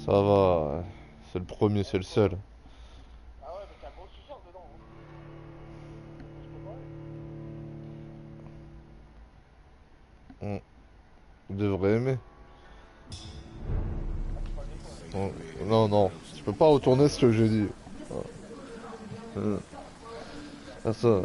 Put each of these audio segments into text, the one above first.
Ça va, c'est le premier, c'est le seul. On devrait aimer. Non, non, je peux pas retourner ce que j'ai dit. Euh, ça.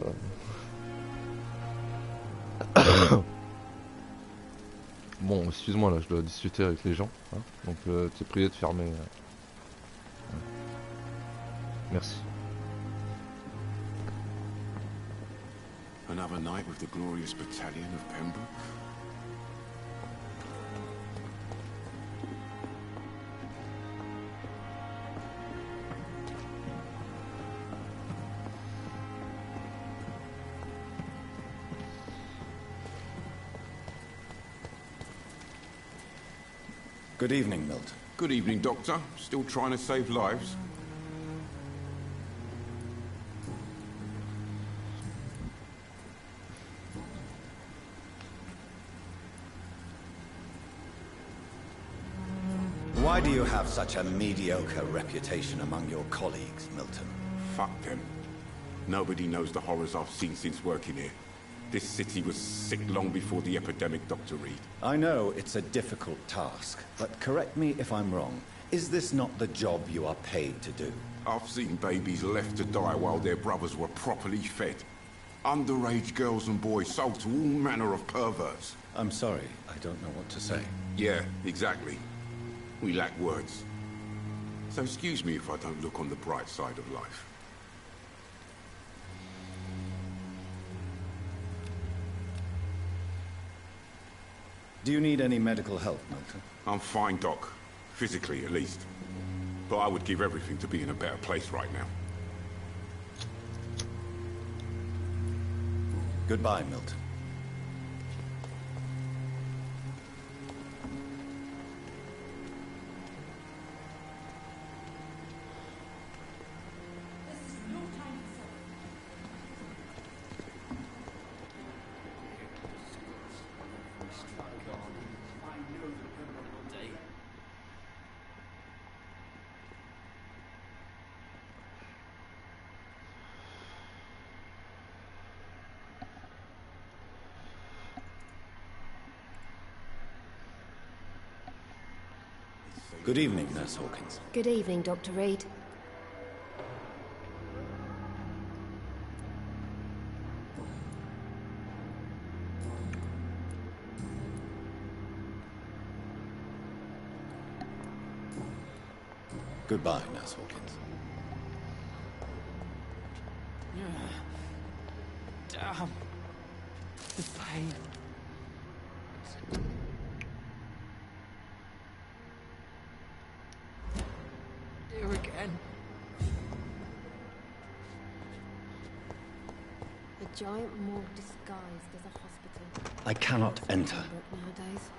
Bon, excuse-moi là, je dois discuter avec les gens. Hein, donc, t'es prié de fermer. Merci. Another night with the glorious battalion of Pembroke. Good evening, Milton. Good evening, Doctor. Still trying to save lives? Why do you have such a mediocre reputation among your colleagues, Milton? Fuck them. Nobody knows the horrors I've seen since working here. This city was sick long before the epidemic, Dr. Reed. I know it's a difficult task, but correct me if I'm wrong. Is this not the job you are paid to do? I've seen babies left to die while their brothers were properly fed. Underage girls and boys sold to all manner of perverts. I'm sorry, I don't know what to say. Yeah, exactly. We lack words. So excuse me if I don't look on the bright side of life. Do you need any medical help, Milton? I'm fine, Doc. Physically, at least. But I would give everything to be in a better place right now. Goodbye, Milton. Good evening, Nurse Hawkins. Good evening, Dr. Reed. Goodbye, Nurse Hawkins. Damn. The pain. Here again. A giant morgue disguised as a hospital. I cannot enter. Nowadays.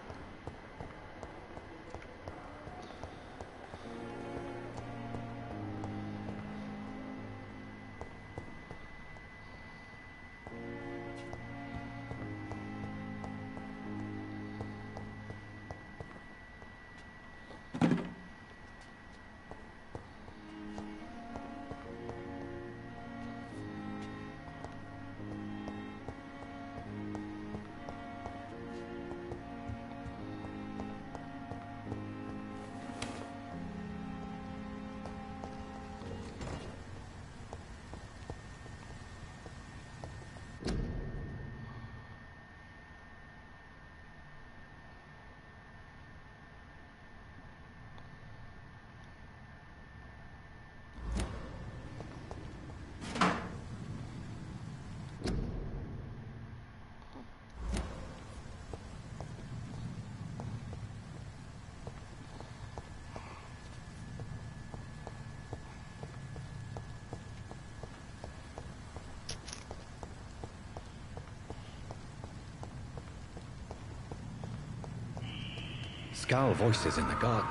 Scowl voices in the garden.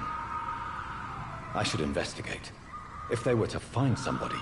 I should investigate. If they were to find somebody.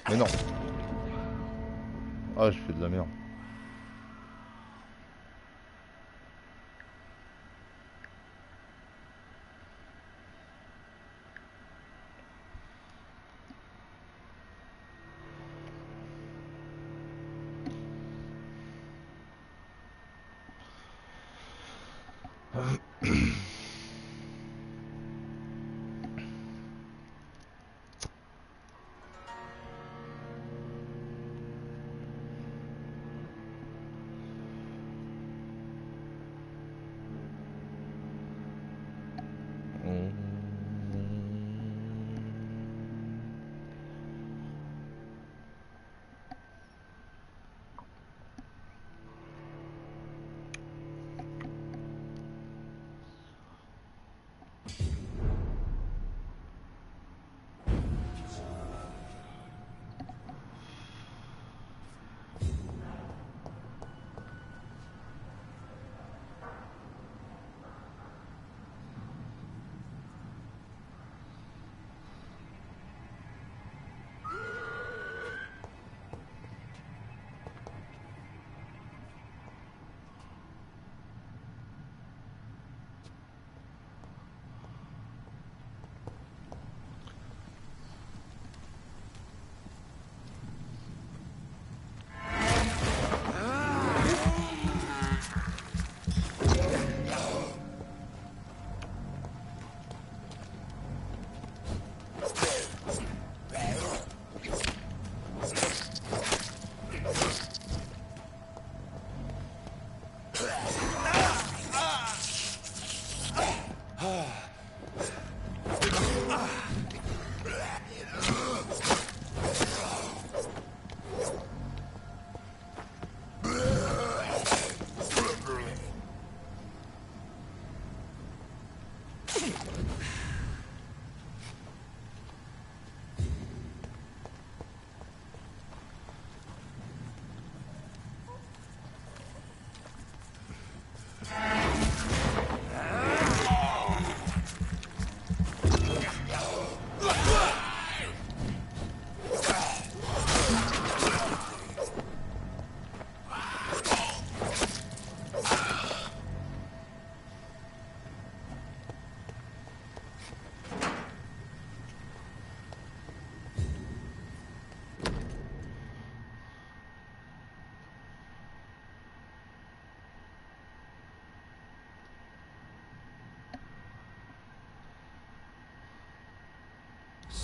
Mais non. Ah, je fais de la merde.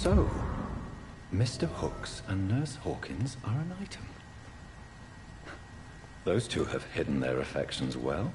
So, Mr. Hooks and Nurse Hawkins are an item. Those two have hidden their affections well.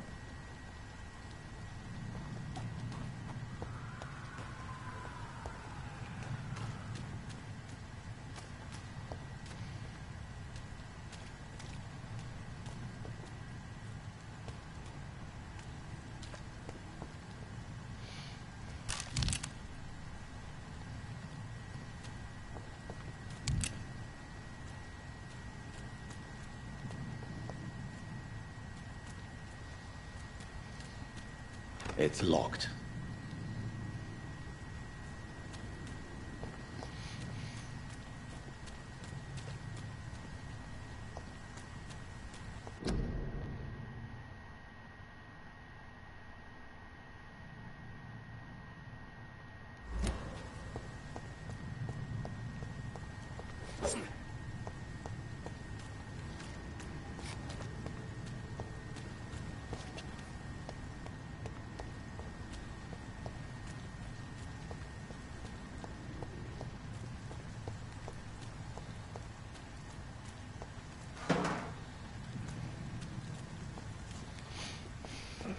It's locked.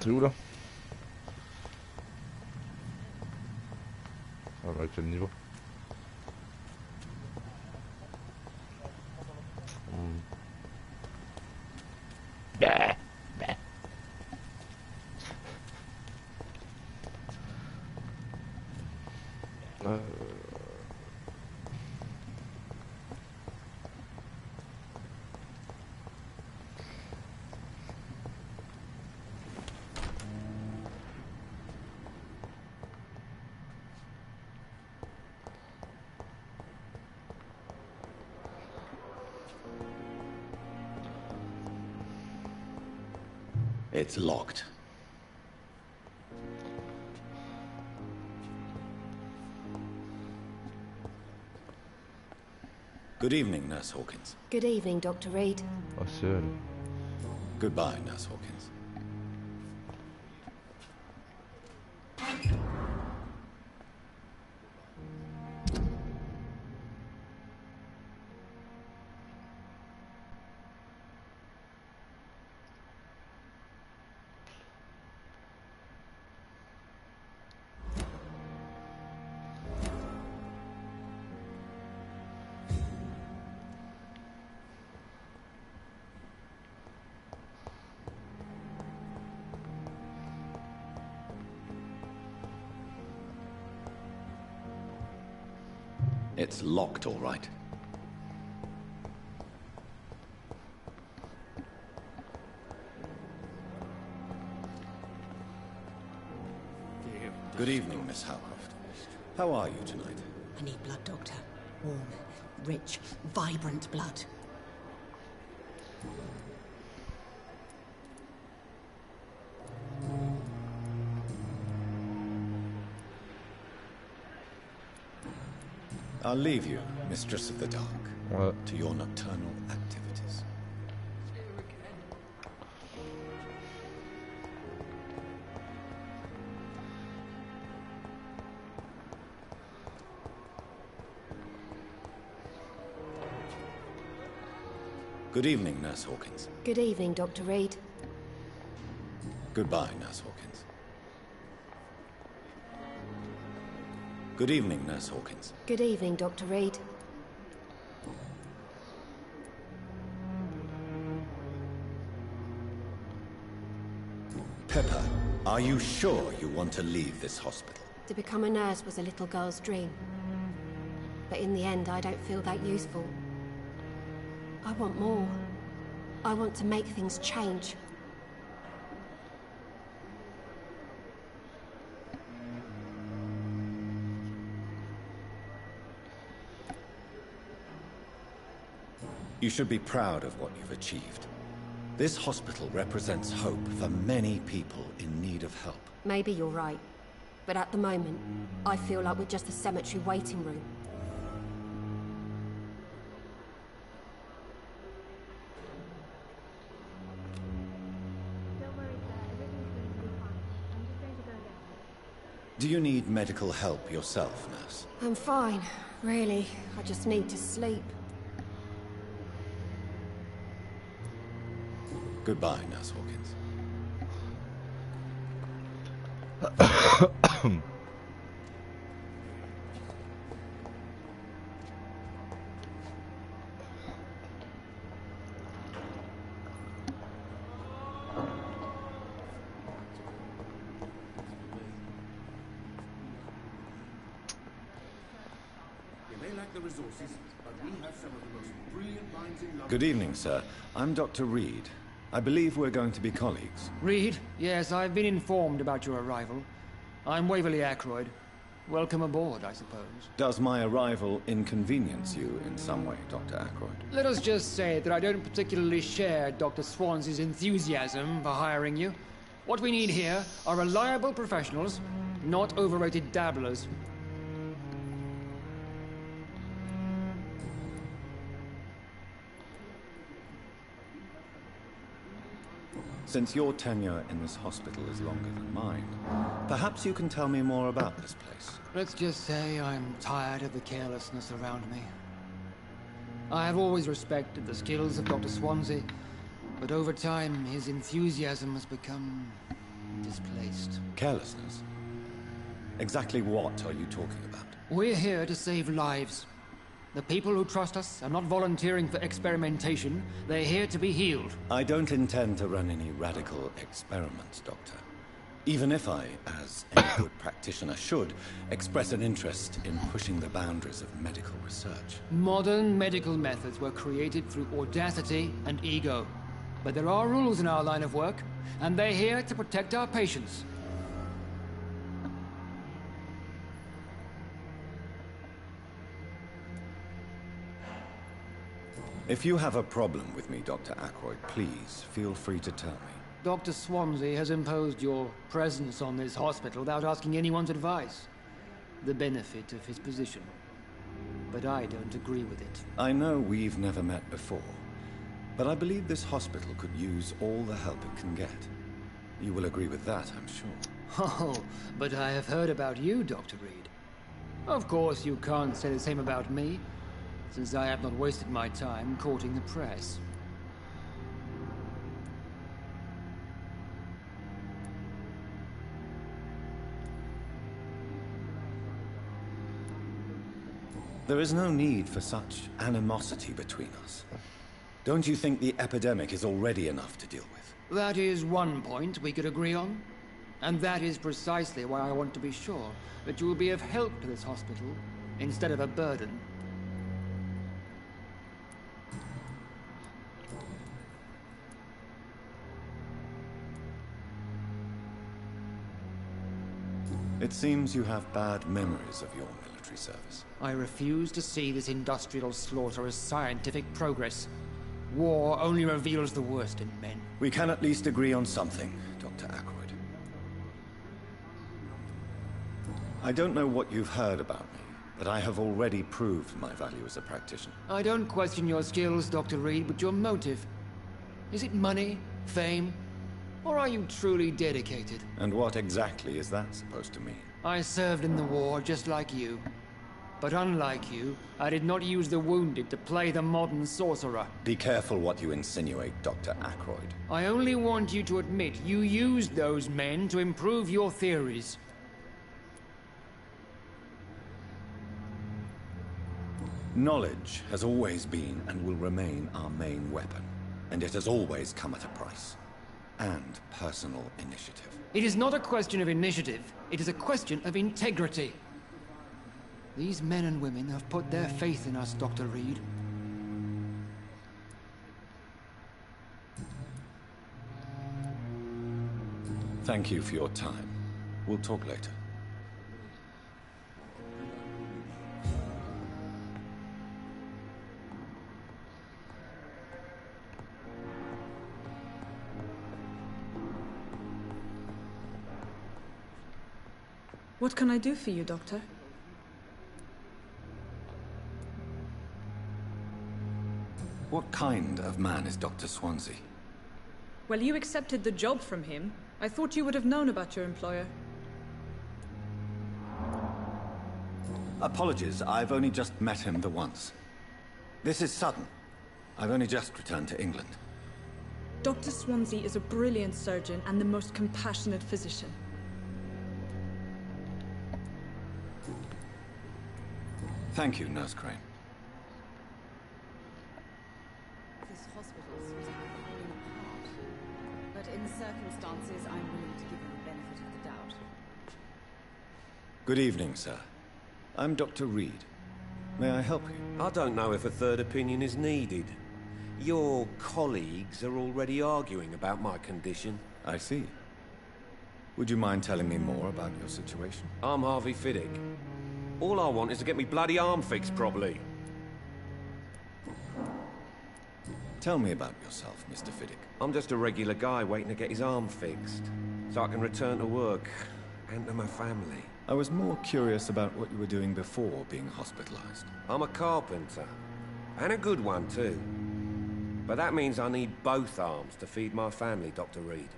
C'est où là? Ah bah quel niveau? Bah, bah. It's locked. Good evening, Nurse Hawkins. Good evening, Dr. Reed. Ah, sério. Goodbye, Nurse Hawkins. It's locked, all right. Good evening, Miss Howcroft. How are you tonight? I need blood, Doctor. Warm, rich, vibrant blood. I'll leave you, Mistress of the Dark, Ouais. to your nocturnal activities. Here again. Good evening, Nurse Hawkins. Good evening, Dr. Reed. Goodbye, Nurse Hawkins. Good evening, Nurse Hawkins. Good evening, Dr. Reed. Pepper, are you sure you want to leave this hospital? To become a nurse was a little girl's dream. But in the end, I don't feel that useful. I want more. I want to make things change. You should be proud of what you've achieved. This hospital represents hope for many people in need of help. Maybe you're right. But at the moment, I feel like we're just a cemetery waiting room. Do you need medical help yourself, nurse? I'm fine, really. I just need to sleep. Goodbye, Nurse Hawkins. Good evening, sir. I'm Dr. Reed. I believe we're going to be colleagues. Reed? Yes, I've been informed about your arrival. I'm Waverly Ackroyd. Welcome aboard, I suppose. Does my arrival inconvenience you in some way, Dr. Ackroyd? Let us just say that I don't particularly share Dr. Swansea's enthusiasm for hiring you. What we need here are reliable professionals, not overrated dabblers. Since your tenure in this hospital is longer than mine, perhaps you can tell me more about this place. Let's just say I'm tired of the carelessness around me. I have always respected the skills of Dr. Swansea, but over time his enthusiasm has become displaced. Carelessness? Exactly what are you talking about? We're here to save lives. The people who trust us are not volunteering for experimentation. They're here to be healed. I don't intend to run any radical experiments, Doctor. Even if I, as any good practitioner should, express an interest in pushing the boundaries of medical research. Modern medical methods were created through audacity and ego. But there are rules in our line of work, and they're here to protect our patients. If you have a problem with me, Dr. Ackroyd, please feel free to tell me. Dr. Swansea has imposed your presence on this hospital without asking anyone's advice. The benefit of his position. But I don't agree with it. I know we've never met before, but I believe this hospital could use all the help it can get. You will agree with that, I'm sure. Oh, but I have heard about you, Dr. Reed. Of course, you can't say the same about me, since I have not wasted my time courting the press. There is no need for such animosity between us. Don't you think the epidemic is already enough to deal with? That is one point we could agree on. And that is precisely why I want to be sure that you will be of help to this hospital, instead of a burden. It seems you have bad memories of your military service. I refuse to see this industrial slaughter as scientific progress. War only reveals the worst in men. We can at least agree on something, Dr. Ackroyd. I don't know what you've heard about me, but I have already proved my value as a practitioner. I don't question your skills, Dr. Reed, but your motive. Is it money, fame, or are you truly dedicated? And what exactly is that supposed to mean? I served in the war just like you. But unlike you, I did not use the wounded to play the modern sorcerer. Be careful what you insinuate, Dr. Ackroyd. I only want you to admit you used those men to improve your theories. Knowledge has always been and will remain our main weapon. And it has always come at a price. And personal initiative. It is not a question of initiative. It is a question of integrity. These men and women have put their faith in us, Dr. Reed. Thank you for your time. We'll talk later. What can I do for you, Doctor? What kind of man is Dr. Swansea? Well, you accepted the job from him. I thought you would have known about your employer. Apologies, I've only just met him the once. This is sudden. I've only just returned to England. Dr. Swansea is a brilliant surgeon and the most compassionate physician. Thank you, Nurse Crane. This hospital seems to have fallen apart. But in the circumstances, I'm willing to give him the benefit of the doubt. Good evening, sir. I'm Dr. Reed. May I help you? I don't know if a third opinion is needed. Your colleagues are already arguing about my condition. I see. Would you mind telling me more about your situation? I'm Harvey Fiddick. All I want is to get me bloody arm fixed properly. Tell me about yourself, Mr. Fiddick. I'm just a regular guy waiting to get his arm fixed, so I can return to work and to my family. I was more curious about what you were doing before being hospitalized. I'm a carpenter, and a good one too. But that means I need both arms to feed my family, Dr. Reed.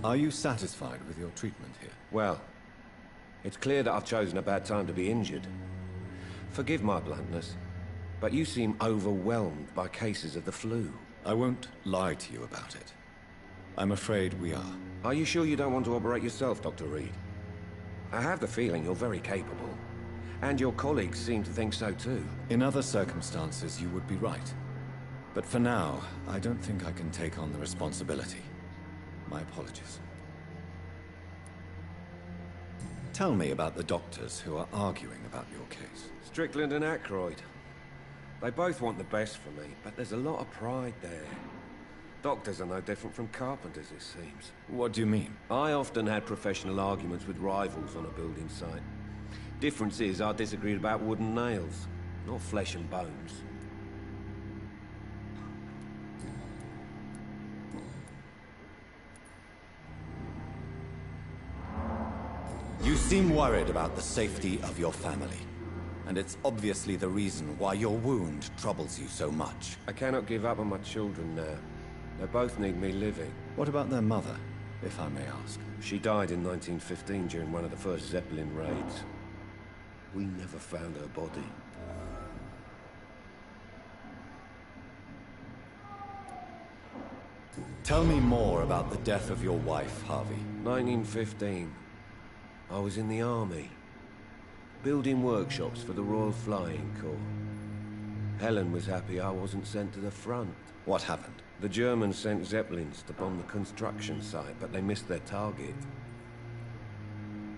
Are you satisfied with your treatment here? Well, it's clear that I've chosen a bad time to be injured. Forgive my bluntness, but you seem overwhelmed by cases of the flu. I won't lie to you about it. I'm afraid we are. Are you sure you don't want to operate yourself, Dr. Reed? I have the feeling you're very capable. And your colleagues seem to think so too. In other circumstances, you would be right. But for now, I don't think I can take on the responsibility. My apologies. Tell me about the doctors who are arguing about your case. Strickland and Ackroyd. They both want the best for me, but there's a lot of pride there. Doctors are no different from carpenters, it seems. What do you mean? I often had professional arguments with rivals on a building site. Difference is, I disagreed about wooden nails, not flesh and bones. seem worried about the safety of your family. And it's obviously the reason why your wound troubles you so much. I cannot give up on my children now. They both need me living. What about their mother, if I may ask? She died in 1915 during one of the first Zeppelin raids. We never found her body. Tell me more about the death of your wife, Harvey. 1915. I was in the army, building workshops for the Royal Flying Corps. Helen was happy I wasn't sent to the front. What happened? The Germans sent Zeppelins to bomb the construction site, but they missed their target.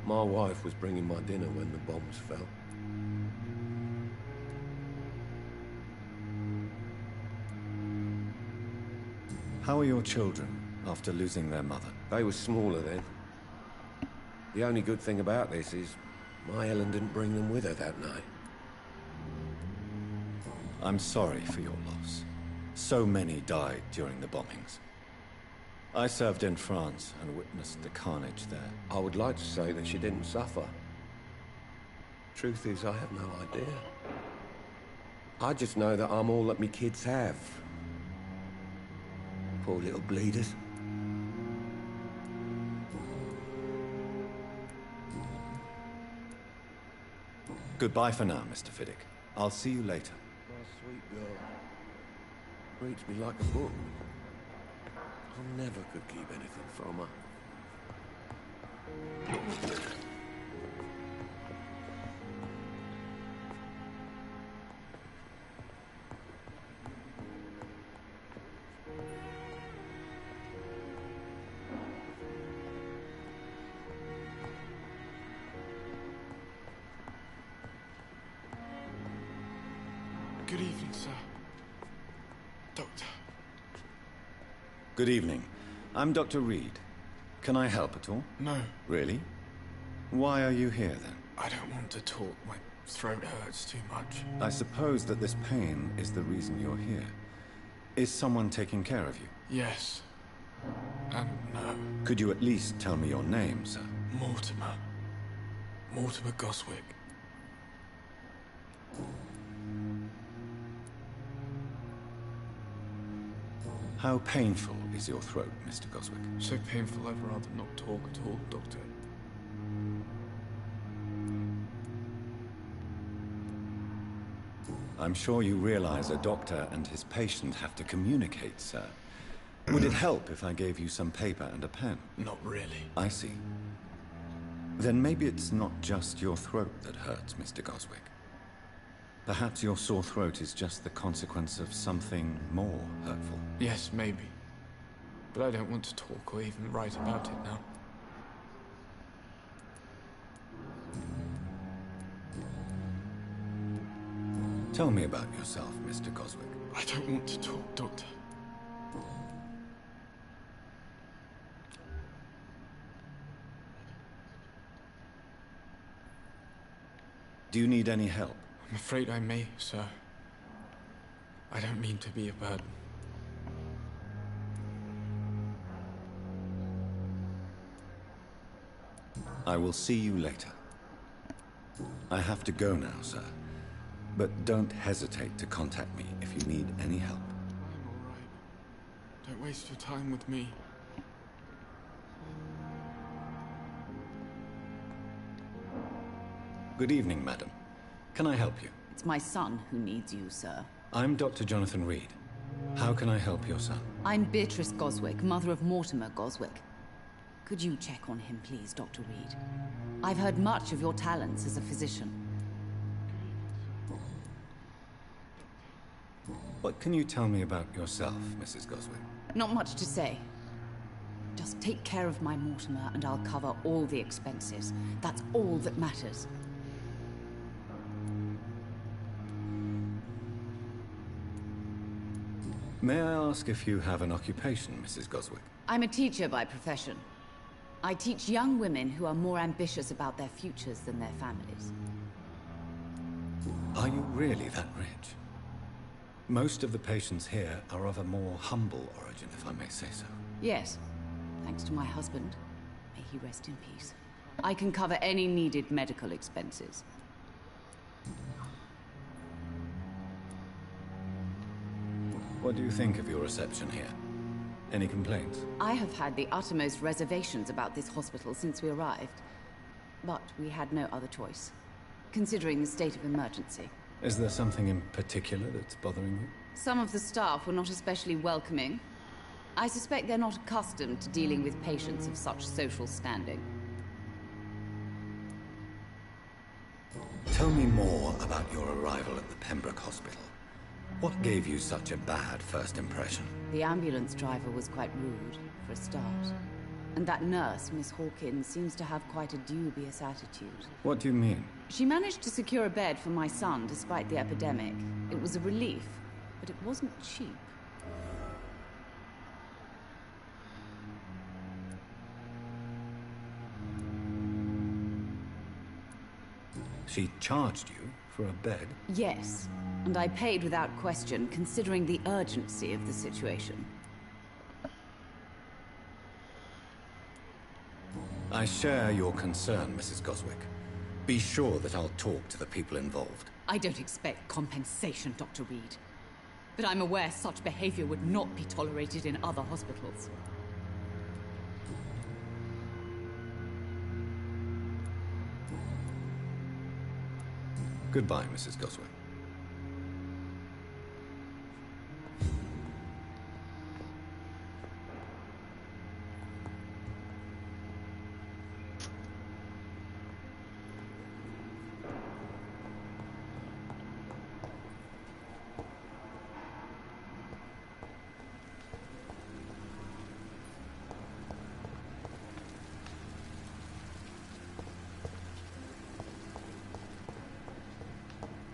My wife was bringing my dinner when the bombs fell. How are your children after losing their mother? They were smaller then. The only good thing about this is my Helen didn't bring them with her that night. I'm sorry for your loss. So many died during the bombings. I served in France and witnessed the carnage there. I would like to say that she didn't suffer. Truth is, I have no idea. I just know that I'm all that me kids have. Poor little bleeders. Goodbye for now, Mr. Fiddick. I'll see you later. My sweet girl. Reads me like a book. I never could keep anything from her. Good evening, sir. Doctor. Good evening. I'm Dr. Reed. Can I help at all? No, Really? Why are you here, then? I don't want to talk. My throat hurts too much. I suppose that this pain is the reason you're here. Is someone taking care of you? Yes. And no. Could you at least tell me your name, sir? Mortimer. Mortimer Goswick. How painful is your throat, Mr. Goswick? So painful I'd rather not talk at all, Doctor. I'm sure you realize a doctor and his patient have to communicate, sir. Would it help if I gave you some paper and a pen? Not really. I see. Then maybe it's not just your throat that hurts, Mr. Goswick. Perhaps your sore throat is just the consequence of something more hurtful. Yes, maybe. But I don't want to talk or even write about it now. Tell me about yourself, Mr. Goswick. I don't want to talk, Doctor. Do you need any help? I'm afraid I may, sir. I don't mean to be a burden. I will see you later. I have to go now, sir. But don't hesitate to contact me if you need any help. I'm all right. Don't waste your time with me. Good evening, madam. Can I help you? It's my son who needs you, sir. I'm Dr. Jonathan Reed. How can I help your son? I'm Beatrice Goswick, mother of Mortimer Goswick. Could you check on him, please, Dr. Reed? I've heard much of your talents as a physician. What can you tell me about yourself, Mrs. Goswick? Not much to say. Just take care of my Mortimer and I'll cover all the expenses. That's all that matters. May I ask if you have an occupation, Mrs. Goswick? I'm a teacher by profession. I teach young women who are more ambitious about their futures than their families. Are you really that rich? Most of the patients here are of a more humble origin, if I may say so. Yes, thanks to my husband. May he rest in peace. I can cover any needed medical expenses. What do you think of your reception here? Any complaints? I have had the uttermost reservations about this hospital since we arrived. But we had no other choice, considering the state of emergency. Is there something in particular that's bothering you? Some of the staff were not especially welcoming. I suspect they're not accustomed to dealing with patients of such social standing. Tell me more about your arrival at the Pembroke Hospital. What gave you such a bad first impression? The ambulance driver was quite rude, for a start. And that nurse, Miss Hawkins, seems to have quite a dubious attitude. What do you mean? She managed to secure a bed for my son despite the epidemic. It was a relief, but it wasn't cheap. She charged you for a bed? Yes, and I paid without question, considering the urgency of the situation. I share your concern, Mrs. Goswick. Be sure that I'll talk to the people involved. I don't expect compensation, Dr. Reed. But I'm aware such behavior would not be tolerated in other hospitals. Goodbye, Mrs. Goswick.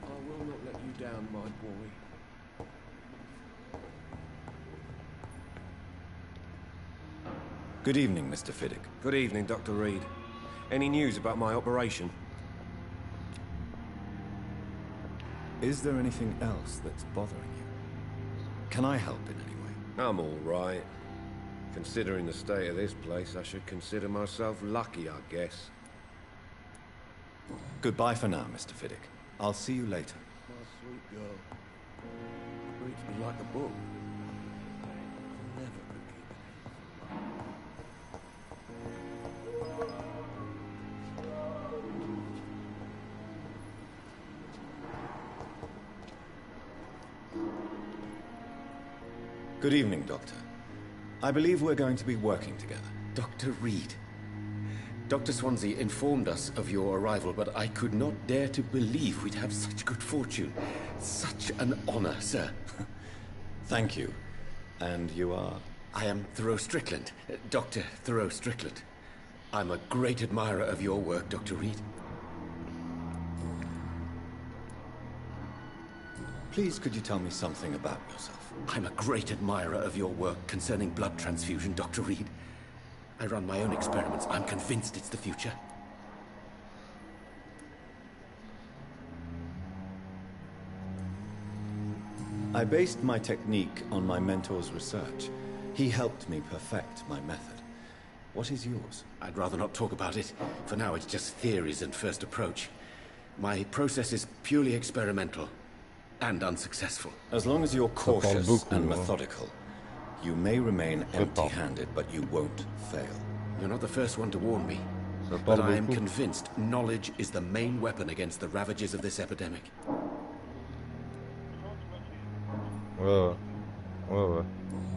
I will not let you down, my boy. Good evening, Mr. Fiddick. Good evening, Dr. Reed. Any news about my operation? Is there anything else that's bothering you? Can I help in any way? I'm all right. Considering the state of this place, I should consider myself lucky, I guess. Goodbye for now, Mr. Fiddick. I'll see you later. My sweet girl. Reads me like a book. Never could keep it. Good evening, Doctor. I believe we're going to be working together. Dr. Reed. Dr. Swansea informed us of your arrival, but I could not dare to believe we'd have such good fortune. Such an honor, sir. Thank you. And you are? I am Thoreau Strickland, Dr. Thoreau Strickland. I'm a great admirer of your work, Dr. Reed. Please, could you tell me something about yourself? I'm a great admirer of your work concerning blood transfusion, Dr. Reed. I run my own experiments. I'm convinced it's the future. I based my technique on my mentor's research. He helped me perfect my method. What is yours? I'd rather not talk about it. For now, it's just theories and first approach. My process is purely experimental and unsuccessful. As long as you're cautious and methodical, you may remain empty-handed, but you won't fail. You're not the first one to warn me. But I am convinced knowledge is the main weapon against the ravages of this epidemic.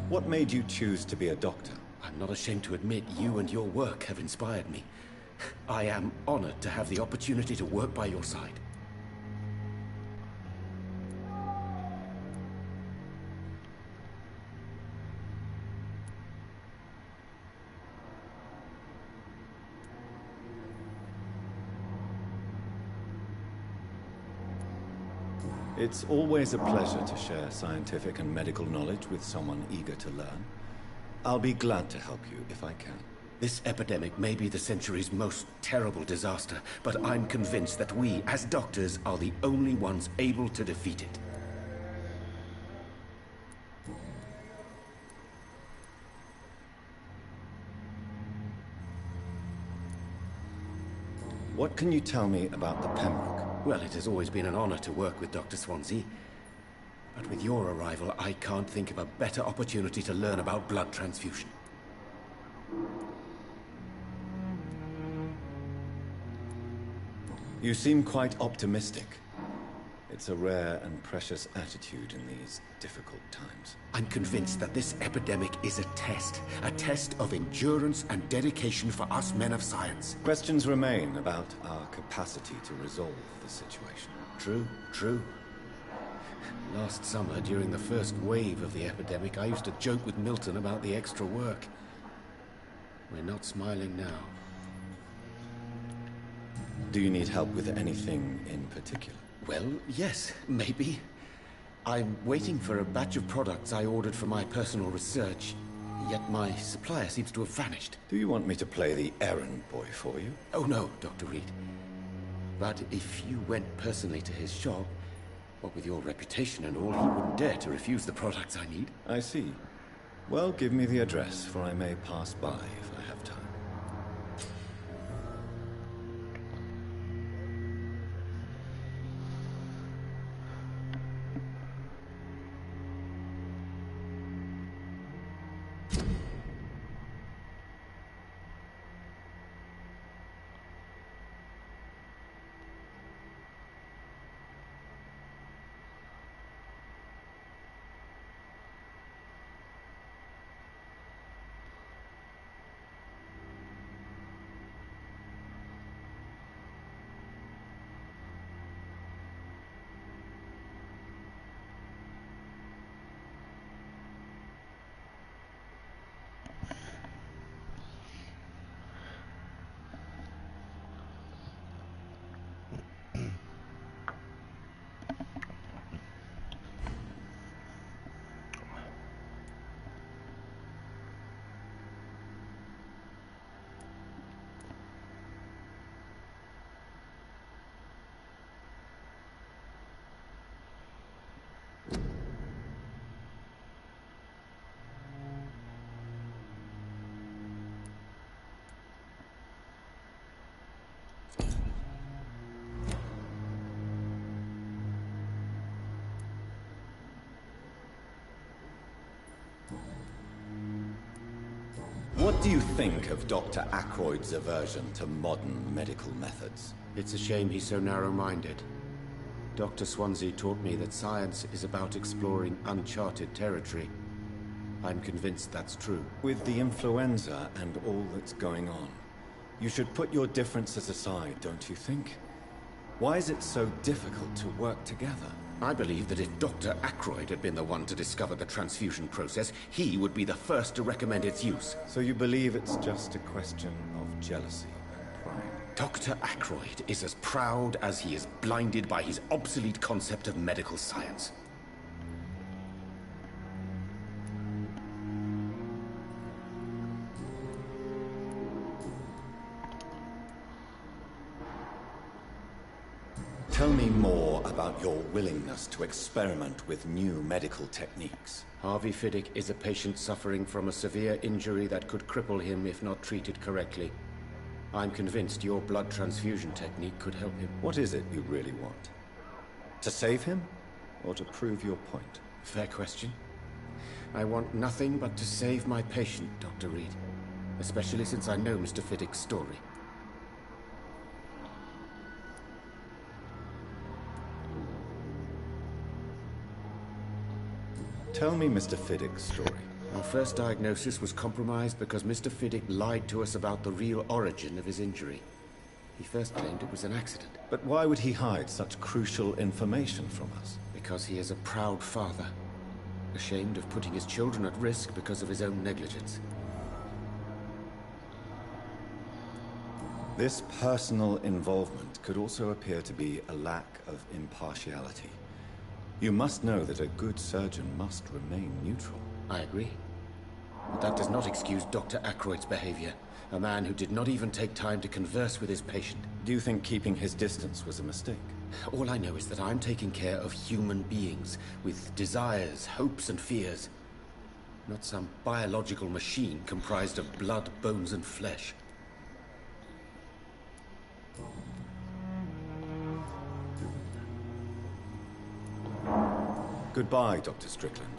What made you choose to be a doctor? I'm not ashamed to admit you and your work have inspired me. I am honored to have the opportunity to work by your side. It's always a pleasure to share scientific and medical knowledge with someone eager to learn. I'll be glad to help you if I can. This epidemic may be the century's most terrible disaster, but I'm convinced that we, as doctors, are the only ones able to defeat it. What can you tell me about the Pembroke? Well, it has always been an honor to work with Dr. Swansea. But with your arrival, I can't think of a better opportunity to learn about blood transfusion. You seem quite optimistic. It's a rare and precious attitude in these difficult times. I'm convinced that this epidemic is a test of endurance and dedication for us men of science. Questions remain about our capacity to resolve the situation. True. Last summer, during the first wave of the epidemic, I used to joke with Milton about the extra work. We're not smiling now. Do you need help with anything in particular? Well, yes, maybe. I'm waiting for a batch of products I ordered for my personal research, yet my supplier seems to have vanished. Do you want me to play the errand boy for you? Oh no, Dr. Reed. But if you went personally to his shop, what with your reputation and all, he wouldn't dare to refuse the products I need. I see. Well, give me the address, for I may pass by if I have time. What do you think of Dr. Ackroyd's aversion to modern medical methods? It's a shame he's so narrow-minded. Dr. Swansea taught me that science is about exploring uncharted territory. I'm convinced that's true. With the influenza and all that's going on, you should put your differences aside, don't you think? Why is it so difficult to work together? I believe that if Dr. Ackroyd had been the one to discover the transfusion process, he would be the first to recommend its use. So you believe it's just a question of jealousy and pride? Dr. Ackroyd is as proud as he is blinded by his obsolete concept of medical science. Tell me more about your willingness to experiment with new medical techniques. Harvey Fiddick is a patient suffering from a severe injury that could cripple him if not treated correctly. I'm convinced your blood transfusion technique could help him. What is it you really want? To save him, or to prove your point? Fair question. I want nothing but to save my patient, Dr. Reed. Especially since I know Mr. Fiddick's story. Tell me Mr. Fiddick's story. Our first diagnosis was compromised because Mr. Fiddick lied to us about the real origin of his injury. He first claimed it was an accident. But why would he hide such crucial information from us? Because he is a proud father, ashamed of putting his children at risk because of his own negligence. This personal involvement could also appear to be a lack of impartiality. You must know that a good surgeon must remain neutral. I agree. But that does not excuse Dr. Ackroyd's behavior. A man who did not even take time to converse with his patient. Do you think keeping his distance was a mistake? All I know is that I'm taking care of human beings with desires, hopes, and fears. Not some biological machine comprised of blood, bones, and flesh. Goodbye, Dr. Strickland.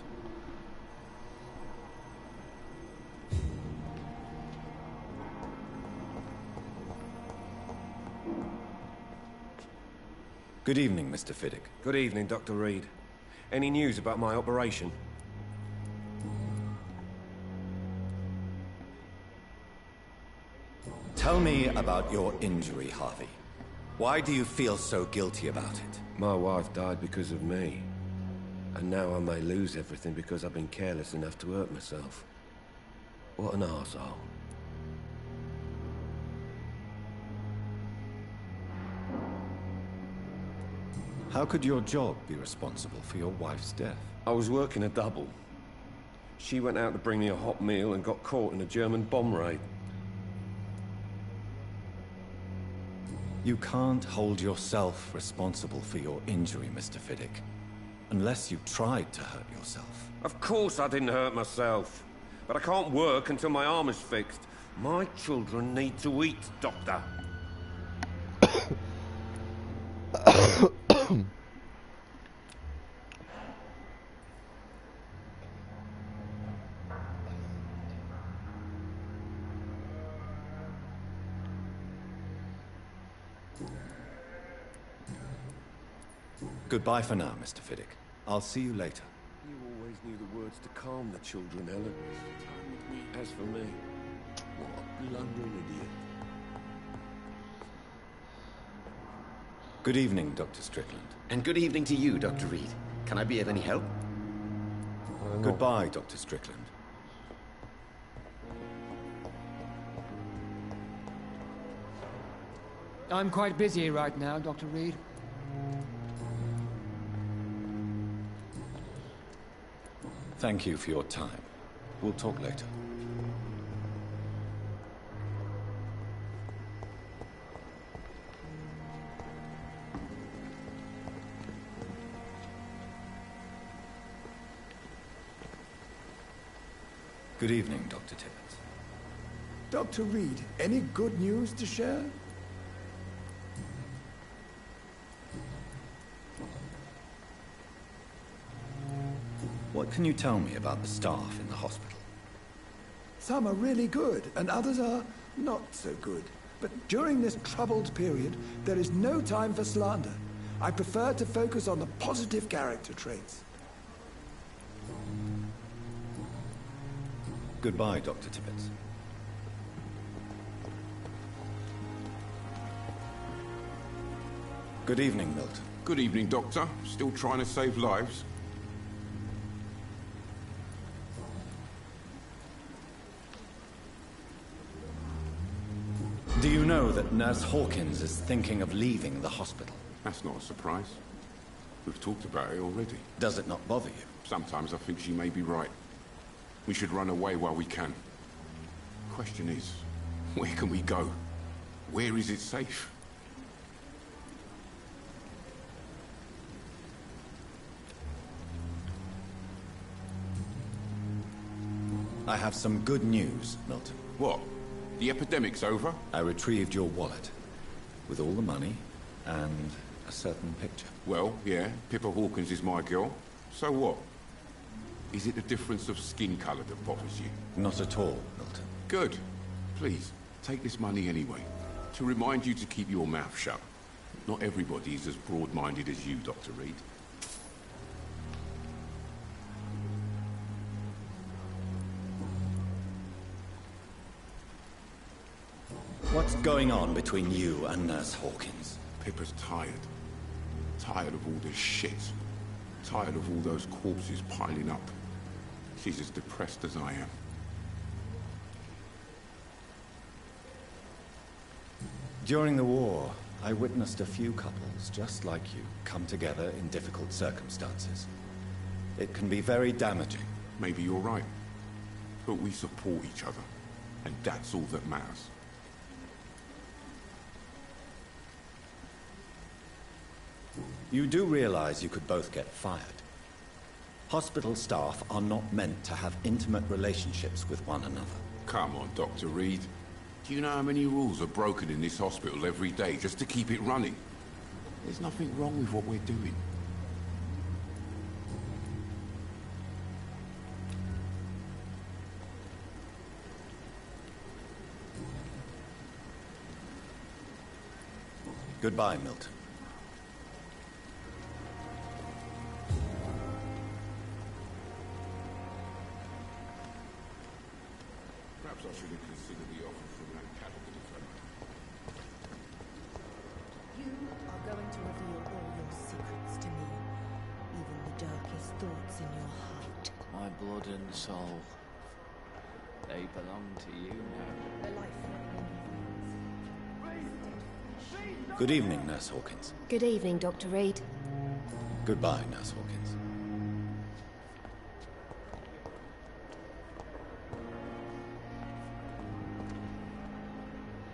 Good evening, Mr. Fiddick. Good evening, Dr. Reed. Any news about my operation? Tell me about your injury, Harvey. Why do you feel so guilty about it? My wife died because of me. And now I may lose everything because I've been careless enough to hurt myself. What an arsehole. How could your job be responsible for your wife's death? I was working a double. She went out to bring me a hot meal and got caught in a German bomb raid. You can't hold yourself responsible for your injury, Mr. Fiddick. Unless you tried to hurt yourself. Of course I didn't hurt myself. But I can't work until my arm is fixed. My children need to eat, Doctor. Goodbye for now, Mr. Fiddick. I'll see you later. You always knew the words to calm the children, Helen. As for me, what a blundering idiot. Good evening, Dr. Strickland. And good evening to you, Dr. Reed. Can I be of any help? Goodbye, Dr. Strickland. I'm quite busy right now, Dr. Reed. Thank you for your time. We'll talk later. Good evening, Dr. Tibbets. Dr. Reed, any good news to share? What can you tell me about the staff in the hospital? Some are really good, and others are not so good. But during this troubled period, there is no time for slander. I prefer to focus on the positive character traits. Goodbye, Dr. Tibbets. Good evening, Milton. Good evening, Doctor. Still trying to save lives? Do you know that Nurse Hawkins is thinking of leaving the hospital? That's not a surprise. We've talked about it already. Does it not bother you? Sometimes I think she may be right. We should run away while we can. Question is, where can we go? Where is it safe? I have some good news, Milton. What? The epidemic's over? I retrieved your wallet, with all the money, and a certain picture. Well, yeah, Pippa Hawkins is my girl. So what? Is it the difference of skin colour that bothers you? Not at all, Milton. Good. Please, take this money anyway. To remind you to keep your mouth shut. Not everybody is as broad-minded as you, Dr. Reed. What's going on between you and Nurse Hawkins? Pippa's tired. Tired of all this shit. Tired of all those corpses piling up. She's as depressed as I am. During the war, I witnessed a few couples just like you come together in difficult circumstances. It can be very damaging. Maybe you're right. But we support each other. And that's all that matters. You do realize you could both get fired. Hospital staff are not meant to have intimate relationships with one another. Come on, Dr. Reed. Do you know how many rules are broken in this hospital every day just to keep it running? There's nothing wrong with what we're doing. Goodbye, Milton. Perhaps I should have considered the offer from that cavalry fellow. You are going to reveal all your secrets to me, even the darkest thoughts in your heart. My blood and soul. They belong to you now. The life Good evening, Nurse Hawkins. Good evening, Dr. Reed. Goodbye, Nurse Hawkins.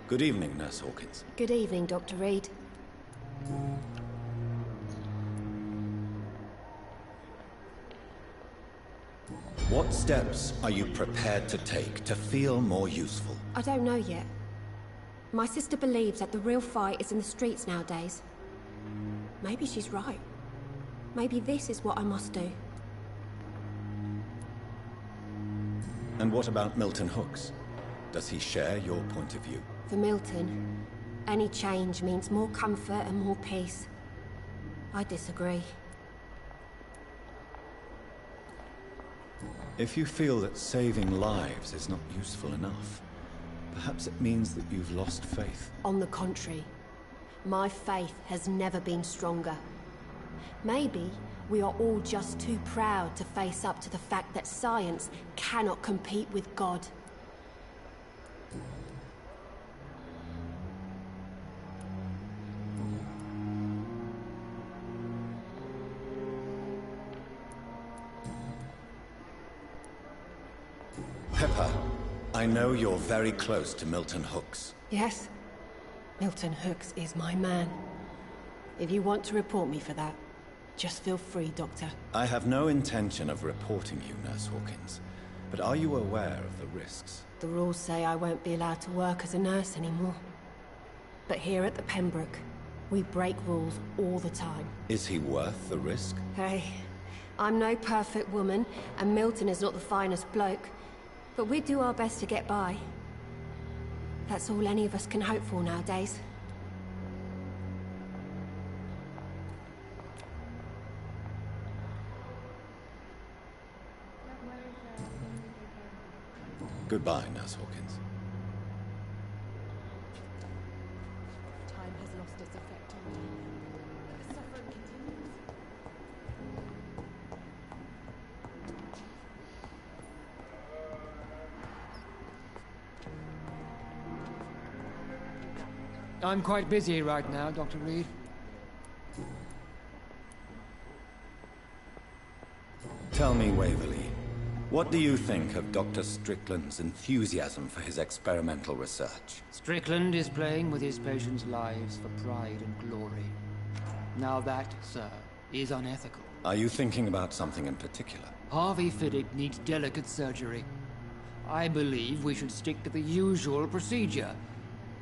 Good evening, Nurse Hawkins. Good evening, Dr. Reed. What steps are you prepared to take to feel more useful? I don't know yet. My sister believes that the real fight is in the streets nowadays. Maybe she's right. Maybe this is what I must do. And what about Milton Hooks? Does he share your point of view? For Milton, any change means more comfort and more peace. I disagree. If you feel that saving lives is not useful enough, perhaps it means that you've lost faith. On the contrary, my faith has never been stronger. Maybe we are all just too proud to face up to the fact that science cannot compete with God. Pepper, I know you're very close to Milton Hooks. Yes, Milton Hooks is my man. If you want to report me for that, just feel free, Doctor. I have no intention of reporting you, Nurse Hawkins. But are you aware of the risks? The rules say I won't be allowed to work as a nurse anymore. But here at the Pembroke, we break rules all the time. Is he worth the risk? Hey, I'm no perfect woman, and Milton is not the finest bloke. But we do our best to get by. That's all any of us can hope for nowadays. Goodbye, Nurse Hawkins. time has lost its effect on me. But the suffering continues. I'm quite busy right now, Dr. Reed. Tell me, Waverly, what do you think of Dr. Strickland's enthusiasm for his experimental research? Strickland is playing with his patients' lives for pride and glory. Now that, sir, is unethical. Are you thinking about something in particular? Harvey Fiddick needs delicate surgery. I believe we should stick to the usual procedure,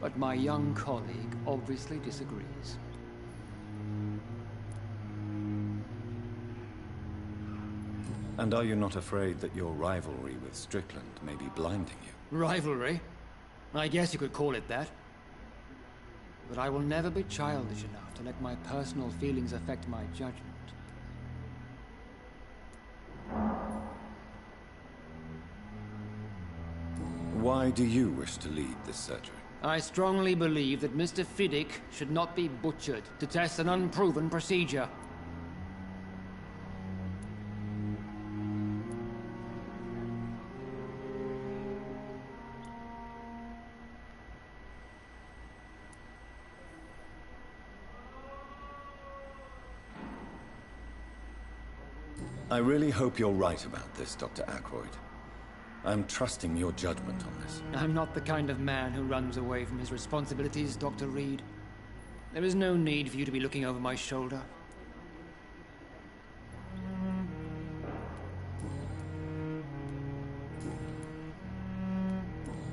but my young colleague obviously disagrees. And are you not afraid that your rivalry with Strickland may be blinding you? Rivalry? I guess you could call it that. But I will never be childish enough to let my personal feelings affect my judgment. Why do you wish to lead this surgery? I strongly believe that Mr. Fiddick should not be butchered to test an unproven procedure. I really hope you're right about this, Dr. Ackroyd. I'm trusting your judgment on this. I'm not the kind of man who runs away from his responsibilities, Dr. Reed. There is no need for you to be looking over my shoulder.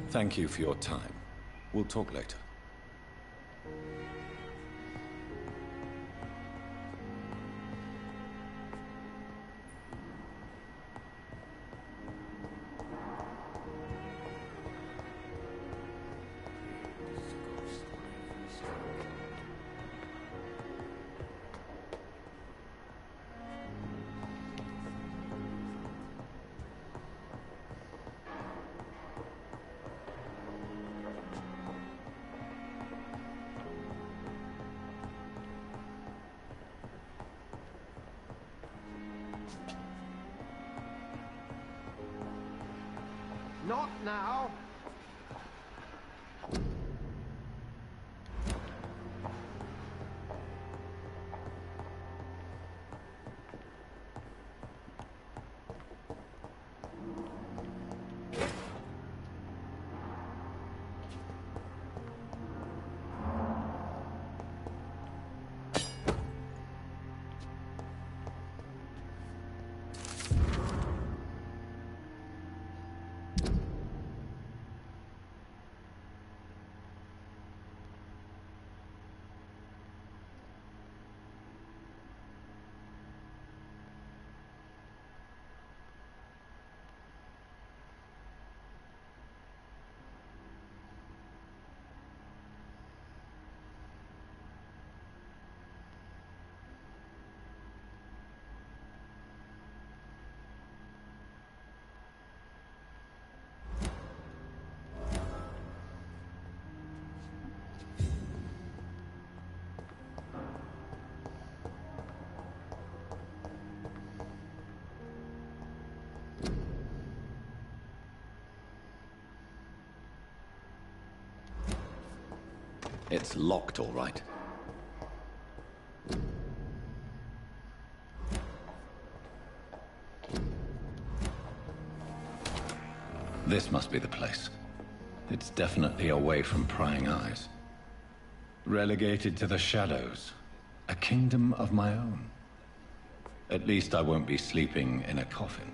Thank you for your time. We'll talk later. Not now. It's locked, all right. This must be the place. It's definitely away from prying eyes. Relegated to the shadows. A kingdom of my own. At least I won't be sleeping in a coffin.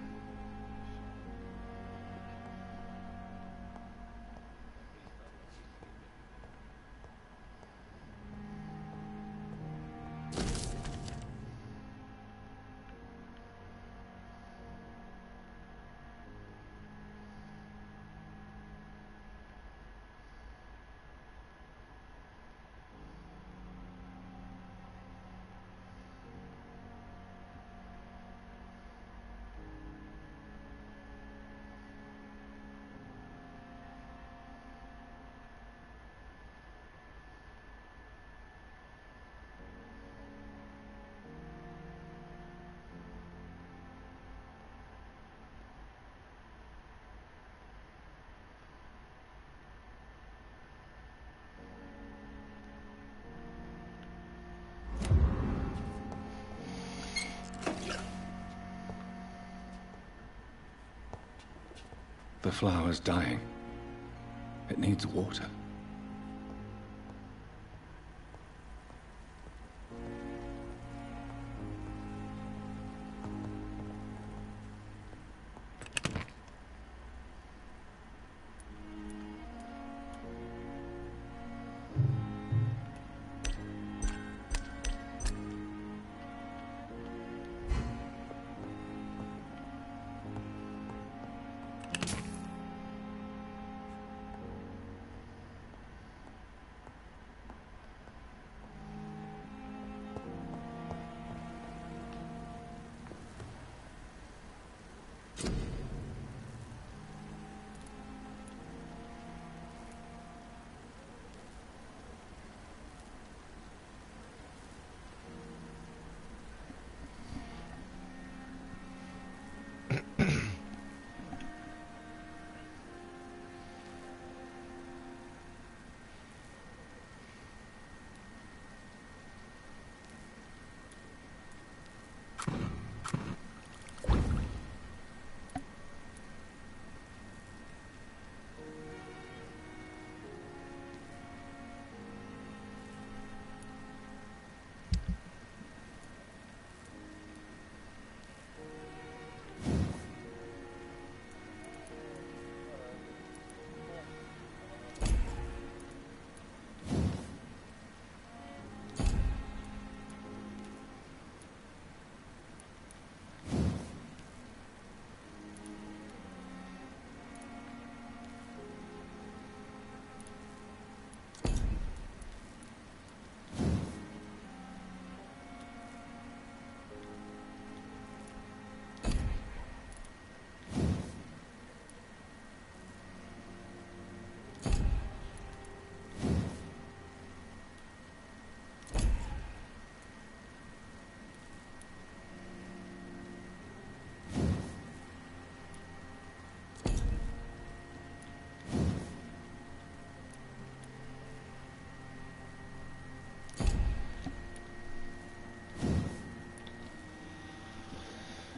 The flower's dying. It needs water.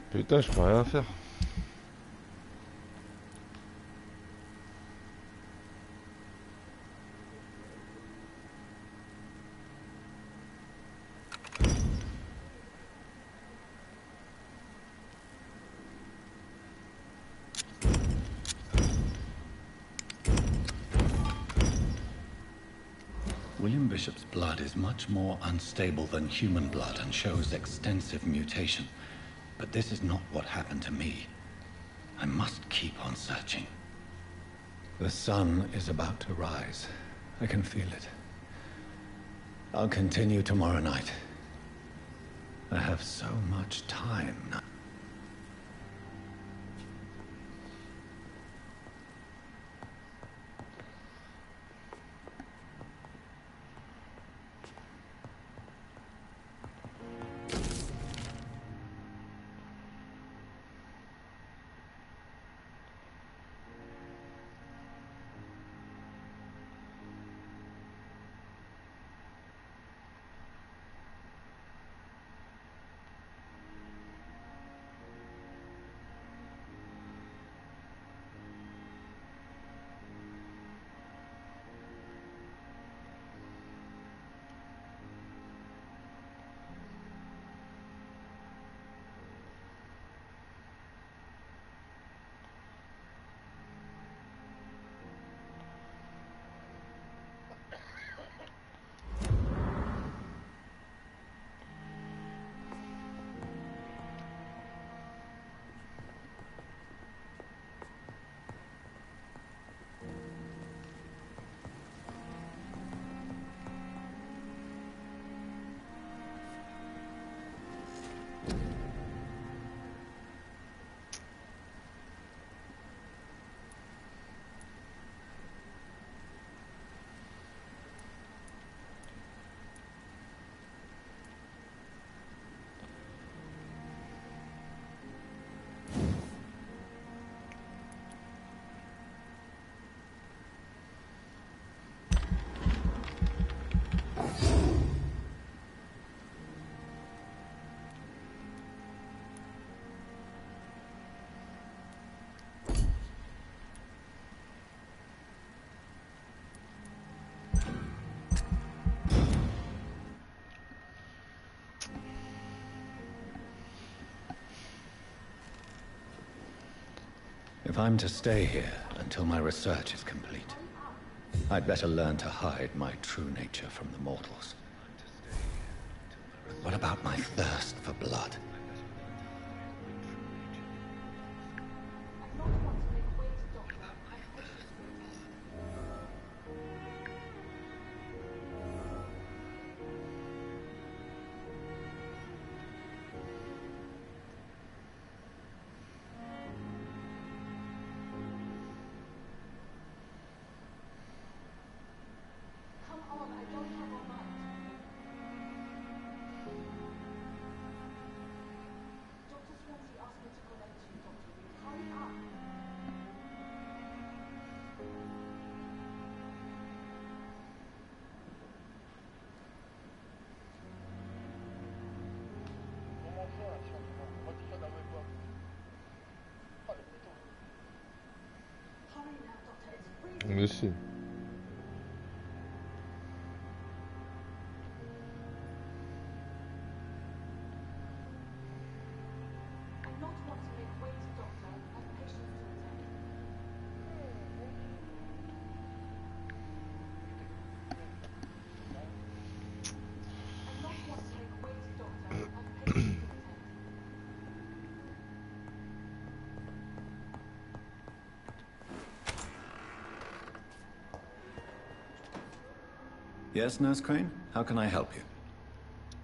Putain, je peux rien faire. William Bishop's blood is much more unstable than human blood and shows extensive mutation. But this is not what happened to me. I must keep on searching. The sun is about to rise. I can feel it. I'll continue tomorrow night. I have so much time now. If I'm to stay here until my research is complete, I'd better learn to hide my true nature from the mortals. What about my thirst for blood? Mais si. Yes, Nurse Crane? How can I help you?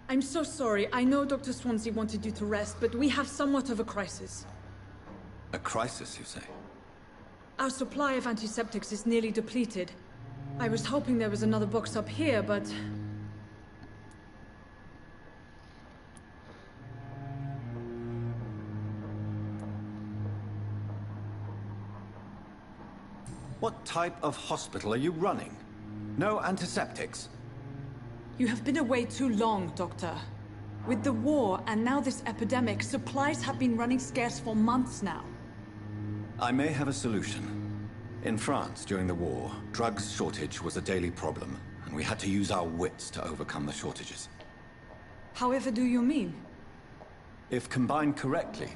I'm so sorry. I know Dr. Swansea wanted you to rest, but we have somewhat of a crisis. A crisis, you say? Our supply of antiseptics is nearly depleted. I was hoping there was another box up here, but... What type of hospital are you running? No antiseptics? You have been away too long, Doctor. With the war and now this epidemic, supplies have been running scarce for months now. I may have a solution. In France, during the war, drugs shortage was a daily problem, and we had to use our wits to overcome the shortages. However do you mean? If combined correctly,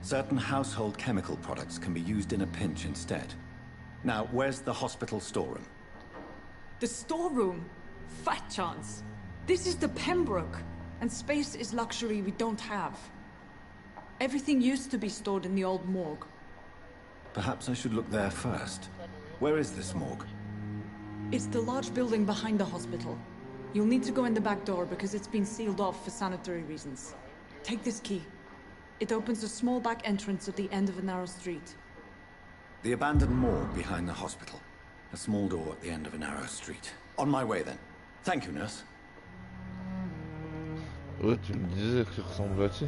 certain household chemical products can be used in a pinch instead. Now, where's the hospital storeroom? The storeroom? Fat chance. This is the Pembroke, and space is luxury we don't have. Everything used to be stored in the old morgue. Perhaps I should look there first. Where is this morgue? It's the large building behind the hospital. You'll need to go in the back door because it's been sealed off for sanitary reasons. Take this key. It opens a small back entrance at the end of a narrow street. The abandoned morgue behind the hospital. A small door at the end of a narrow street. On my way then. Thank you, nurse. Ouais, tu me disais qu'il ressemble à qui?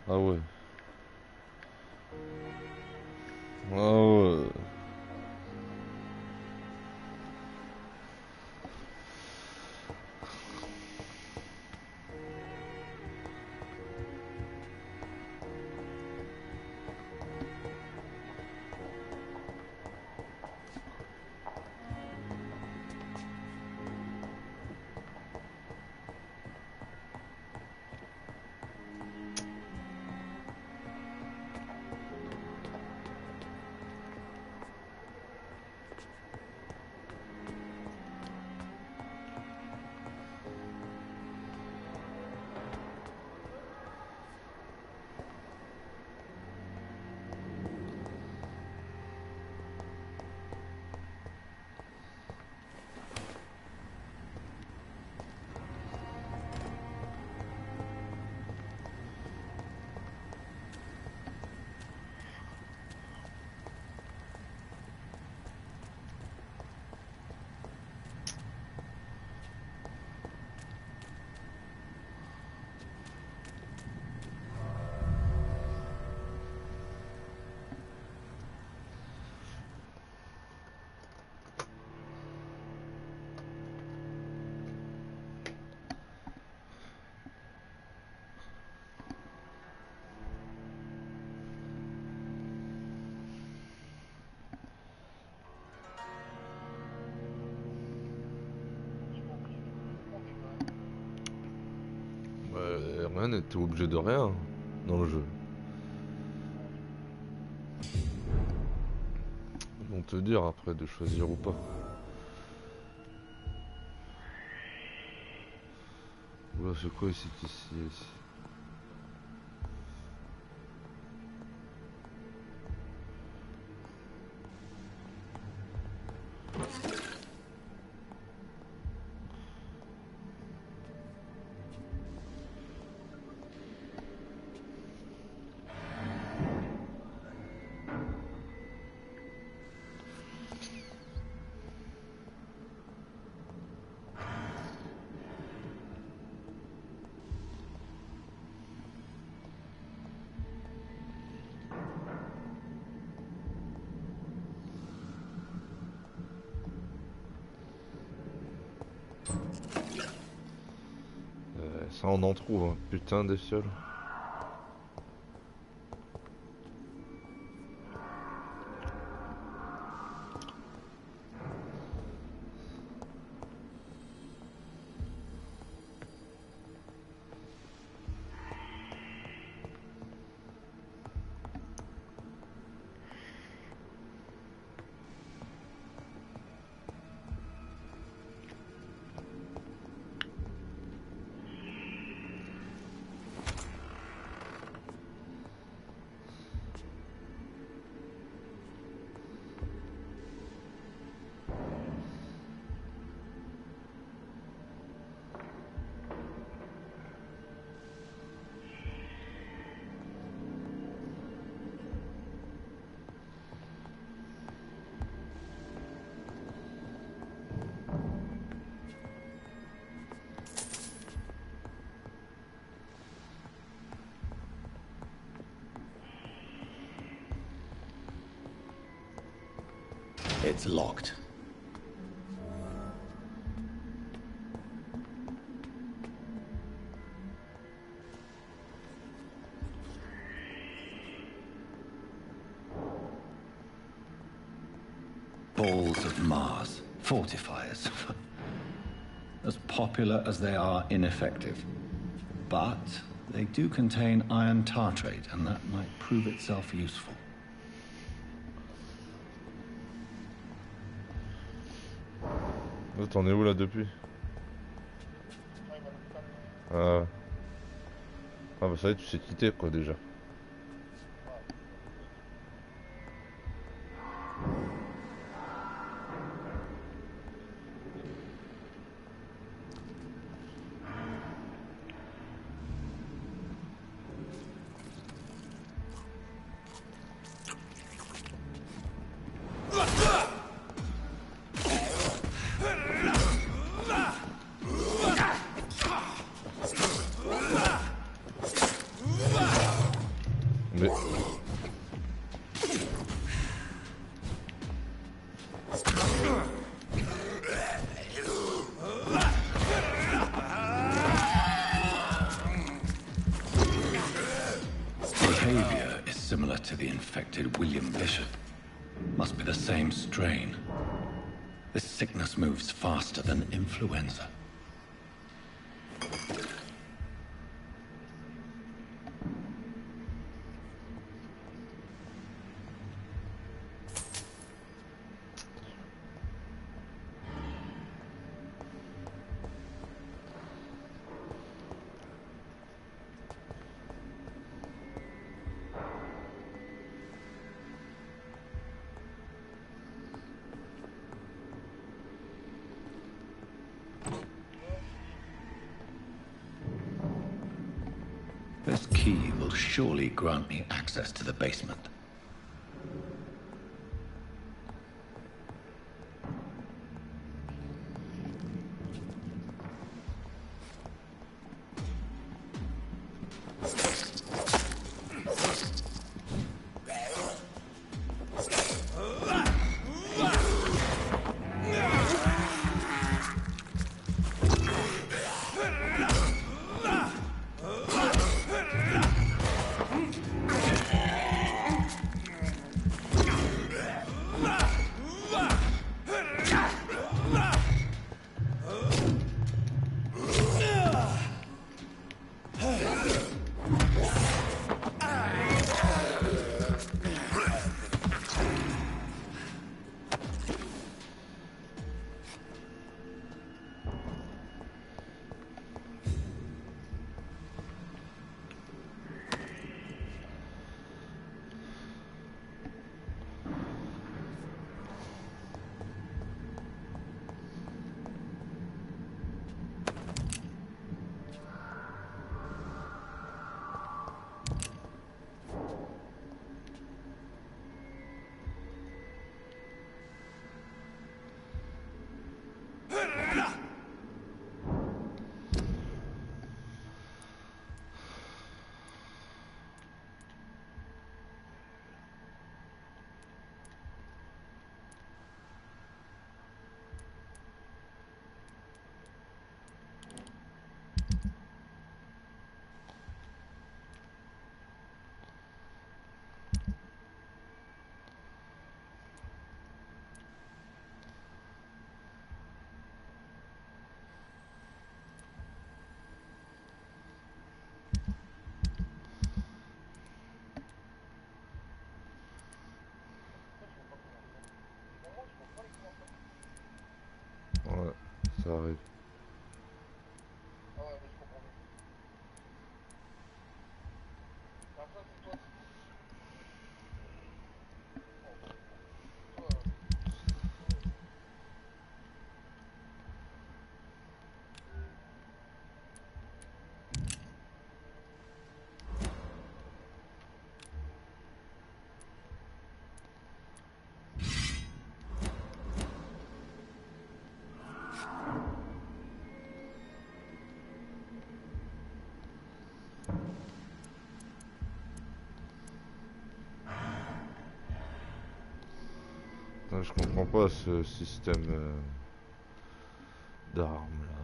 Ah ouais. Ah ouais. Rien n'était obligé de rien dans le jeu. Ils vont te dire après de choisir ou pas. Oula, c'est quoi ici, ici? Ça on en trouve, hein. Putain des fioles. It's locked. balls of Mars, fortifiers. As popular as they are ineffective. But they do contain iron tartrate, and that might prove itself useful. T'en es où là depuis? Ah bah ça y est, tu sais quitter quoi déjà. Mais... Behavior is similar to the infected William Bishop. Must be the same strain. This sickness moves faster than influenza. This key will surely grant me access to the basement. Ouais, ça arrive. Putain, je comprends pas ce système d'armes là.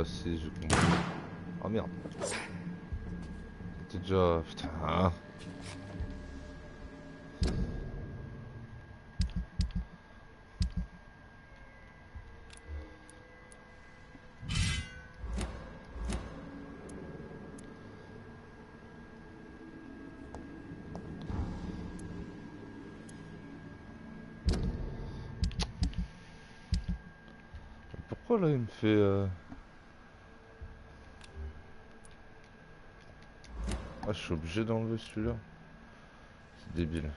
Ah si, j'ai compris. Ah merde. C'était déjà... Putain, hein. Pourquoi là il me fait... Ah, je suis obligé d'enlever celui-là. C'est débile.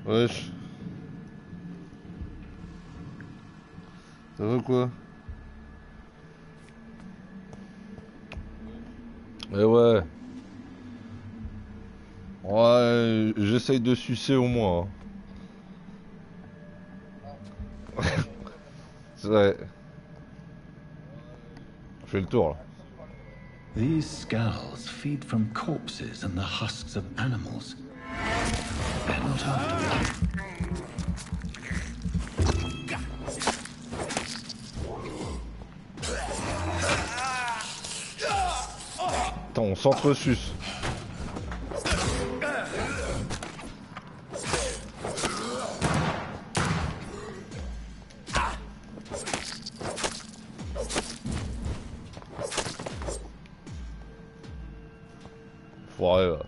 Wesh. Ça va quoi? Eh ouais. Ouais, j'essaye de sucer au moins. Hein. Ouais. Je fais le tour là. These skulls feed from corpses and the husks of animals. They're not after me. Attends, on s'entresuce. Foiré là.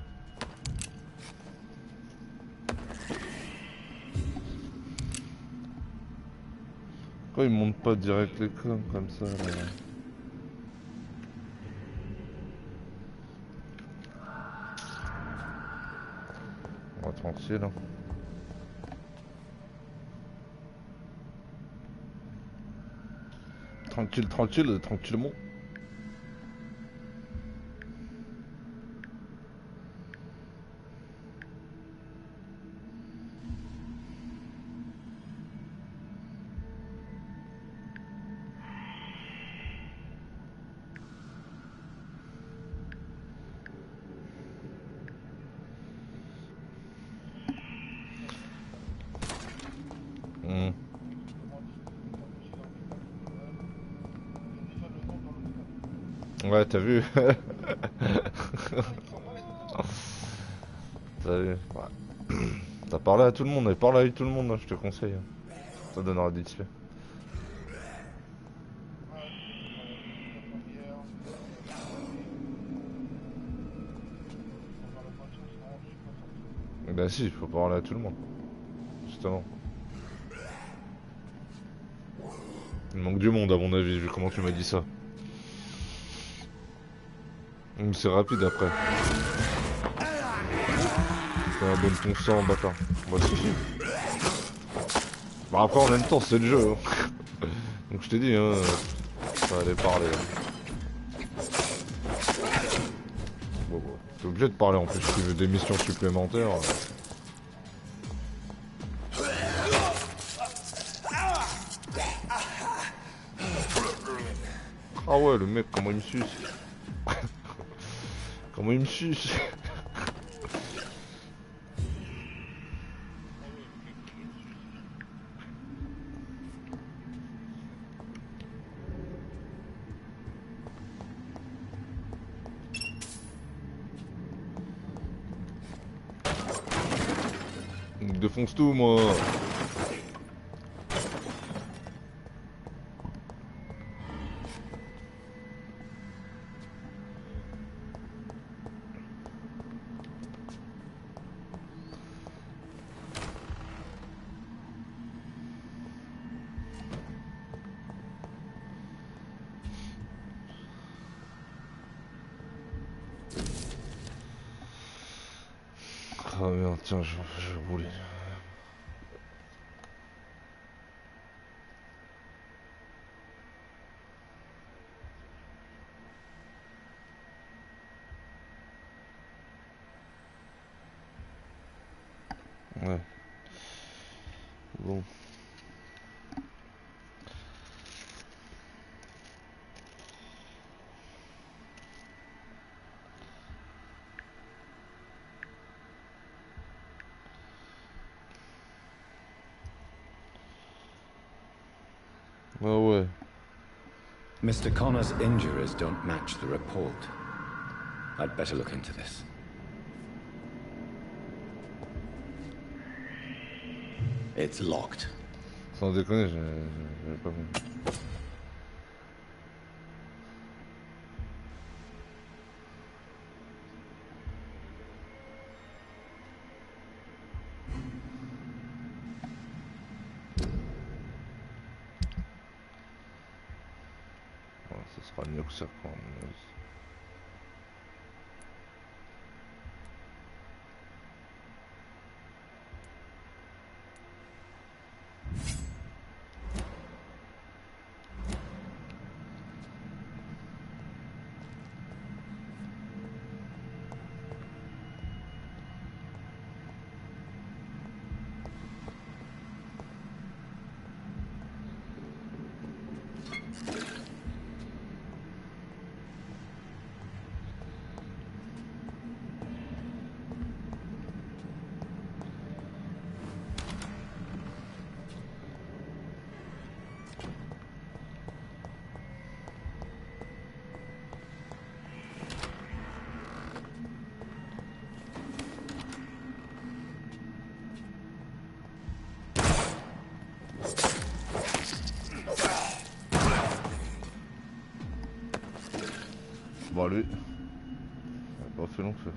Pourquoi ils montent pas direct les coms comme ça là? On va tranquille hein. Tranquille, tranquille, tranquillement. Ouais, t'as vu. T'as vu. Ouais. T'as parlé à tout le monde, et parle avec tout le monde, hein, je te conseille. Ça donnera des tips. Bah si, faut parler à tout le monde. Justement. Il manque du monde à mon avis, vu comment tu m'as dit ça. C'est rapide après. Donne ton sang, bâtard. Bah si si. Bah après en même temps c'est le jeu. Hein. Donc je t'ai dit, hein, ça allait parler. Bon, t'es obligé de parler en plus si tu veux des missions supplémentaires. Ah ouais, le mec, comment il me suce. Comment il me suce. défonce tout, moi. Ah merde, tiens, je voulais. Ouais. Bon. Ah ouais. Mr. Connor's injuries don't match the report. I'd better look into this. It's locked. Sans déconner, j'avais pas compris. Bon, ça sera mieux que ça quand même. Bon, lui, il a pas fait long feu.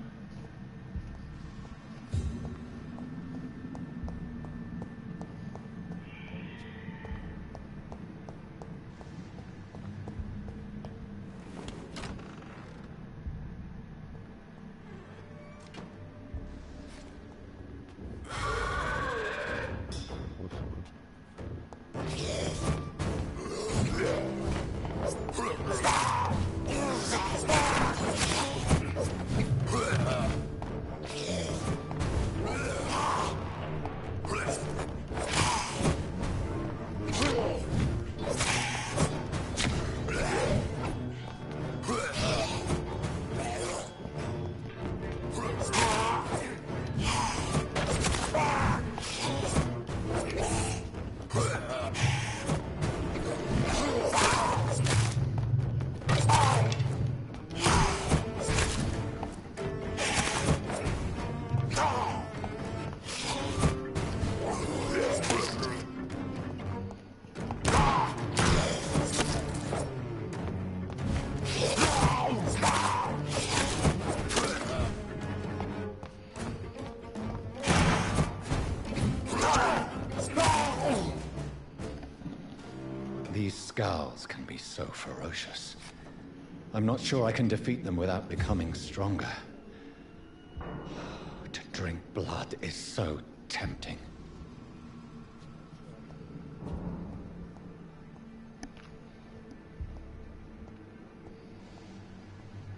These scowls can be so ferocious. I'm not sure I can defeat them without becoming stronger. To drink blood is so tempting.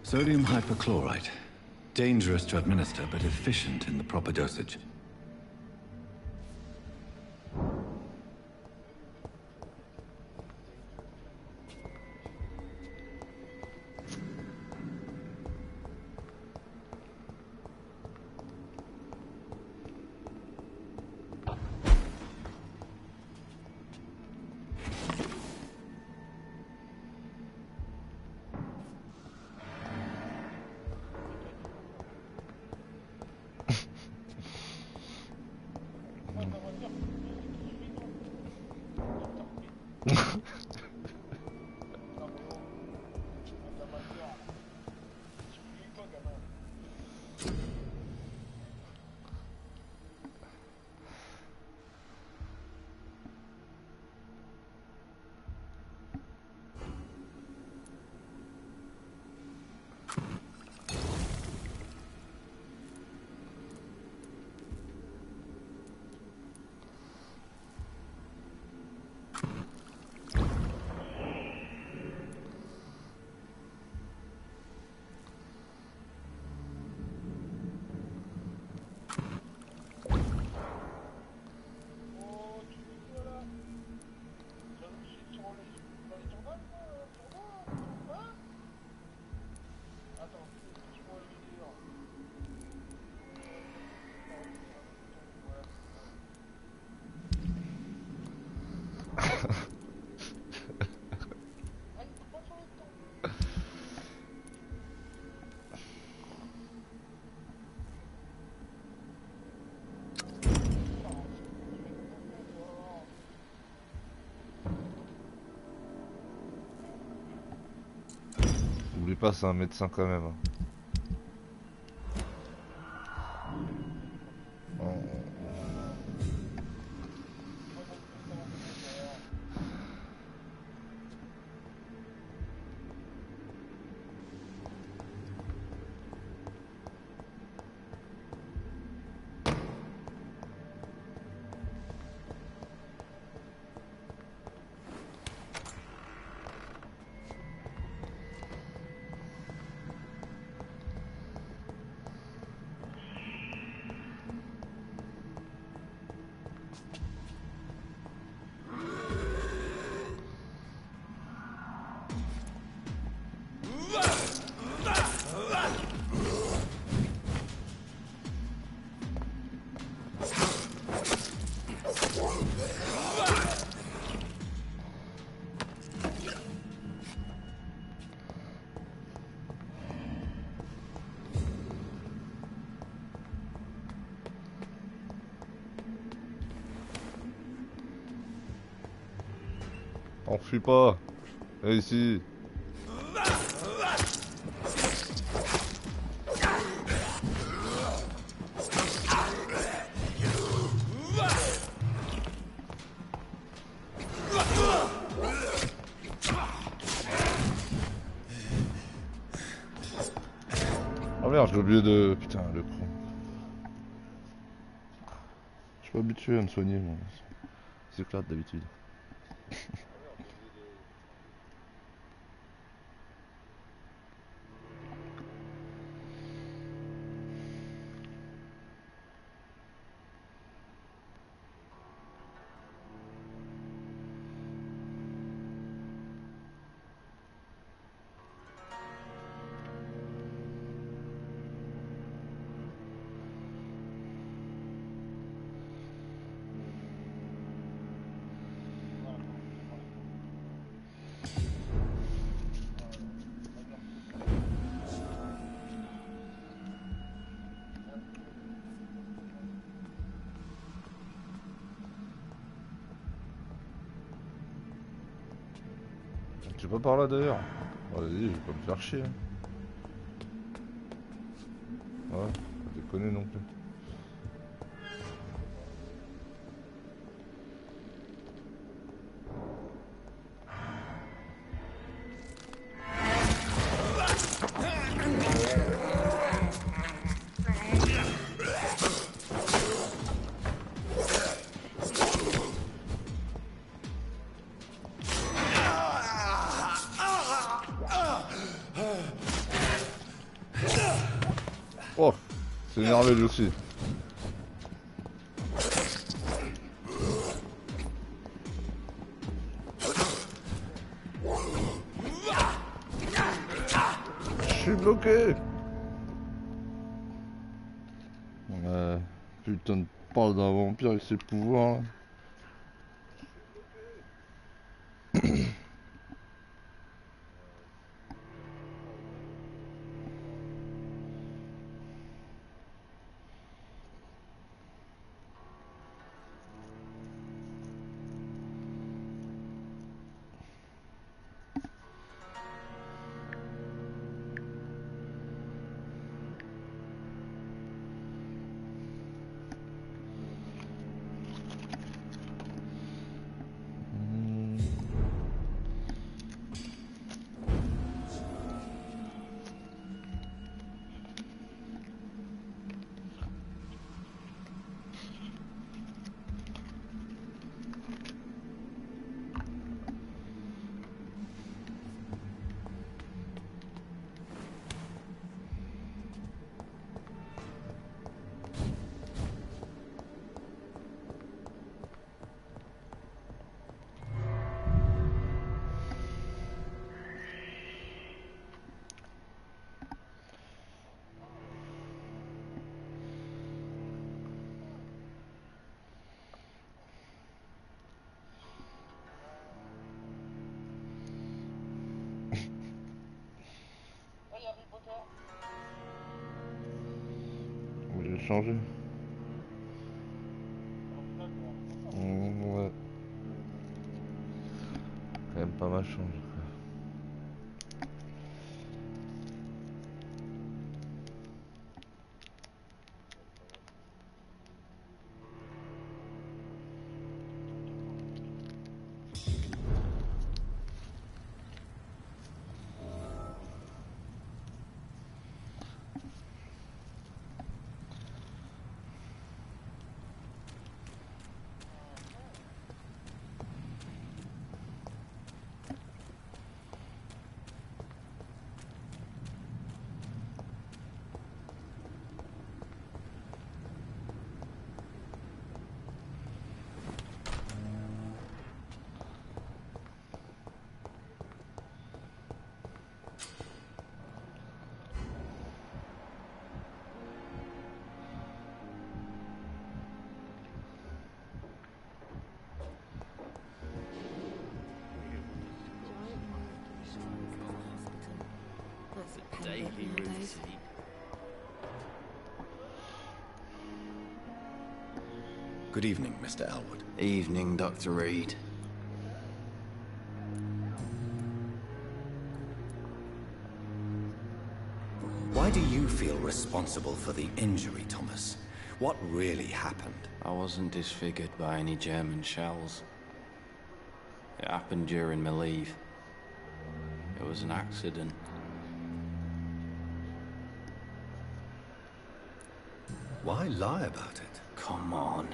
Sodium hypochlorite. Dangerous to administer, but efficient in the proper dosage. N'oublie pas, c'est un médecin quand même. Hein. Enfuis pas. Viens ici. Oh merde, j'ai oublié de... Putain, le con. Je suis pas habitué à me soigner, moi. C'est éclate d'habitude. Tu peux par là d'ailleurs. Vas-y, je vais pas me faire chier. Ouais, pas déconner non plus. Oh, c'est énervé lui aussi. Je suis bloqué. Putain de parle d'un vampire avec ses pouvoirs. Là. changé. Ouais. Quand même pas mal changé. Daily routine. Good evening, Mr. Elwood. Evening, Dr. Reed. Why do you feel responsible for the injury, Thomas? What really happened? I wasn't disfigured by any German shells. It happened during my leave. It was an accident. Why lie about it? Come on.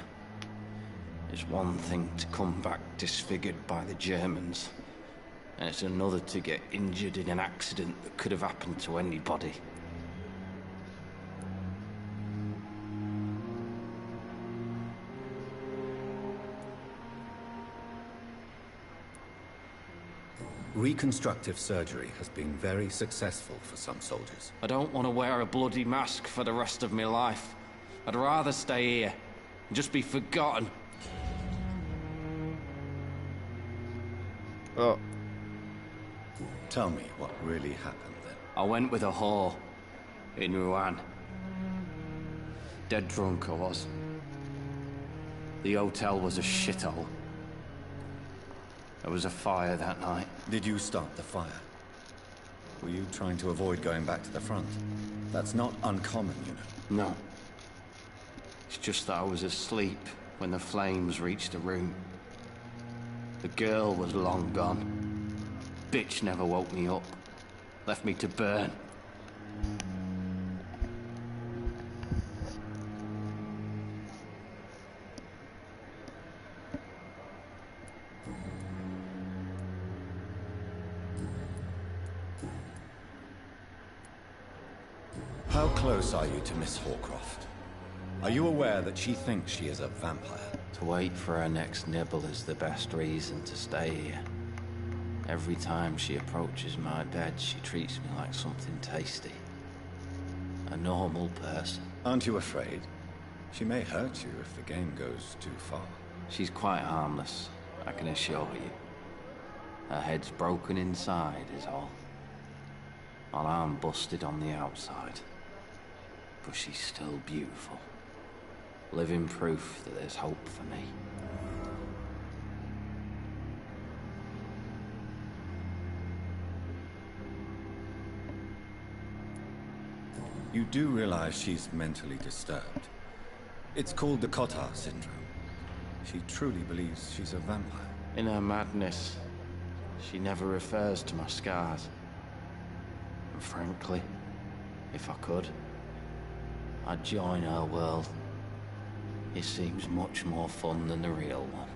It's one thing to come back disfigured by the Germans, and it's another to get injured in an accident that could have happened to anybody. Reconstructive surgery has been very successful for some soldiers. I don't want to wear a bloody mask for the rest of my life. I'd rather stay here and just be forgotten. Oh. Tell me what really happened then. I went with a whore in Rouen. Dead drunk I was. The hotel was a shithole. There was a fire that night. Did you start the fire? Were you trying to avoid going back to the front? That's not uncommon, you know. No. It's just that I was asleep when the flames reached the room. The girl was long gone. Bitch never woke me up. Left me to burn. How close are you to Miss Horcroft? Are you aware that she thinks she is a vampire? To wait for her next nibble is the best reason to stay here. Every time she approaches my bed, she treats me like something tasty. A normal person. Aren't you afraid? She may hurt you if the game goes too far. She's quite harmless, I can assure you. Her head's broken inside is all. While I'm busted on the outside. But she's still beautiful. Living proof that there's hope for me. You do realize she's mentally disturbed. It's called the Cotard syndrome. She truly believes she's a vampire. In her madness, she never refers to my scars. And frankly, if I could, I'd join her world. It seems much more fun than the real one.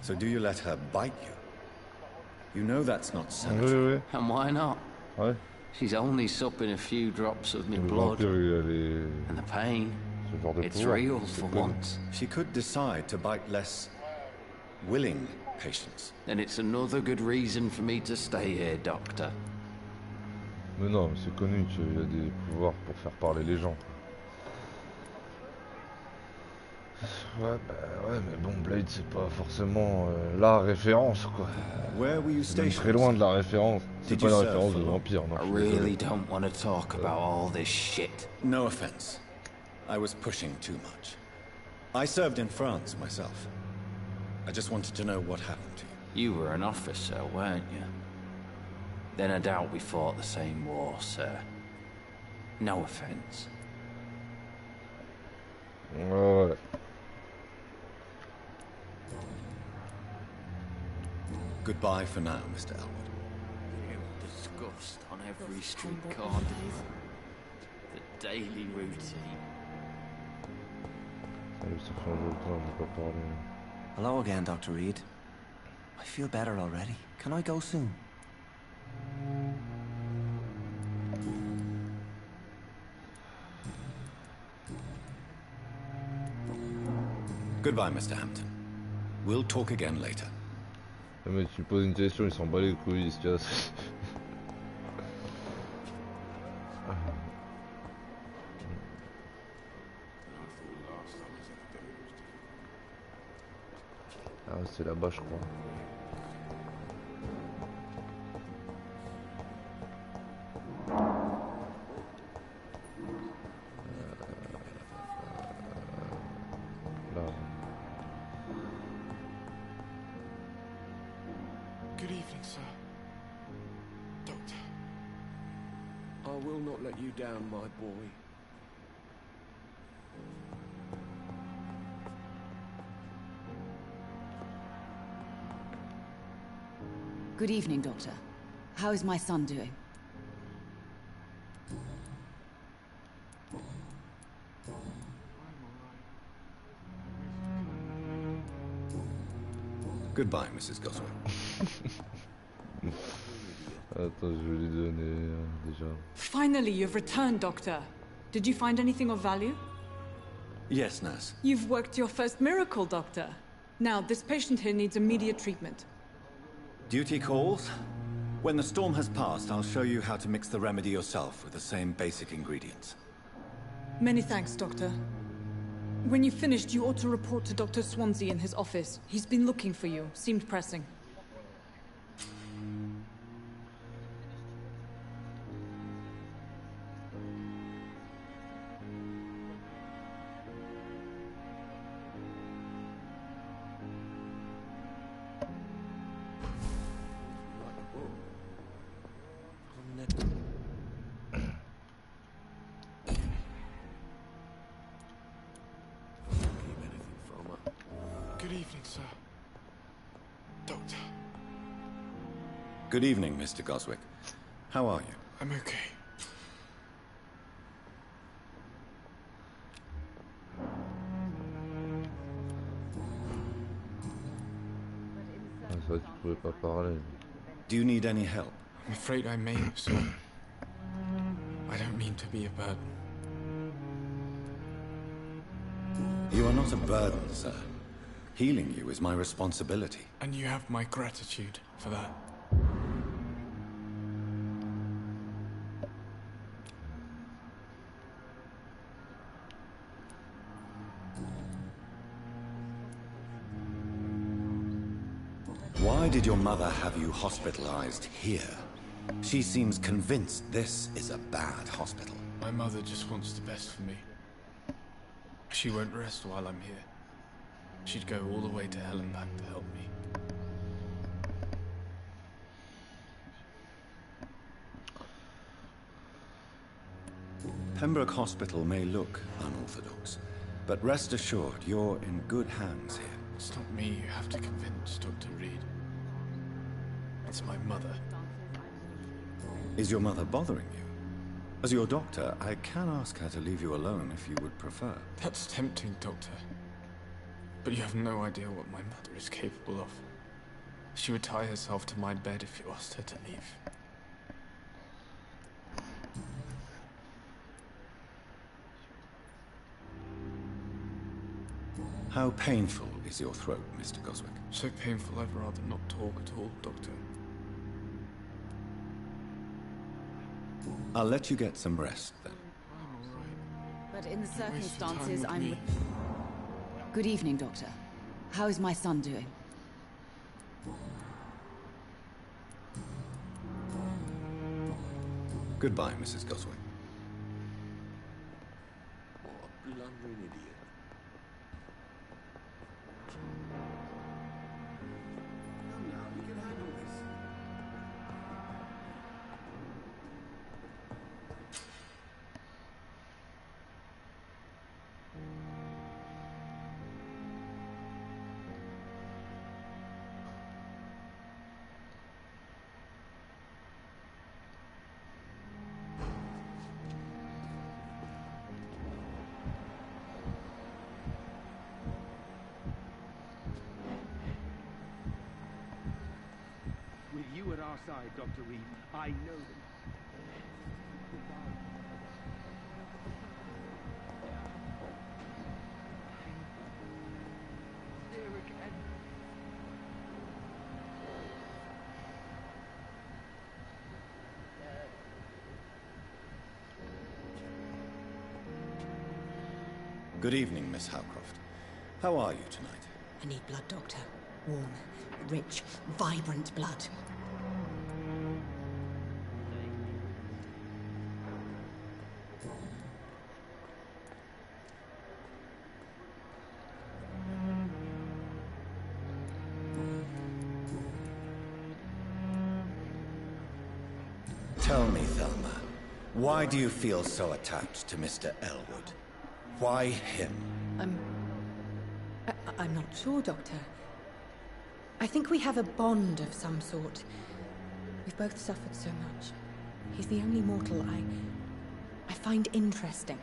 So do you let her bite you? You know that's not sanitary. And why not? Ouais. She's only supping a few drops of my blood. And the pain, it's real for once. She could decide to bite less willing patients. Then it's another good reason for me to stay here, Doctor. Mais non, c'est connu qu'il y a des pouvoirs pour faire parler les gens. Ouais, bah, ouais, mais bon, Blade, c'est pas forcément la référence, quoi. Where were you C'est même très stationed? loin de la référence. C'est Did pas you une serve référence for de long? vampire, non, I je suis désolé. really don't want to talk about all this shit. No offense. I was pushing too much. I served in France myself. I just wanted to know what happened to you. You were an officer, weren't you? Then I doubt we fought the same war, sir. No offense. Ouais. Goodbye for now, Mr. Elwood. Real disgust on every street corner. The daily routine. Hello again, Dr. Reed. I feel better already. Can I go soon? Goodbye, Mr. Hampton. We'll talk again later. Mais tu poses une question, il s'en bat les couilles, il se casse. Ah, c'est là-bas, je crois. Là. Good evening, sir. Doctor. I will not let you down, my boy. Good evening, Doctor. How is my son doing? Goodbye, Mrs. Goswell. Attends, je vais lui donner déjà. Finally, you've returned, Doctor. Did you find anything of value? Yes, nurse. You've worked your first miracle, Doctor. Now, this patient here needs immediate treatment. Duty calls. When the storm has passed, I'll show you how to mix the remedy yourself with the same basic ingredients. Many thanks, Doctor. When you've finished, you ought to report to Dr. Swansea in his office. He's been looking for you. Seemed pressing. Good evening, sir. Doctor. Good evening, Mr. Goswick. How are you? I'm okay. Ah, c'est vrai que tu pouvais pas parler. Do you need any help? I'm afraid I may, sir. I don't mean to be a burden. You are not a burden, sir. Healing you is my responsibility. And you have my gratitude for that. Why did your mother have you hospitalized here? She seems convinced this is a bad hospital. My mother just wants the best for me. She won't rest while I'm here. She'd go all the way to hell and back to help me. Pembroke Hospital may look unorthodox, but rest assured you're in good hands here. It's not me you have to convince, Dr. Reed. It's my mother. Is your mother bothering you? As your doctor, I can ask her to leave you alone if you would prefer. That's tempting, Doctor. But you have no idea what my mother is capable of. She would tie herself to my bed if you asked her to leave. How painful is your throat, Mr. Goswick? So painful I'd rather not talk at all, Doctor. I'll let you get some rest, then. But in the circumstances, I'm... Good evening, Doctor. How is my son doing? Goodbye, Mrs. Goswick. What a blundering idiot. Come now, you can handle this. With you at our side, Dr. Reed, I know them. There again. Good evening, Miss Howcroft. How are you tonight? I need blood, Doctor. Warm, rich, vibrant blood. Tell me, Thelma, why do you feel so attached to Mr. Elwood? Why him? I'm not sure, Doctor. I think we have a bond of some sort. We've both suffered so much. He's the only mortal I find interesting.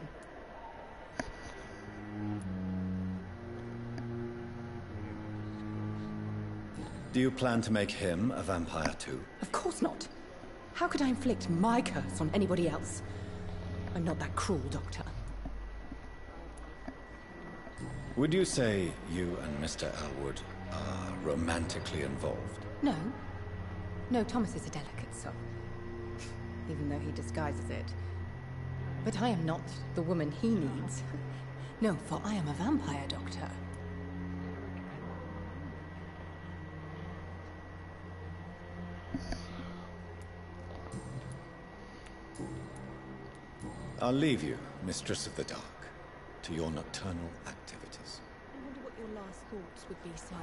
Do you plan to make him a vampire too? Of course not. How could I inflict my curse on anybody else? I'm not that cruel, Doctor. Would you say you and Mr. Elwood are romantically involved? No. No, Thomas is a delicate soul. Even though he disguises it. But I am not the woman he needs. No, for I am a vampire, Doctor. I'll leave you, Mistress of the Dark, to your nocturnal activities. I wonder what your last thoughts would be, sir.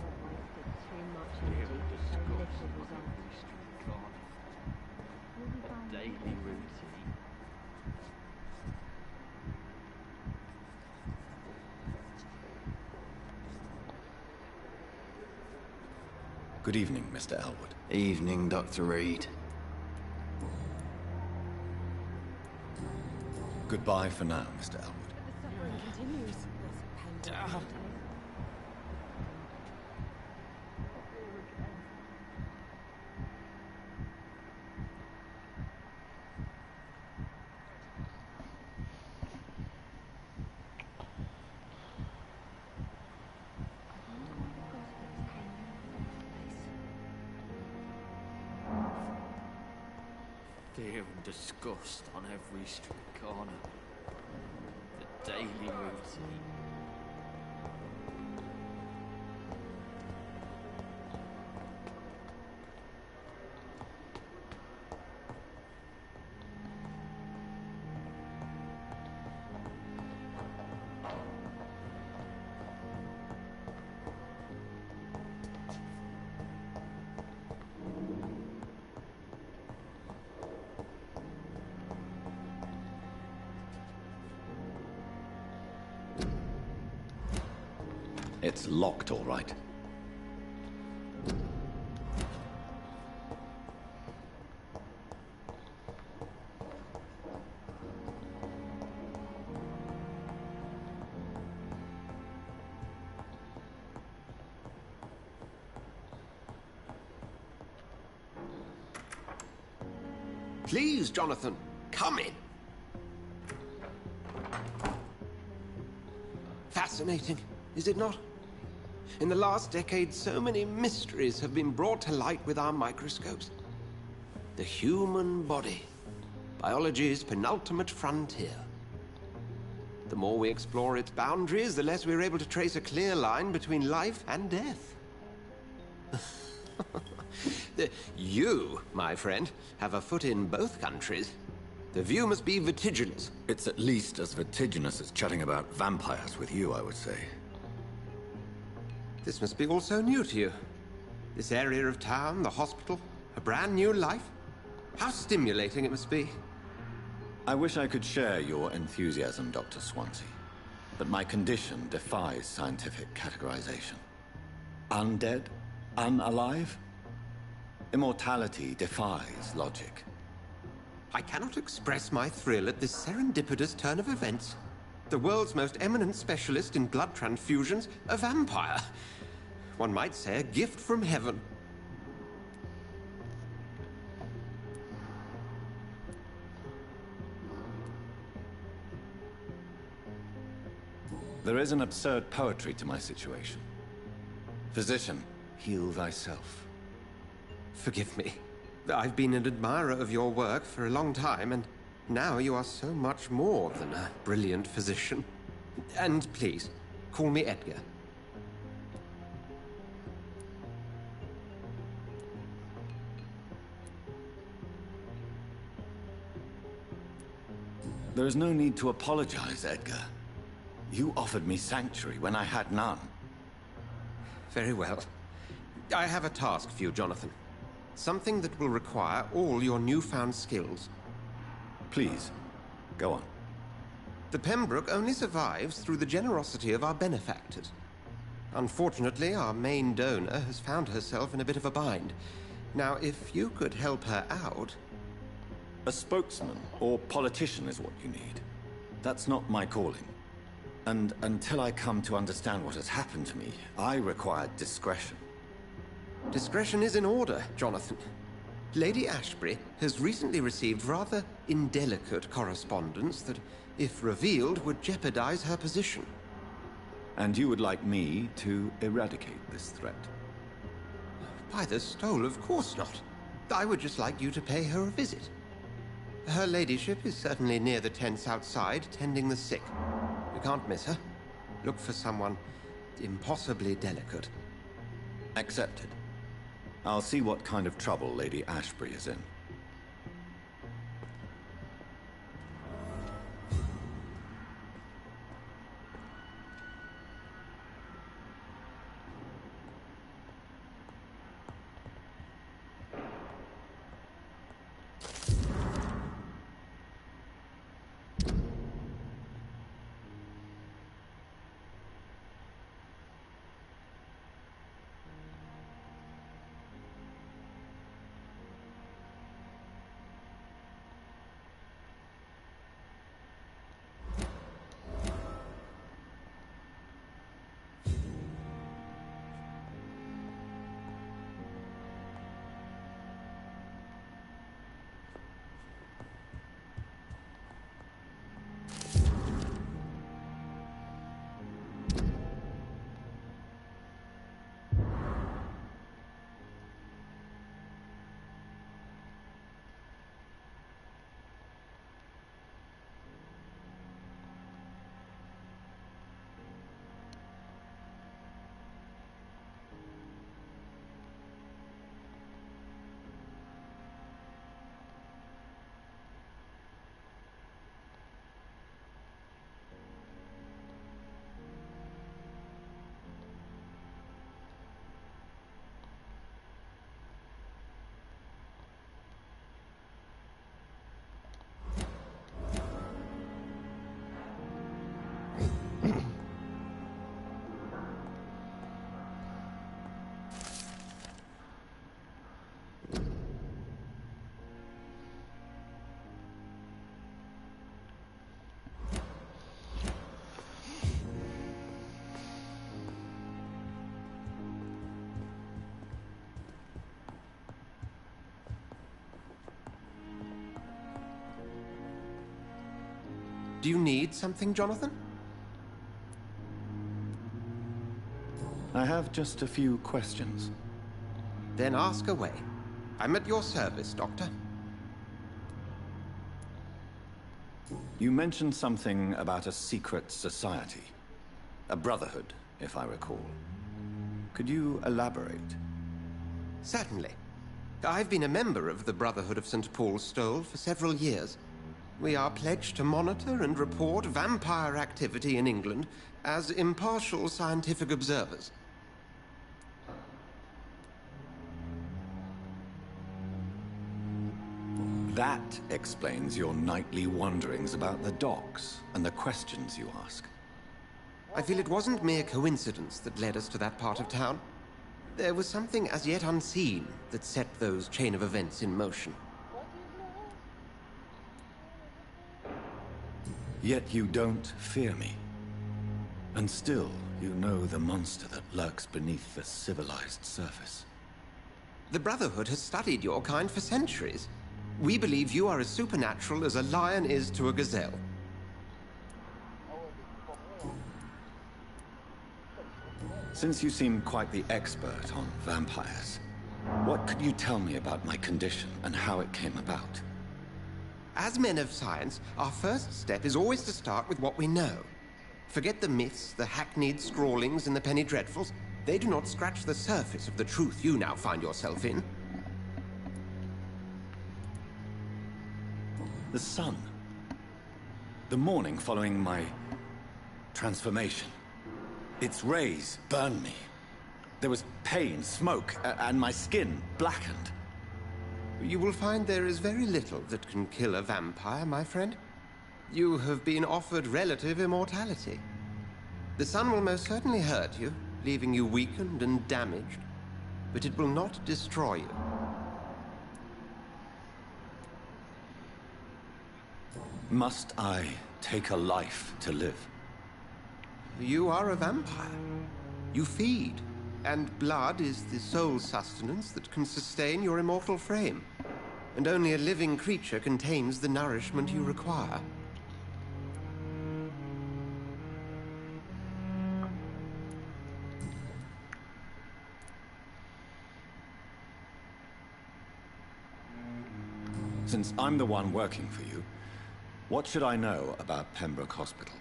Too much energy, so little result. Daily routine. Good evening, Mr. Elwood. Evening, Dr. Reed. Goodbye for now, Mr. Elwood. The suffering continues. There's pain. Fear and disgust on every street corner. The daily routine. It's locked, all right. Please, Jonathan, come in. Fascinating, is it not? In the last decade, so many mysteries have been brought to light with our microscopes. The human body, biology's penultimate frontier. The more we explore its boundaries, the less we're able to trace a clear line between life and death. You, my friend, have a foot in both countries. The view must be vertiginous. It's at least as vertiginous as chatting about vampires with you, I would say. This must be all so new to you. This area of town, the hospital, a brand new life. How stimulating it must be. I wish I could share your enthusiasm, Dr. Swansea, but my condition defies scientific categorization. Undead? Unalive? Immortality defies logic. I cannot express my thrill at this serendipitous turn of events. The world's most eminent specialist in blood transfusions, a vampire. One might say a gift from heaven. There is an absurd poetry to my situation. Physician, heal thyself. Forgive me. I've been an admirer of your work for a long time, and now you are so much more than a brilliant physician. And please, call me Edgar. There is no need to apologize, Edgar. You offered me sanctuary when I had none. Very well. I have a task for you, Jonathan. Something that will require all your newfound skills. Please, go on. The Pembroke only survives through the generosity of our benefactors. Unfortunately, our main donor has found herself in a bit of a bind. Now, if you could help her out... A spokesman or politician is what you need. That's not my calling. And until I come to understand what has happened to me, I require discretion. Discretion is in order, Jonathan. Lady Ashbury has recently received rather indelicate correspondence that, if revealed, would jeopardize her position. And you would like me to eradicate this threat? By the stole, of course not. I would just like you to pay her a visit. Her ladyship is certainly near the tents outside, tending the sick. You can't miss her. Look for someone impossibly delicate. Accepted. I'll see what kind of trouble Lady Ashbury is in. Do you need something, Jonathan? I have just a few questions. Then ask away. I'm at your service, Doctor. You mentioned something about a secret society. A brotherhood, if I recall. Could you elaborate? Certainly. I've been a member of the Brotherhood of St. Paul's Stole for several years. We are pledged to monitor and report vampire activity in England as impartial scientific observers. That explains your nightly wanderings about the docks and the questions you ask. I feel it wasn't mere coincidence that led us to that part of town. There was something as yet unseen that set those chain of events in motion. Yet you don't fear me. And still, you know the monster that lurks beneath the civilized surface. The Brotherhood has studied your kind for centuries. We believe you are as supernatural as a lion is to a gazelle. Since you seem quite the expert on vampires, what could you tell me about my condition and how it came about? As men of science, our first step is always to start with what we know. Forget the myths, the hackneyed scrawlings, and the penny dreadfuls. They do not scratch the surface of the truth you now find yourself in. The sun. The morning following my transformation. Its rays burned me. There was pain, smoke, and my skin blackened. You will find there is very little that can kill a vampire, my friend. You have been offered relative immortality. The sun will most certainly hurt you, leaving you weakened and damaged, but it will not destroy you. Must I take a life to live? You are a vampire. You feed, and blood is the sole sustenance that can sustain your immortal frame. And only a living creature contains the nourishment you require. Since I'm the one working for you, what should I know about Pembroke Hospital?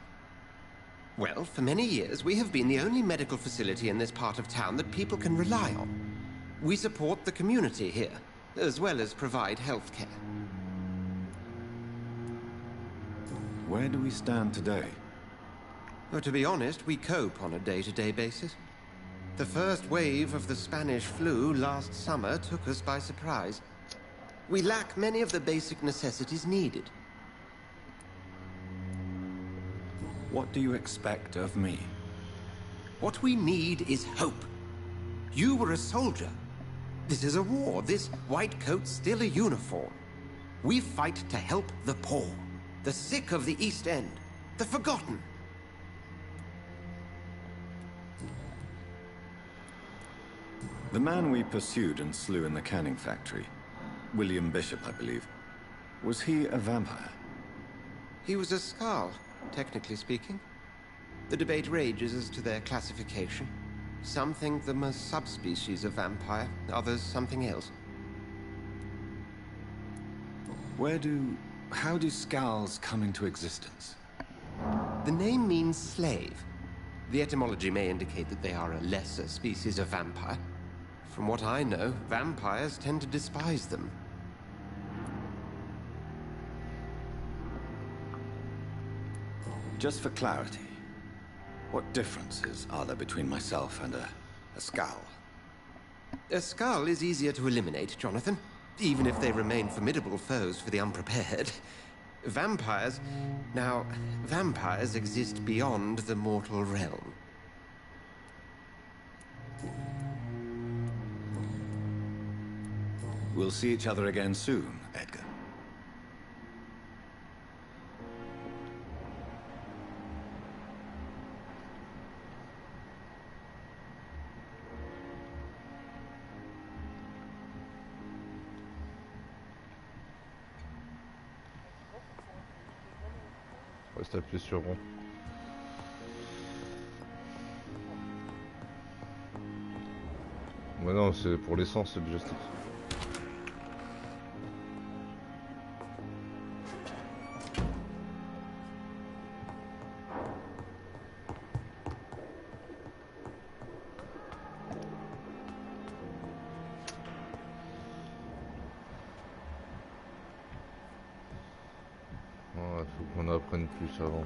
Well, for many years, we have been the only medical facility in this part of town that people can rely on. We support the community here, as well as provide health care. Where do we stand today? Well, to be honest, we cope on a day-to-day basis. The first wave of the Spanish flu last summer took us by surprise. We lack many of the basic necessities needed. What do you expect of me? What we need is hope. You were a soldier. This is a war. This white coat's still a uniform. We fight to help the poor, the sick of the East End, the forgotten. The man we pursued and slew in the canning factory, William Bishop, I believe, was he a vampire? He was a Skald, technically speaking. The debate rages as to their classification. Some think them a subspecies of vampire, others something else. How do Skulls come into existence? The name means slave. The etymology may indicate that they are a lesser species of vampire. From what I know, vampires tend to despise them. Just for clarity, what differences are there between myself and a Skull? A Skull is easier to eliminate, Jonathan, even if they remain formidable foes for the unprepared. Vampires... Now, vampires exist beyond the mortal realm. We'll see each other again soon, Edgar. Reste appuyé sur rond. Mais non, c'est pour l'essence, c'est le joystick. de plus avant.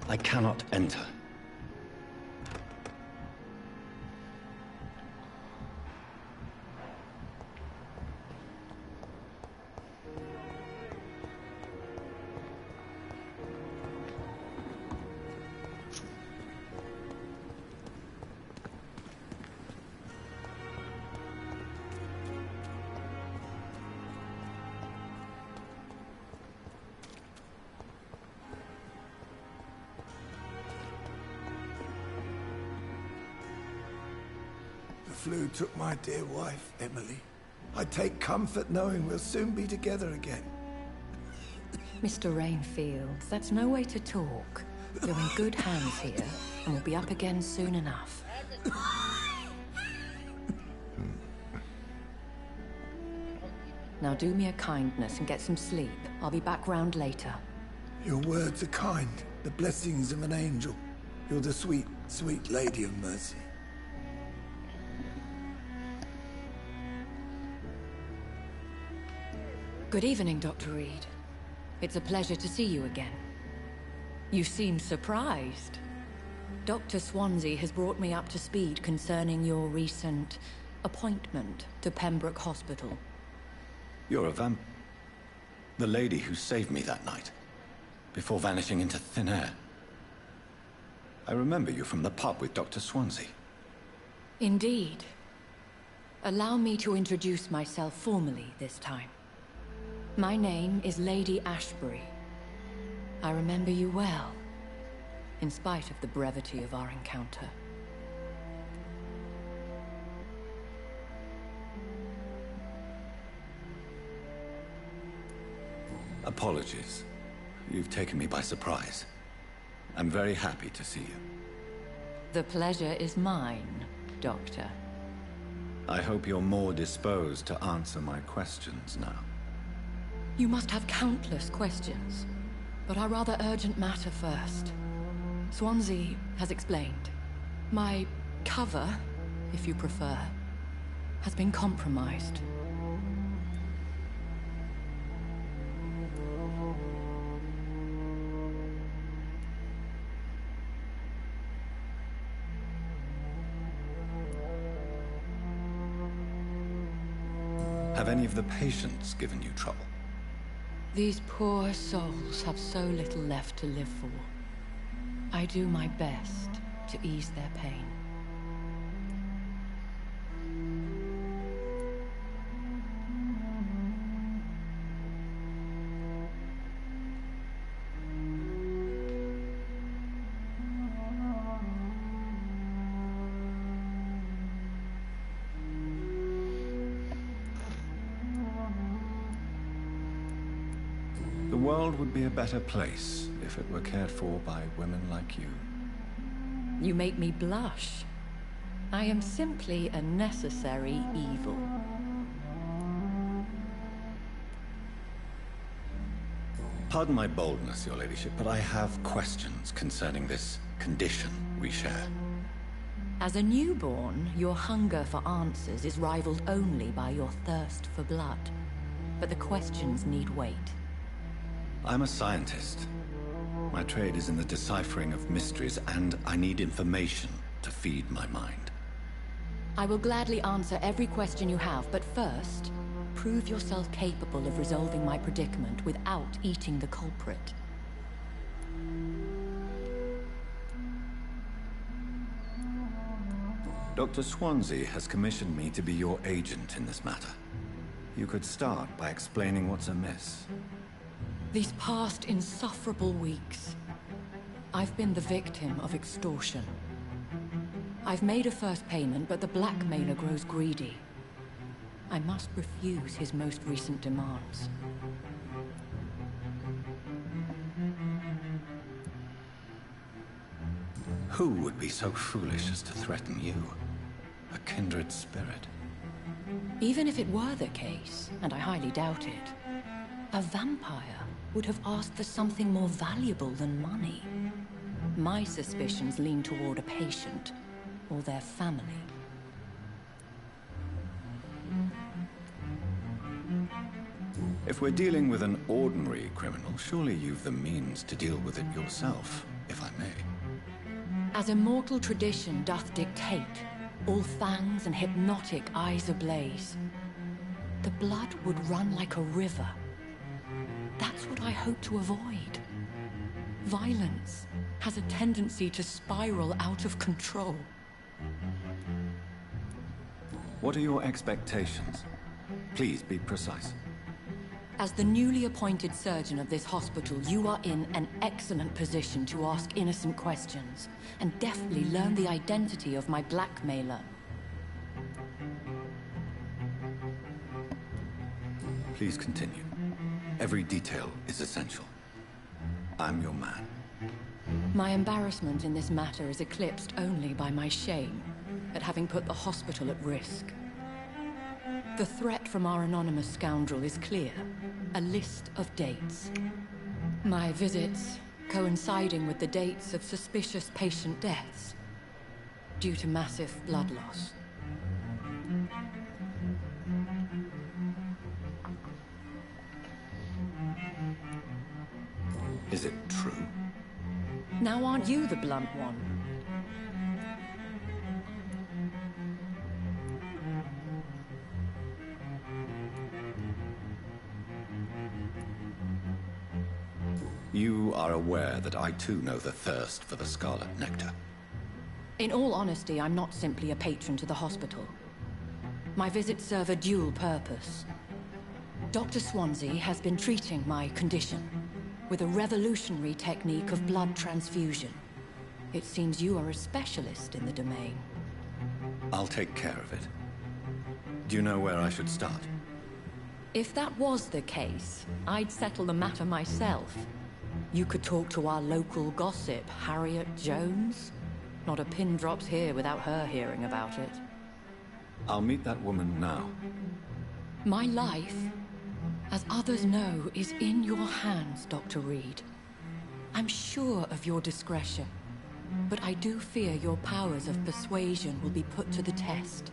I cannot enter. The flu took my dear wife, Emily. I take comfort knowing we'll soon be together again. Mr. Rainfield, that's no way to talk. You're in good hands here, and we'll be up again soon enough. Now do me a kindness and get some sleep. I'll be back round later. Your words are kind, the blessings of an angel. You're the sweet, sweet Lady of Mercy. Good evening, Dr. Reed. It's a pleasure to see you again. You seem surprised. Dr. Swansea has brought me up to speed concerning your recent appointment to Pembroke Hospital. You're a vamp... The lady who saved me that night, before vanishing into thin air. I remember you from the pub with Dr. Swansea. Indeed. Allow me to introduce myself formally this time. My name is Lady Ashbury. I remember you well, in spite of the brevity of our encounter. Apologies. You've taken me by surprise. I'm very happy to see you. The pleasure is mine, Doctor. I hope you're more disposed to answer my questions now. You must have countless questions, but our rather urgent matter first. Swansea has explained. My cover, if you prefer, has been compromised. Have any of the patients given you trouble? These poor souls have so little left to live for. I do my best to ease their pain. The world would be a better place if it were cared for by women like you. You make me blush. I am simply a necessary evil. Pardon my boldness, Your Ladyship, but I have questions concerning this condition we share. As a newborn, your hunger for answers is rivaled only by your thirst for blood. But the questions need wait. I'm a scientist. My trade is in the deciphering of mysteries, and I need information to feed my mind. I will gladly answer every question you have, but first, prove yourself capable of resolving my predicament without eating the culprit. Dr. Swansea has commissioned me to be your agent in this matter. You could start by explaining what's amiss. These past insufferable weeks, I've been the victim of extortion. I've made a first payment, but the blackmailer grows greedy. I must refuse his most recent demands. Who would be so foolish as to threaten you? A kindred spirit. Even if it were the case, and I highly doubt it, a vampire would have asked for something more valuable than money. My suspicions lean toward a patient, or their family. If we're dealing with an ordinary criminal, surely you've the means to deal with it yourself, if I may. As immortal tradition doth dictate, all fangs and hypnotic eyes ablaze, the blood would run like a river. That's what I hope to avoid. Violence has a tendency to spiral out of control. What are your expectations? Please be precise. As the newly appointed surgeon of this hospital, you are in an excellent position to ask innocent questions and deftly learn the identity of my blackmailer. Please continue. Every detail is essential. I'm your man. My embarrassment in this matter is eclipsed only by my shame at having put the hospital at risk. The threat from our anonymous scoundrel is clear. A list of dates. My visits coinciding with the dates of suspicious patient deaths due to massive blood loss. Is it true? Now aren't you the blunt one? You are aware that I too know the thirst for the scarlet nectar. In all honesty, I'm not simply a patron to the hospital. My visits serve a dual purpose. Dr. Swansea has been treating my condition with a revolutionary technique of blood transfusion. It seems you are a specialist in the domain. I'll take care of it. Do you know where I should start? If that was the case, I'd settle the matter myself. You could talk to our local gossip, Harriet Jones. Not a pin drops here without her hearing about it. I'll meet that woman now. My life, as others know, is in your hands, Dr. Reed. I'm sure of your discretion, but I do fear your powers of persuasion will be put to the test.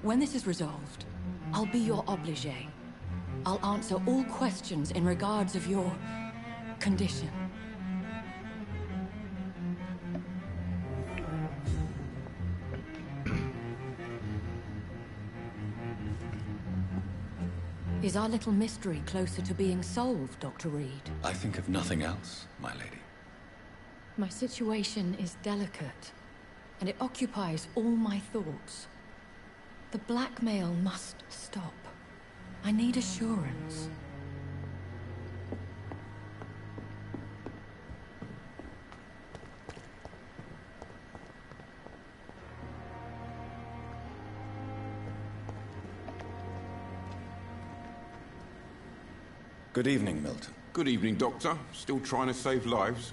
When this is resolved, I'll be your obligé. I'll answer all questions in regards of your condition. Is our little mystery closer to being solved, Dr. Reed? I think of nothing else, my lady. My situation is delicate, and it occupies all my thoughts. The blackmail must stop. I need assurance. Good evening, Milton. Good evening, Doctor. Still trying to save lives?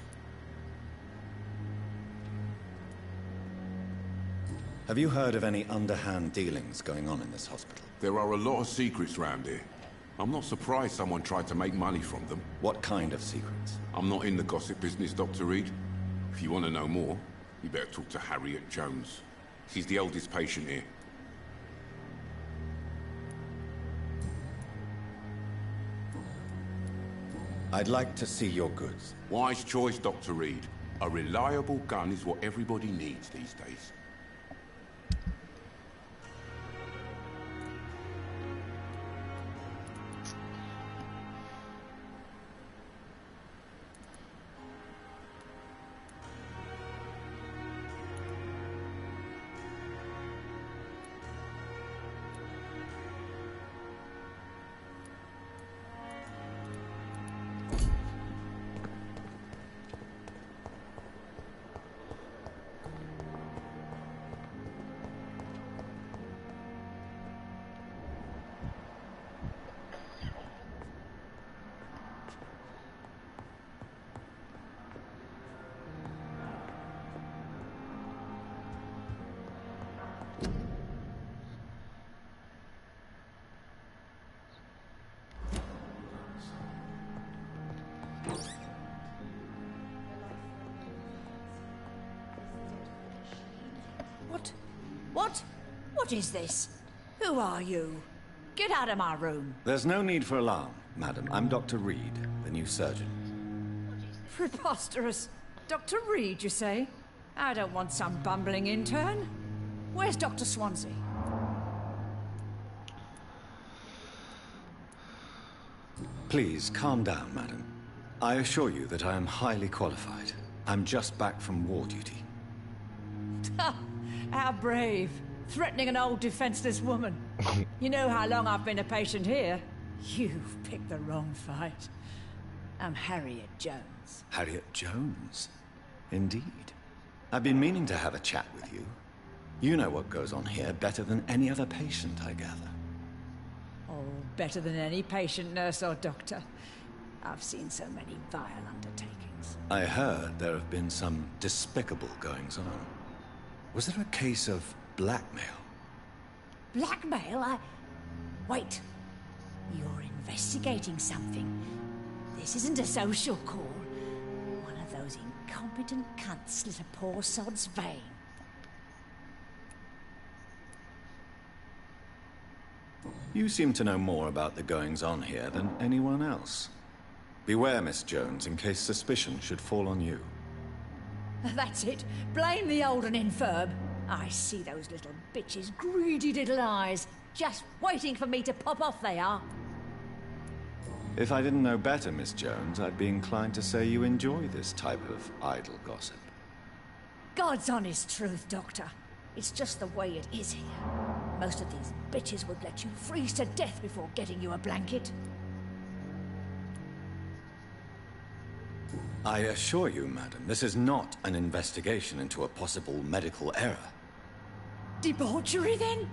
Have you heard of any underhand dealings going on in this hospital? There are a lot of secrets round here. I'm not surprised someone tried to make money from them. What kind of secrets? I'm not in the gossip business, Dr. Reed. If you want to know more, you better talk to Harriet Jones. She's the oldest patient here. I'd like to see your goods. Wise choice, Dr. Reed. A reliable gun is what everybody needs these days. What is this? Who are you? Get out of my room. There's no need for alarm, madam. I'm Dr. Reed, the new surgeon. Preposterous. Dr. Reed, you say? I don't want some bumbling intern. Where's Dr. Swansea? Please, calm down, madam. I assure you that I am highly qualified. I'm just back from war duty. How brave. Threatening an old defenseless woman. You know how long I've been a patient here? You've picked the wrong fight. I'm Harriet Jones. Harriet Jones? Indeed. I've been meaning to have a chat with you. You know what goes on here better than any other patient, I gather. Oh, better than any patient, nurse or doctor. I've seen so many vile undertakings. I heard there have been some despicable goings-on. Was there a case of blackmail? Blackmail? Wait. You're investigating something. This isn't a social call. One of those incompetent cunts slit a poor sod's vein. You seem to know more about the goings-on here than anyone else. Beware, Miss Jones, in case suspicion should fall on you. That's it. Blame the old and infirm. I see those little bitches' greedy little eyes. Just waiting for me to pop off, they are. If I didn't know better, Miss Jones, I'd be inclined to say you enjoy this type of idle gossip. God's honest truth, Doctor. It's just the way it is here. Most of these bitches would let you freeze to death before getting you a blanket. I assure you, madam, this is not an investigation into a possible medical error. Debauchery, then?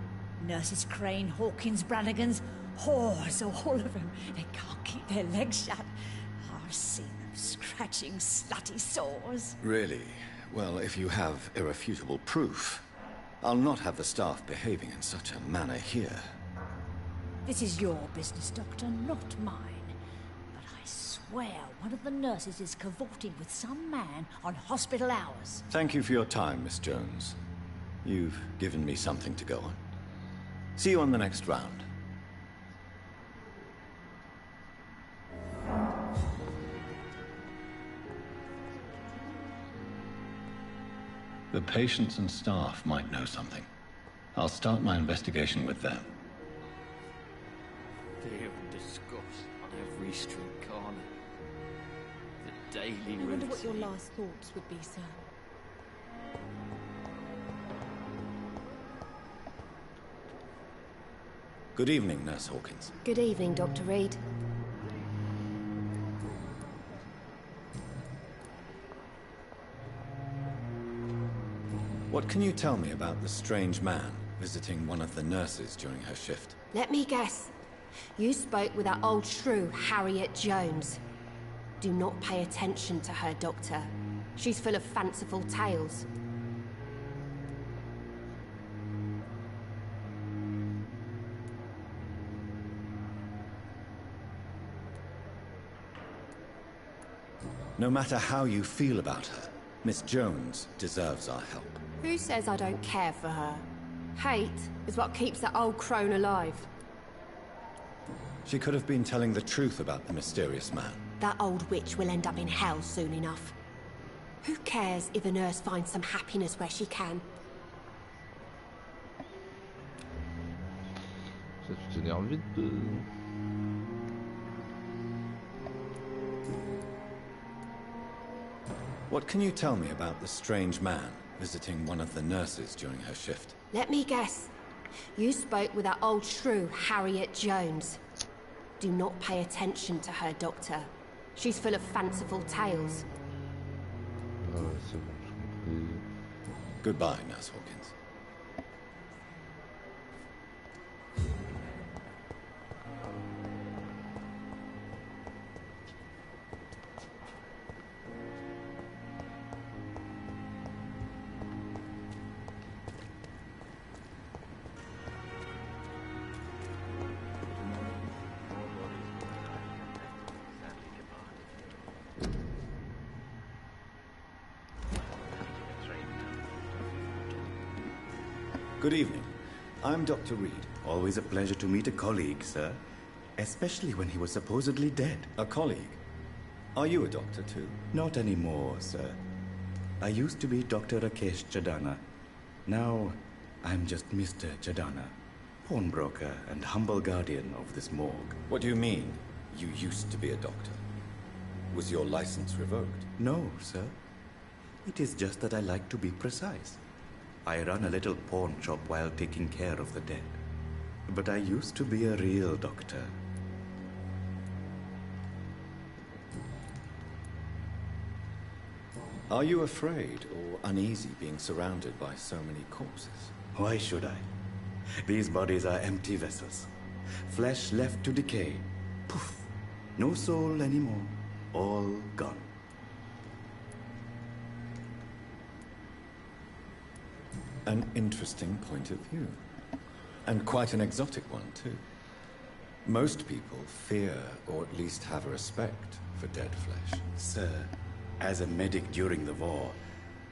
Nurses Crane, Hawkins, Brannigans, whores, all of them. They can't keep their legs shut. I've seen them scratching slutty sores. Really? Well, if you have irrefutable proof, I'll not have the staff behaving in such a manner here. This is your business, Doctor, not mine. But I swear one of the nurses is cavorting with some man on hospital hours. Thank you for your time, Miss Jones. You've given me something to go on. See you on the next round. The patients and staff might know something. I'll start my investigation with them. Fear and disgust on every street corner. The daily I wonder what your routine. last thoughts would be, sir. Good evening, Nurse Hawkins. Good evening, Dr. Reed. What can you tell me about the strange man visiting one of the nurses during her shift? Let me guess. You spoke with that old shrew, Harriet Jones. Do not pay attention to her, Doctor. She's full of fanciful tales. No matter how you feel about her, Miss Jones deserves our help. Who says I don't care for her? Hate is what keeps that old crone alive. She could have been telling the truth about the mysterious man. That old witch will end up in hell soon enough. Who cares if a nurse finds some happiness where she can? Ça, tu t'énerves vite. What can you tell me about the strange man visiting one of the nurses during her shift? Let me guess. You spoke with that old shrew, Harriet Jones. Do not pay attention to her, Doctor. She's full of fanciful tales. Ah ouais, c'est bon, j'ai compris. Goodbye, Nurse Hawkins. Good evening. I'm Dr. Reed. Always a pleasure to meet a colleague, sir. Especially when he was supposedly dead. A colleague? Are you a doctor too? Not anymore, sir. I used to be Dr. Rakesh Chadana. Now, I'm just Mr. Chadana, pawnbroker and humble guardian of this morgue. What do you mean, you used to be a doctor? Was your license revoked? No, sir. It is just that I like to be precise. I run a little pawn shop while taking care of the dead. But I used to be a real doctor. Are you afraid or uneasy being surrounded by so many corpses? Why should I? These bodies are empty vessels. Flesh left to decay. Poof. No soul anymore. All gone. An interesting point of view. And quite an exotic one, too. Most people fear, or at least have a respect, for dead flesh. Sir, as a medic during the war,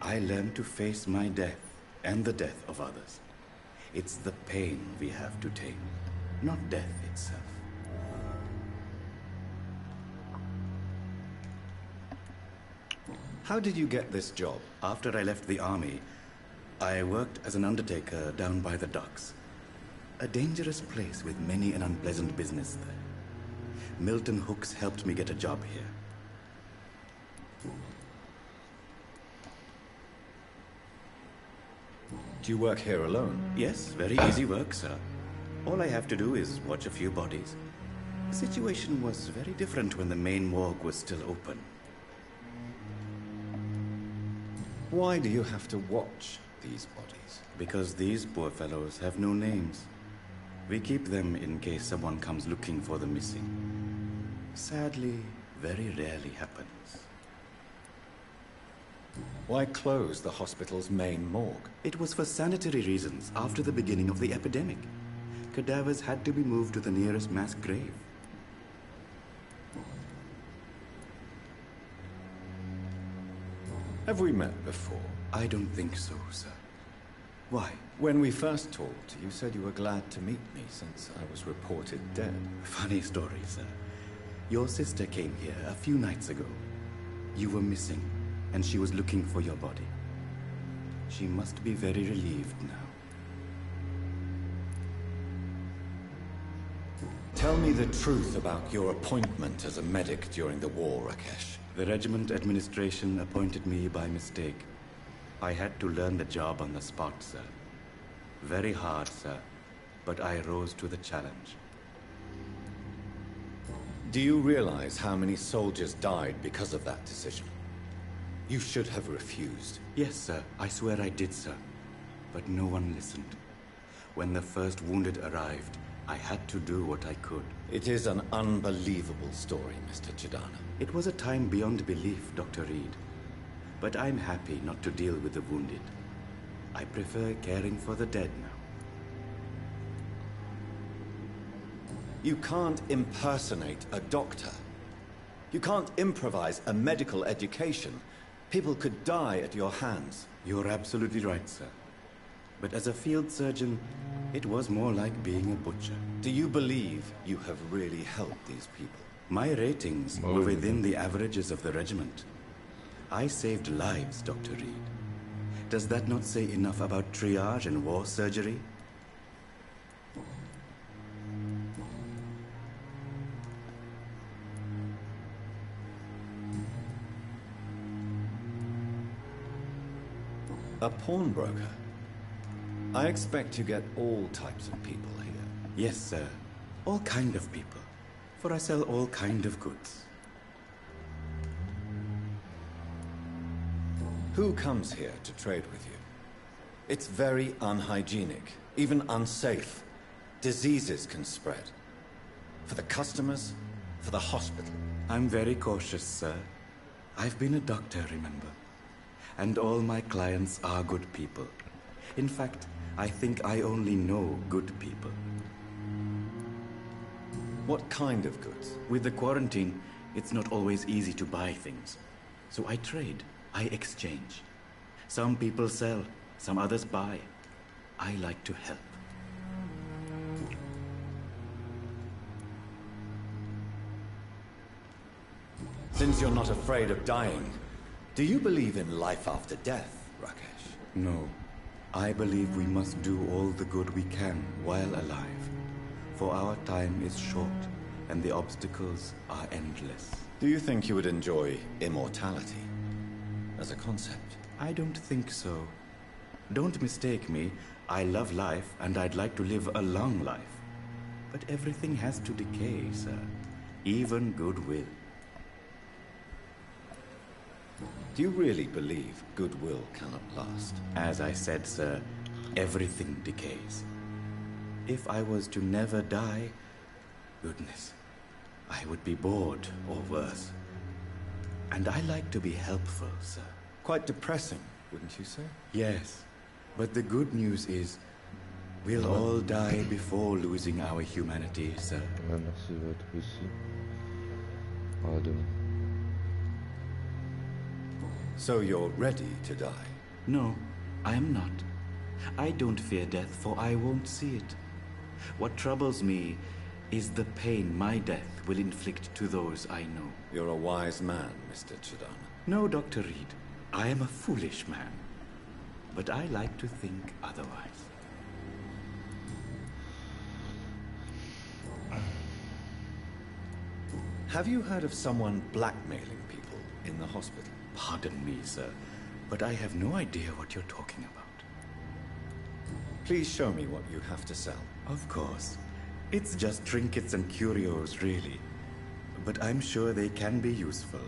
I learned to face my death and the death of others. It's the pain we have to tame, not death itself. How did you get this job? After I left the army, I worked as an undertaker down by the docks. A dangerous place with many an unpleasant business there. Milton Hooks helped me get a job here. Do you work here alone? Yes, very easy work, sir. All I have to do is watch a few bodies. The situation was very different when the main morgue was still open. Why do you have to watch these bodies? Because these poor fellows have no names. We keep them in case someone comes looking for the missing. Sadly, very rarely happens. Why close the hospital's main morgue? It was for sanitary reasons after the beginning of the epidemic. Cadavers had to be moved to the nearest mass grave. Have we met before? I don't think so, sir. Why? When we first talked, you said you were glad to meet me since I was reported dead. Funny story, sir. Your sister came here a few nights ago. You were missing, and she was looking for your body. She must be very relieved now. Tell me the truth about your appointment as a medic during the war, Rakesh. The regiment administration appointed me by mistake. I had to learn the job on the spot, sir. Very hard, sir, but I rose to the challenge. Do you realize how many soldiers died because of that decision? You should have refused. Yes, sir. I swear I did, sir. But no one listened. When the first wounded arrived, I had to do what I could. It is an unbelievable story, Mr. Chadana. It was a time beyond belief, Dr. Reed. But I'm happy not to deal with the wounded. I prefer caring for the dead now. You can't impersonate a doctor. You can't improvise a medical education. People could die at your hands. You're absolutely right, sir. But as a field surgeon, it was more like being a butcher. Do you believe you have really helped these people? My ratings were within the averages of the regiment. I saved lives, Dr. Reed. Does that not say enough about triage and war surgery? A pawnbroker? I expect you get all types of people here. Yes, sir. All kind of people. For I sell all kind of goods. Who comes here to trade with you? It's very unhygienic, even unsafe. Diseases can spread. For the customers, for the hospital. I'm very cautious, sir. I've been a doctor, remember? And all my clients are good people. In fact, I think I only know good people. What kind of goods? With the quarantine, it's not always easy to buy things. So I trade. I exchange. Some people sell, some others buy. I like to help. Since you're not afraid of dying, do you believe in life after death, Rakesh? No. I believe we must do all the good we can while alive. For our time is short, and the obstacles are endless. Do you think you would enjoy immortality as a concept? I don't think so. Don't mistake me. I love life, and I'd like to live a long life. But everything has to decay, sir. Even goodwill. Do you really believe goodwill cannot last? As I said, sir, everything decays. If I was to never die, goodness, I would be bored or worse. And I like to be helpful, sir. Quite depressing, wouldn't you say? Yes, but the good news is, we'll all die before losing our humanity, sir. Merci, va être ici. À demain. So you're ready to die? No, I am not. I don't fear death, for I won't see it. What troubles me is the pain my death will inflict to those I know. You're a wise man, Mr. Chidana. No, Dr. Reed. I am a foolish man. But I like to think otherwise. Have you heard of someone blackmailing people in the hospital? Pardon me, sir, but I have no idea what you're talking about. Please show me what you have to sell. Of course. It's just trinkets and curios, really. But I'm sure they can be useful.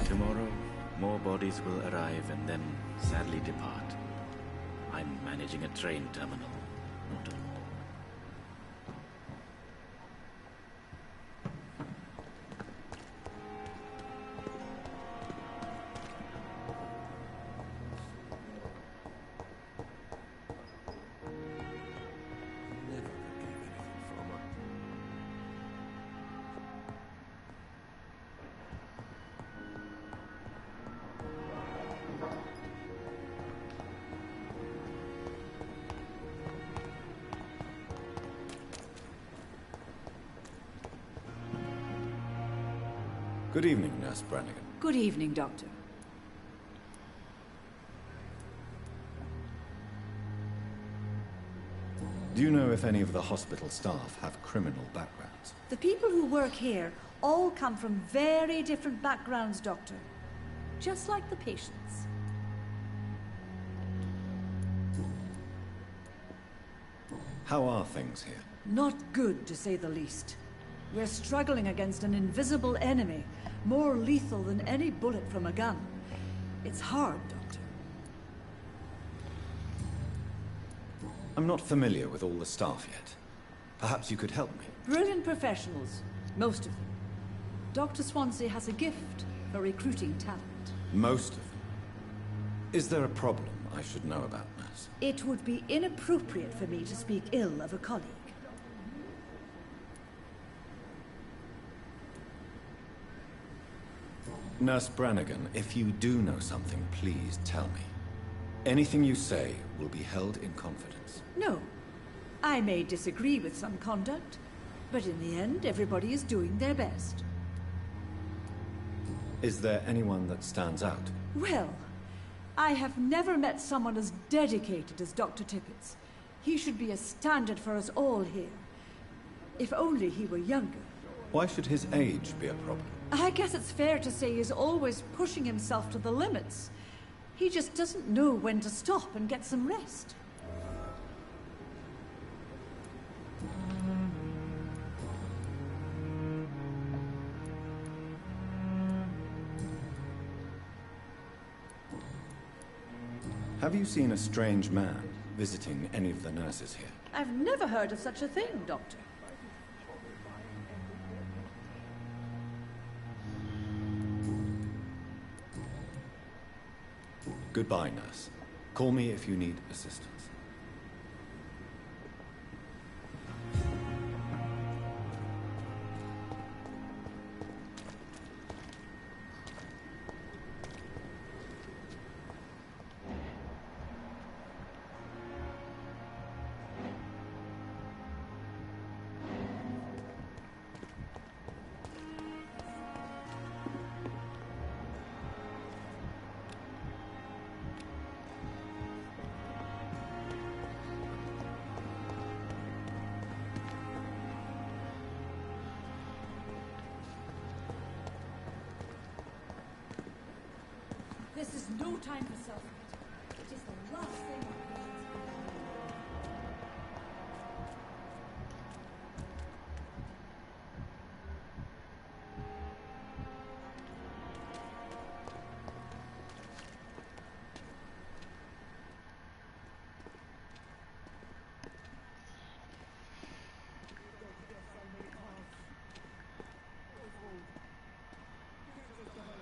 Tomorrow, more bodies will arrive and then sadly depart. I'm managing a train terminal, not a mall. Good evening, Nurse Brannigan. Good evening, Doctor. Do you know if any of the hospital staff have criminal backgrounds? The people who work here all come from very different backgrounds, Doctor. Just like the patients. How are things here? Not good, to say the least. We're struggling against an invisible enemy, more lethal than any bullet from a gun. It's hard, Doctor. I'm not familiar with all the staff yet. Perhaps you could help me. Brilliant professionals, most of them. Dr. Swansea has a gift for recruiting talent. Most of them. Is there a problem I should know about, Nurse? It would be inappropriate for me to speak ill of a colleague. Nurse Brannigan, if you do know something, please tell me. Anything you say will be held in confidence. No. I may disagree with some conduct, but in the end, everybody is doing their best. Is there anyone that stands out? Well, I have never met someone as dedicated as Dr. Tippett's. He should be a standard for us all here. If only he were younger. Why should his age be a problem? I guess it's fair to say he's always pushing himself to the limits. He just doesn't know when to stop and get some rest. Have you seen a strange man visiting any of the nurses here? I've never heard of such a thing, Doctor. Goodbye, nurse. Call me if you need assistance. This is no time for self-pity. It is the last thing I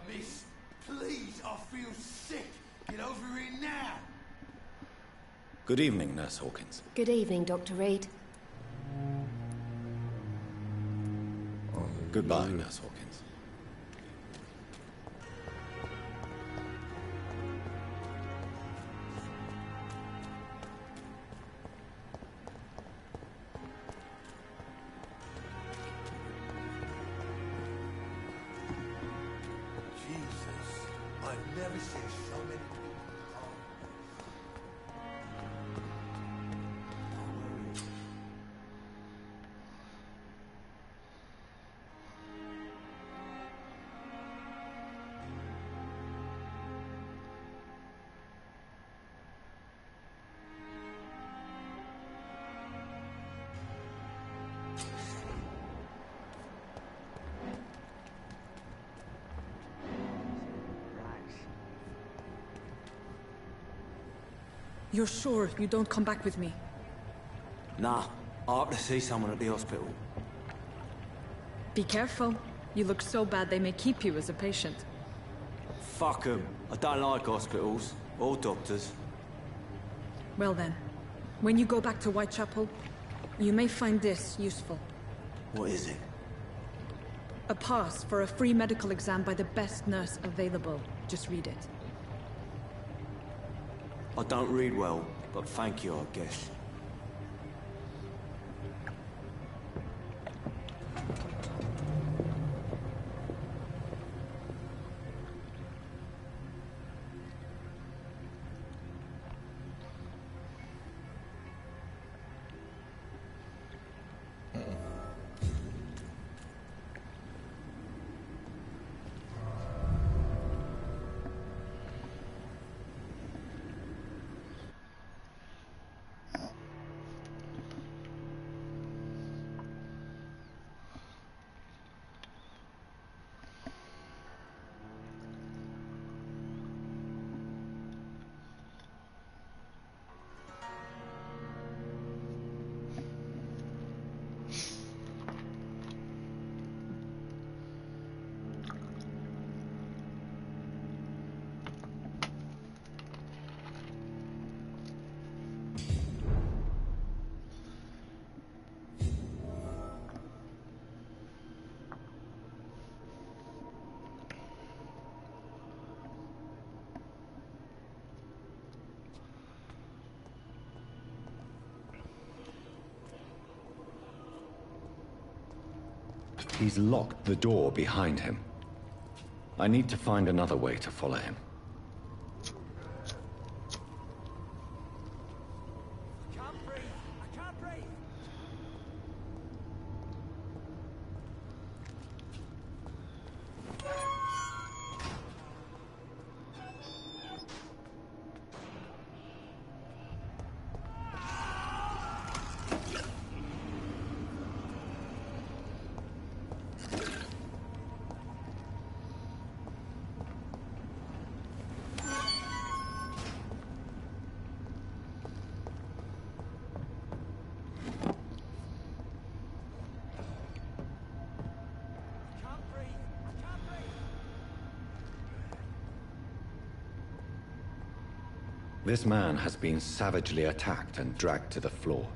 need. Miss, please, I feel sick. Get over here now. Good evening, Nurse Hawkins. Good evening, Dr. Reed. Goodbye, Nurse Hawkins. Jesus, I've never seen so many people. You're sure you don't come back with me? Nah, I have to see someone at the hospital. Be careful. You look so bad they may keep you as a patient. Fuck 'em. I don't like hospitals. Or doctors. Well then, when you go back to Whitechapel, you may find this useful. What is it? A pass for a free medical exam by the best nurse available. Just read it. I don't read well, but thank you, I guess. He's locked the door behind him. I need to find another way to follow him. This man has been savagely attacked and dragged to the floor.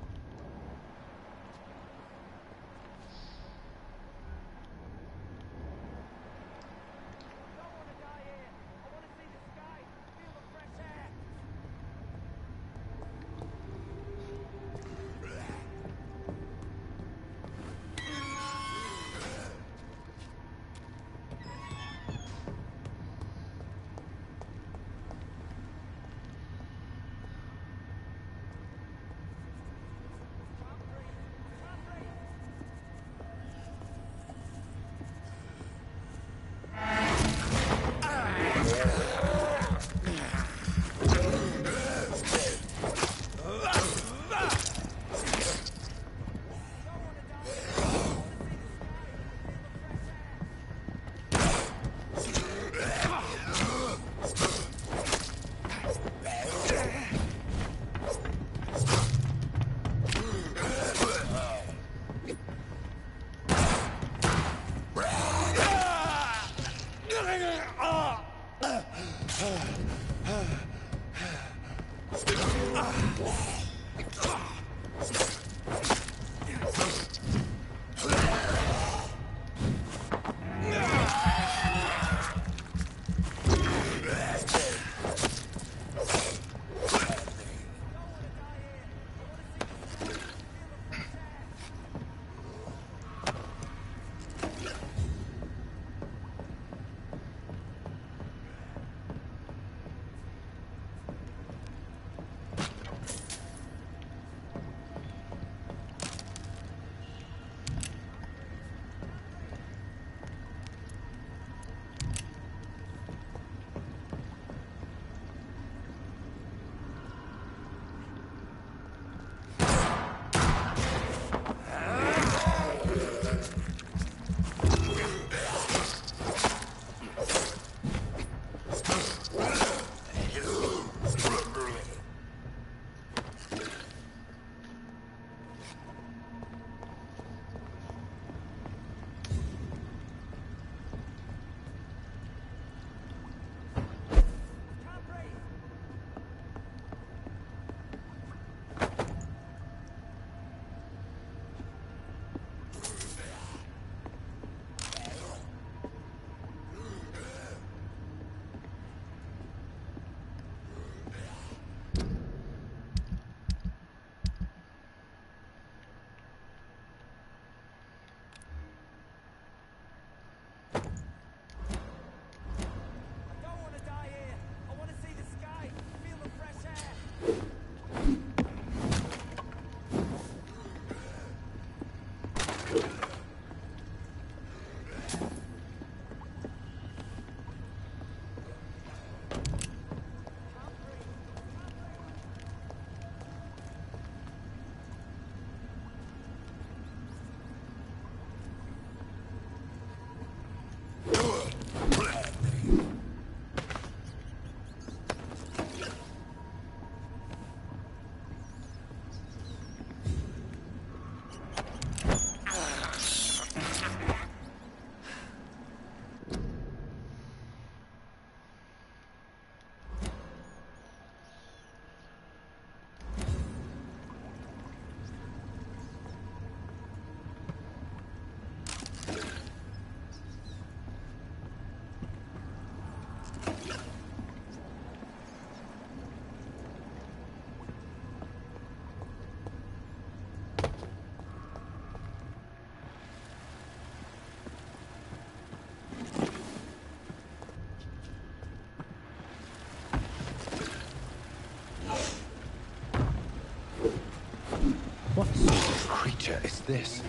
What sort of creature is this?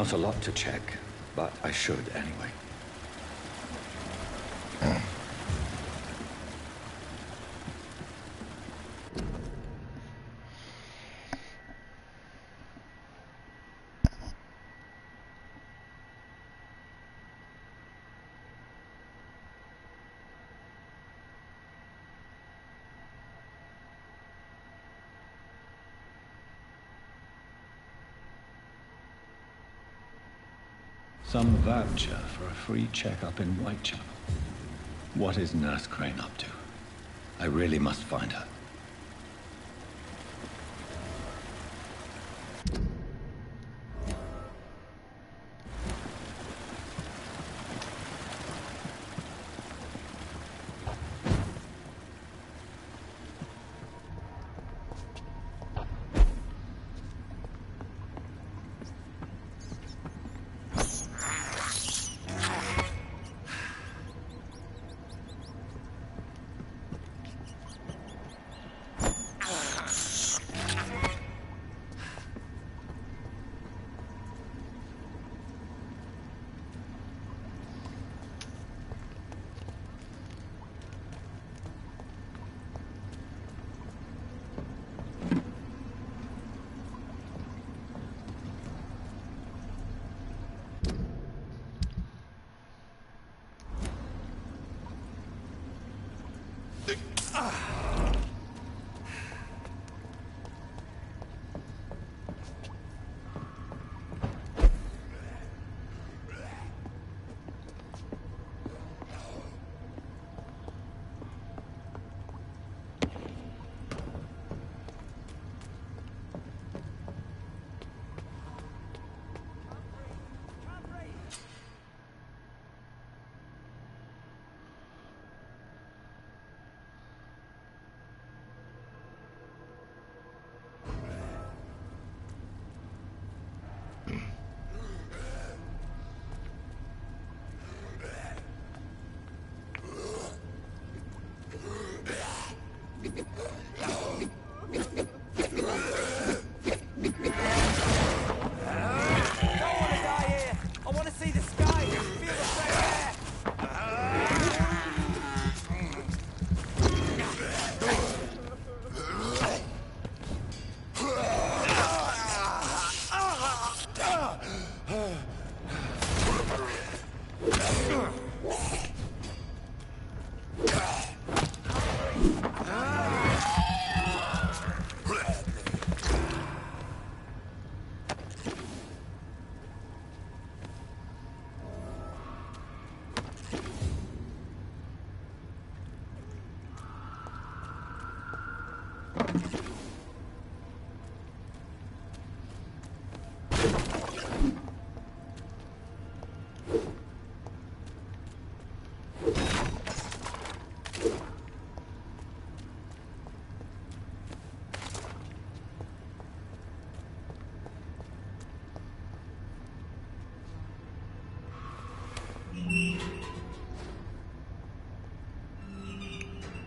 Not a lot to check, but I should anyway. Some voucher for a free checkup in Whitechapel. What is Nurse Crane up to? I really must find her.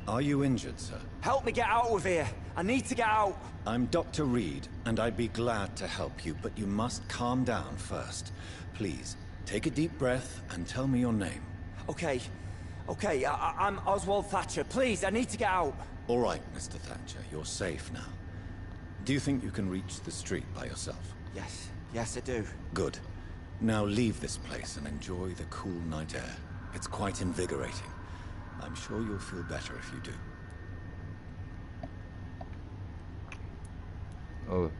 Are you injured, sir? Help me get out of here! I need to get out! I'm Dr. Reed, and I'd be glad to help you, but you must calm down first. Please, take a deep breath and tell me your name. Okay. I'm Oswald Thatcher. Please, I need to get out! All right, Mr. Thatcher, you're safe now. Do you think you can reach the street by yourself? Yes, I do. Good. Now leave this place and enjoy the cool night air. It's quite invigorating. I'm sure you'll feel better if you do. Oh.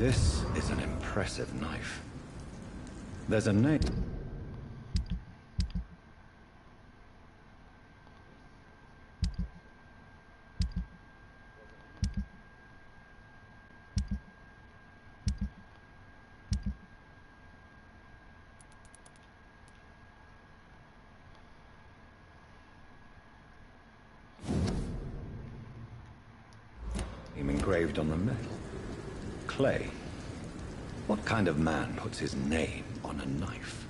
This is an impressive knife. There's a name. Engraved on the metal. Clay. What kind of man puts his name on a knife?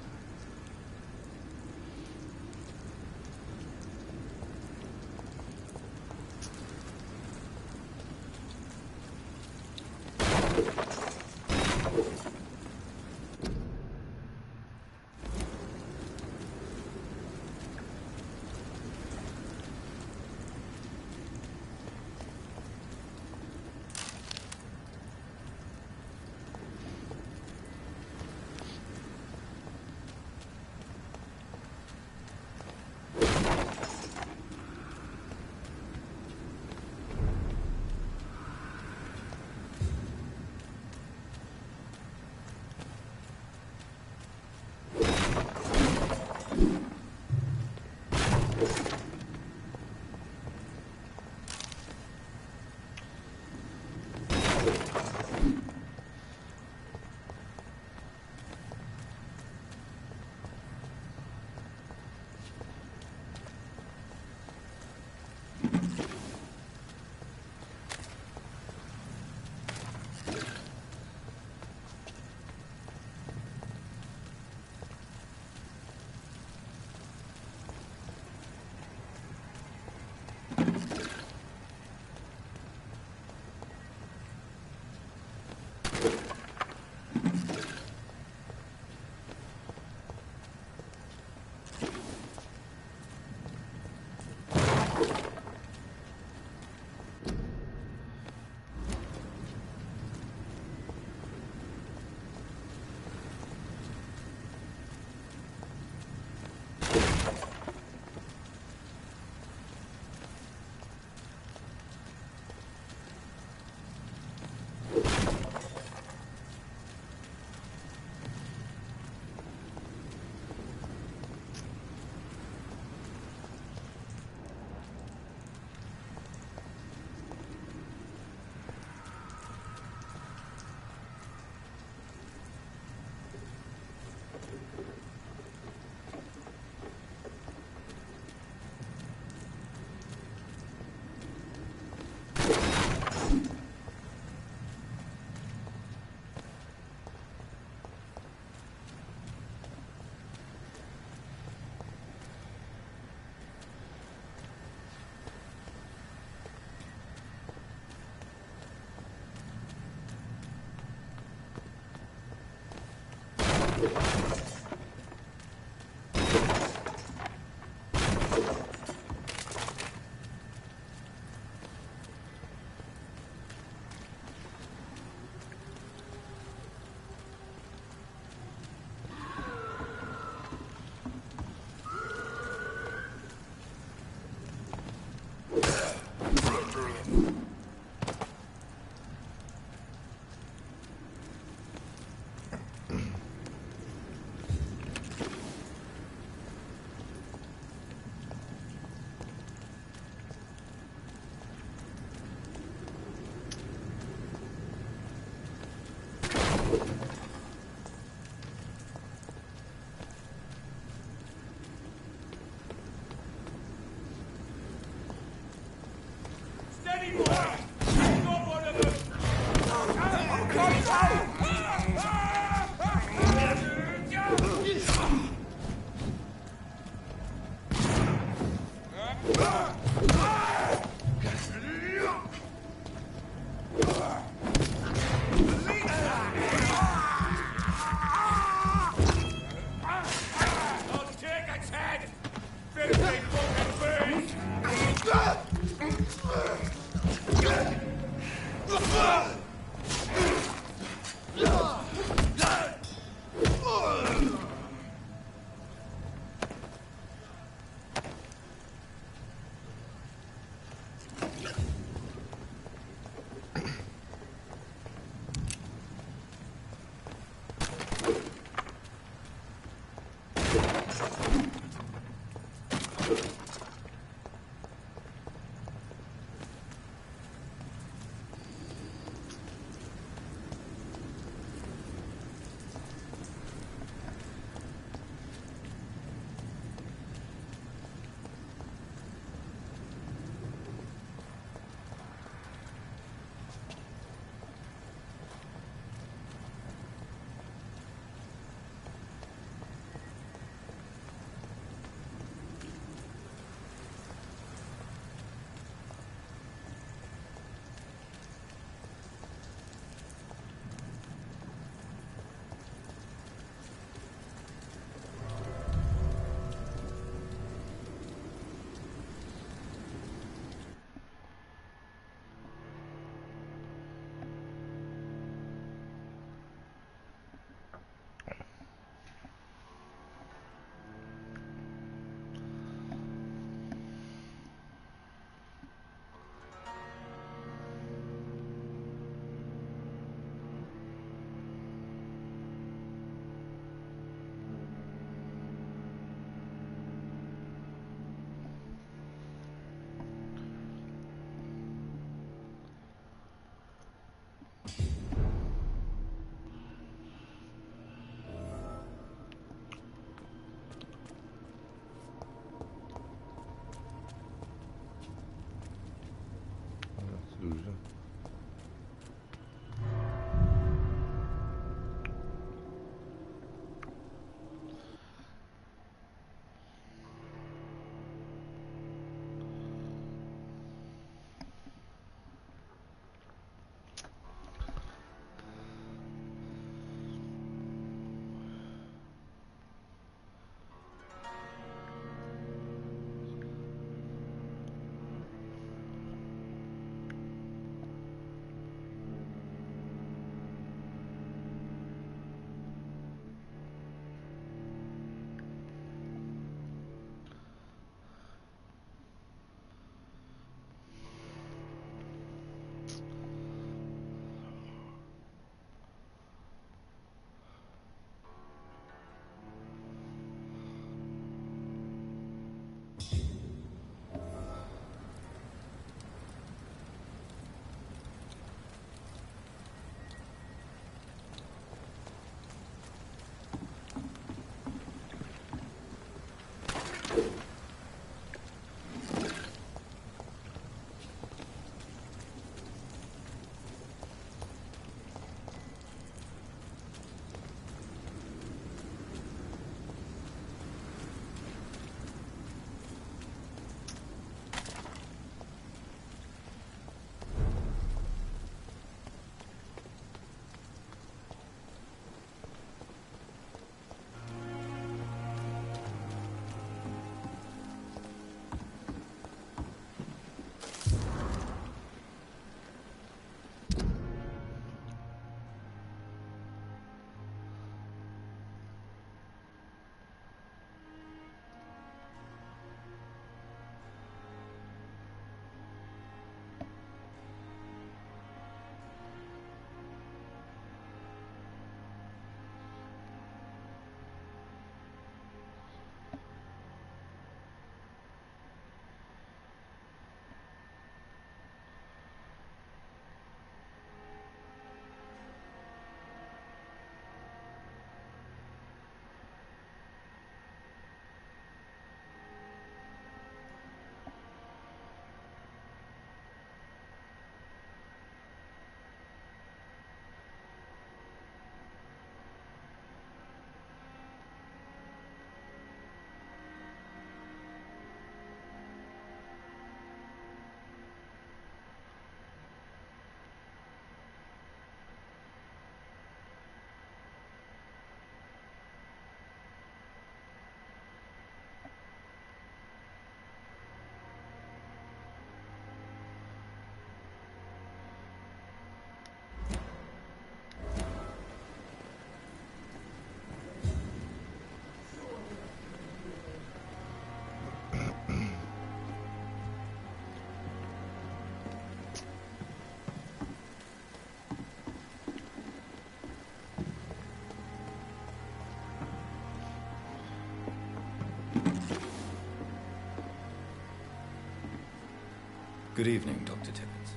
Good evening, Dr. Tippett.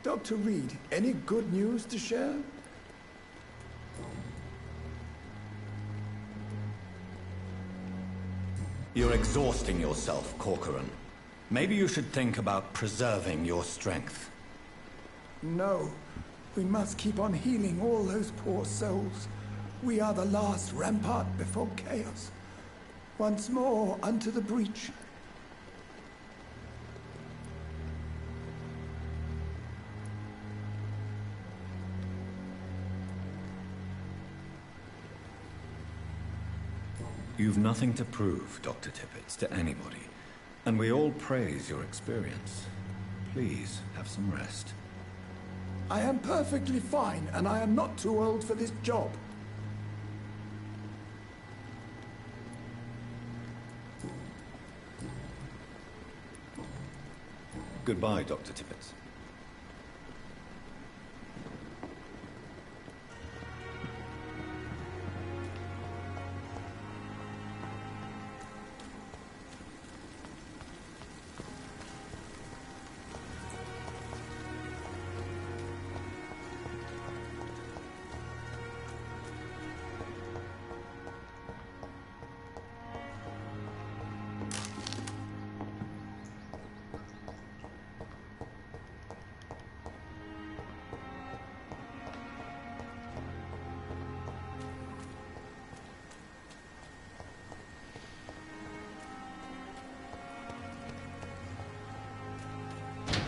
Dr. Reed, any good news to share? You're exhausting yourself, Corcoran. Maybe you should think about preserving your strength. No. We must keep on healing all those poor souls. We are the last rampart before chaos. Once more unto the breach. You've nothing to prove, Dr. Tippett, to anybody. And we all praise your experience. Please, have some rest. I am perfectly fine, and I am not too old for this job. Goodbye, Dr. Tippett.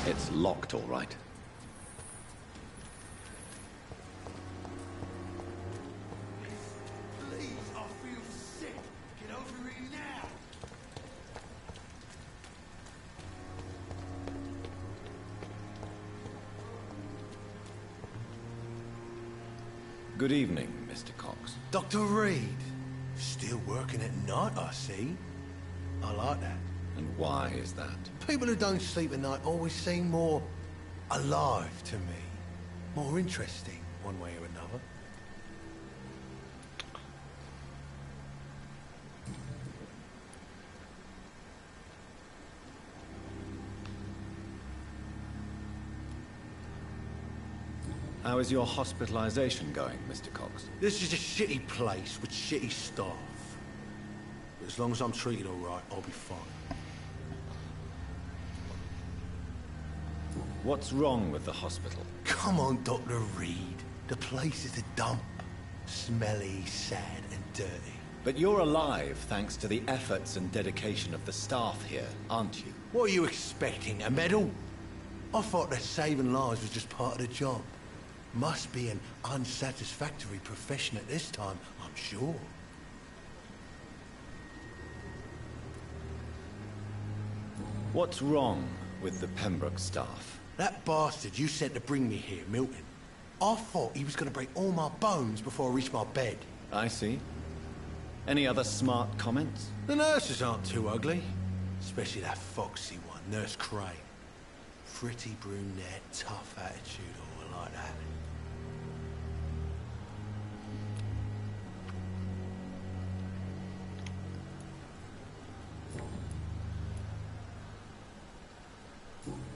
It's locked, all right. Please, I feel sick. Get over here now. Good evening, Mr. Cox. Dr. Reed. Still working at night, I see. I like that. And why is that? People who don't sleep at night always seem more alive to me. More interesting, one way or another. How is your hospitalization going, Mr. Cox? This is a shitty place with shitty staff. But as long as I'm treated all right, I'll be fine. What's wrong with the hospital? Come on, Dr. Reed. The place is a dump. Smelly, sad, and dirty. But you're alive thanks to the efforts and dedication of the staff here, aren't you? What are you expecting, a medal? I thought that saving lives was just part of the job. Must be an unsatisfactory profession at this time, I'm sure. What's wrong with the Pembroke staff? That bastard you sent to bring me here, Milton. I thought he was going to break all my bones before I reached my bed. I see. Any other smart comments? The nurses aren't too ugly. Especially that foxy one, Nurse Crane. Pretty brunette, tough attitude, all like that.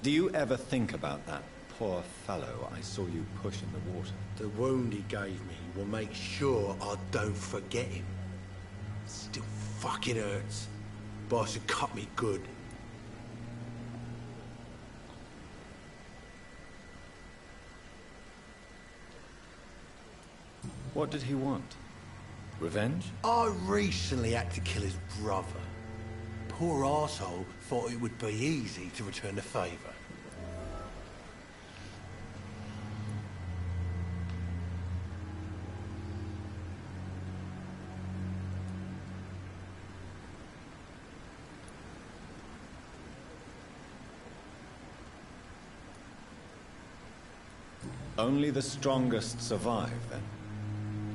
Do you ever think about that poor fellow I saw you push in the water? The wound he gave me will make sure I don't forget him. Still fucking hurts. Boss had cut me good. What did he want? Revenge? I recently had to kill his brother. Poor arsehole thought it would be easy to return the favor. Only the strongest survive, then?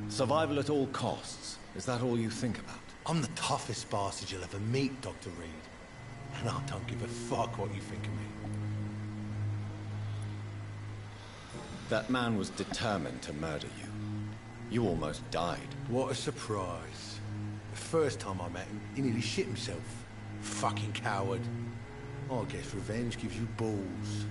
Survival at all costs. Is that all you think about? I'm the toughest bastard you'll ever meet, Dr. Reed. And I don't give a fuck what you think of me. That man was determined to murder you. You almost died. What a surprise. The first time I met him, he nearly shit himself. Fucking coward. I guess revenge gives you balls.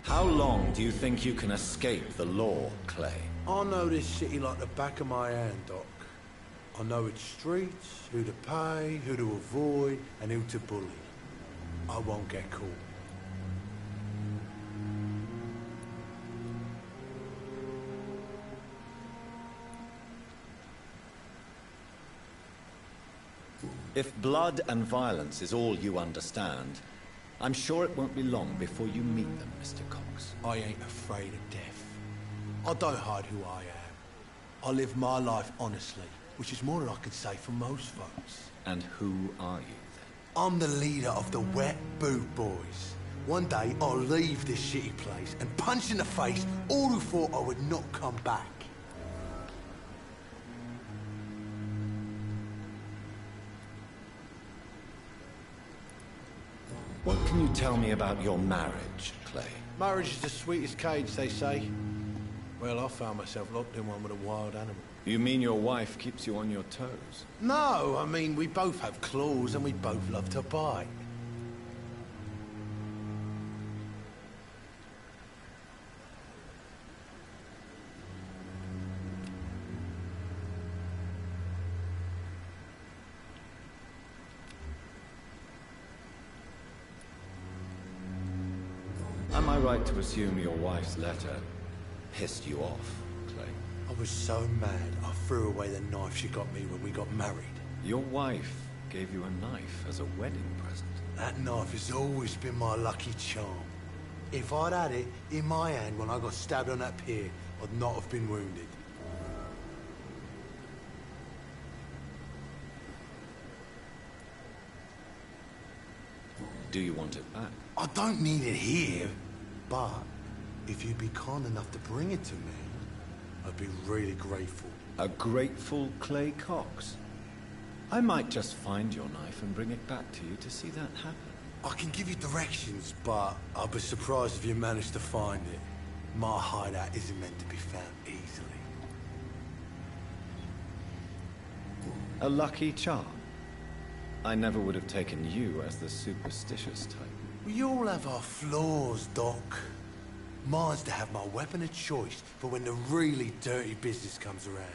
How long do you think you can escape the law, Clay? I know this city like the back of my hand, Doc. I know its streets, who to pay, who to avoid, and who to bully. I won't get caught. If blood and violence is all you understand, I'm sure it won't be long before you meet them, Mr. Cox. I ain't afraid of death. I don't hide who I am. I live my life honestly, which is more than I can say for most folks. And who are you, then? I'm the leader of the Wet Boot Boys. One day, I'll leave this shitty place and punch in the face all who thought I would not come back. What can you tell me about your marriage, Clay? Marriage is the sweetest cage, they say. Well, I found myself locked in one with a wild animal. You mean your wife keeps you on your toes? No, I mean, we both have claws and we both love to bite. Am I right to assume your wife's letter pissed you off, Clay? I was so mad, I threw away the knife she got me when we got married. Your wife gave you a knife as a wedding present. That knife has always been my lucky charm. If I'd had it in my hand when I got stabbed on that pier, I'd not have been wounded. Do you want it back? I don't need it here, but if you'd be kind enough to bring it to me, I'd be really grateful. A grateful Clay Cox? I might just find your knife and bring it back to you to see that happen. I can give you directions, but I'll be surprised if you manage to find it. My hideout isn't meant to be found easily. A lucky charm. I never would have taken you as the superstitious type. We all have our flaws, Doc. Mine's to have my weapon of choice for when the really dirty business comes around.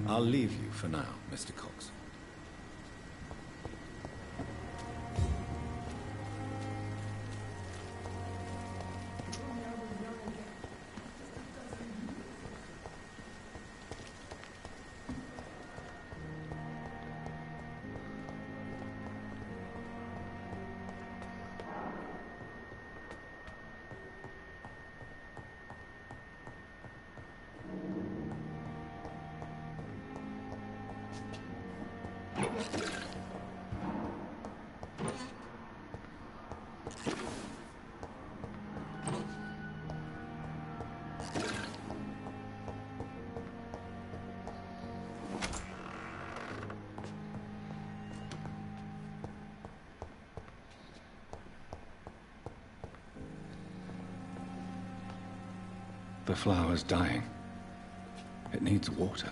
I'll leave you for now, Mr. Cox. The flower's dying. It needs water.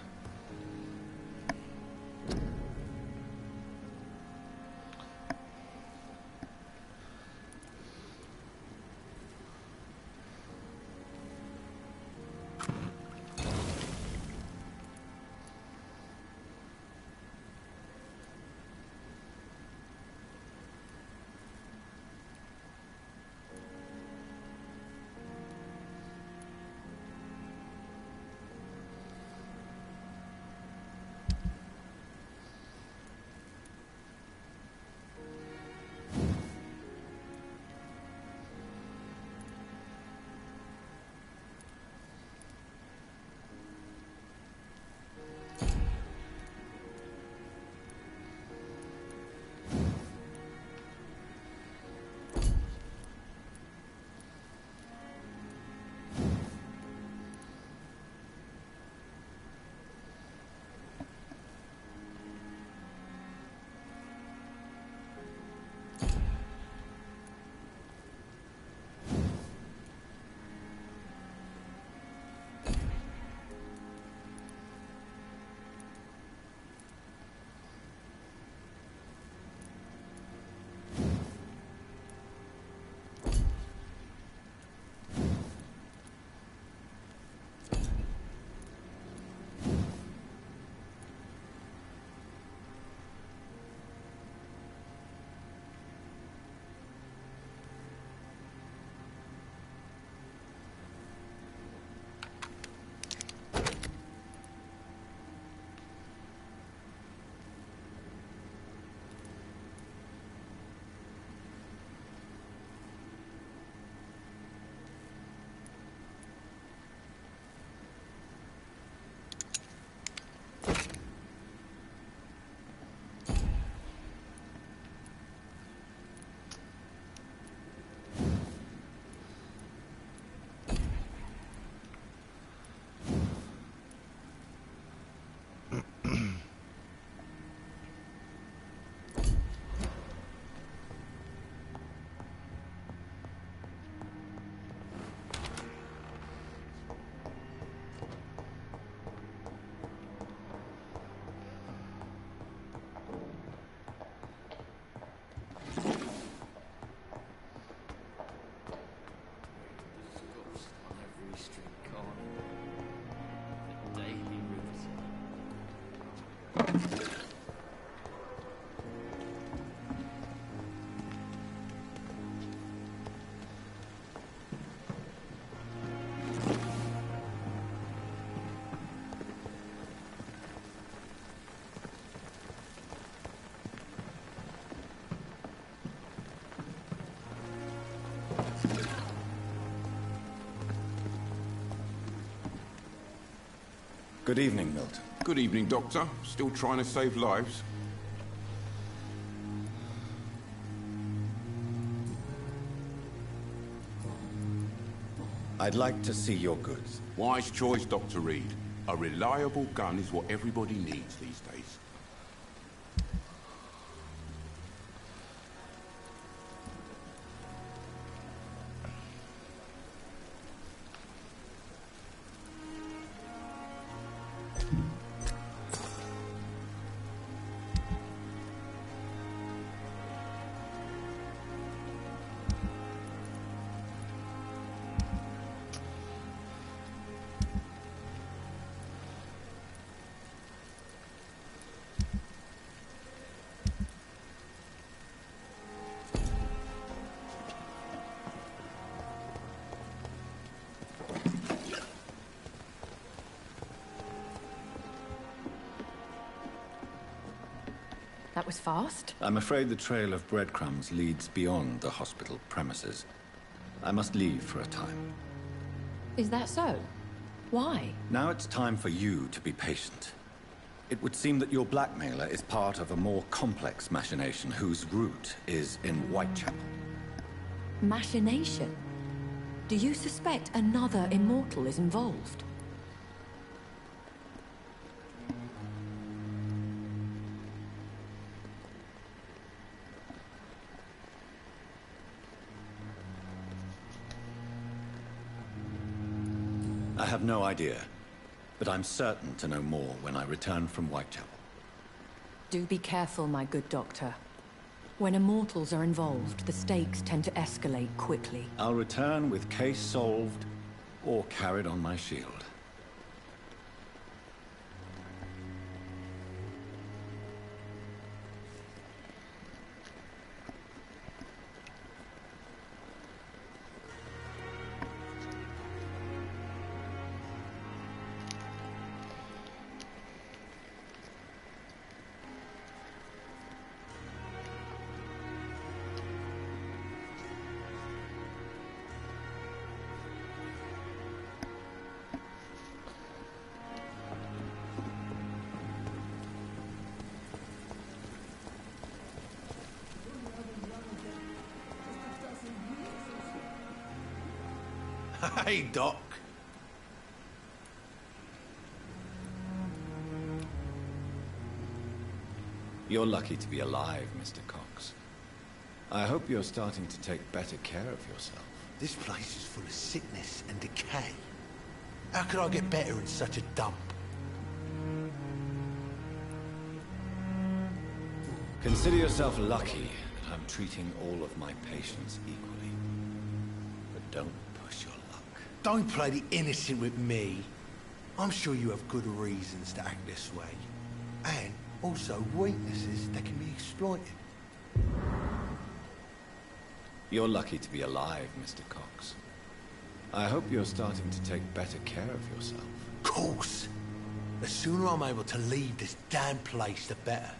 Good evening, Milton. Good evening, Doctor. Still trying to save lives? I'd like to see your goods. Wise choice, Dr. Reed. A reliable gun is what everybody needs these days. That was fast. I'm afraid the trail of breadcrumbs leads beyond the hospital premises. I must leave for a time. Is that so? Why? Now it's time for you to be patient. It would seem that your blackmailer is part of a more complex machination whose root is in Whitechapel. Machination? Do you suspect another immortal is involved? I have no idea, but I'm certain to know more when I return from Whitechapel. Do be careful, my good doctor. When immortals are involved, the stakes tend to escalate quickly. I'll return with case solved or carried on my shield. Hey, Doc. You're lucky to be alive, Mr. Cox. I hope you're starting to take better care of yourself. This place is full of sickness and decay. How could I get better in such a dump? Consider yourself lucky that I'm treating all of my patients equally. But don't push your luck. Don't play the innocent with me. I'm sure you have good reasons to act this way. And also weaknesses that can be exploited. You're lucky to be alive, Mr. Cox. I hope you're starting to take better care of yourself. Of course. The sooner I'm able to leave this damn place, the better.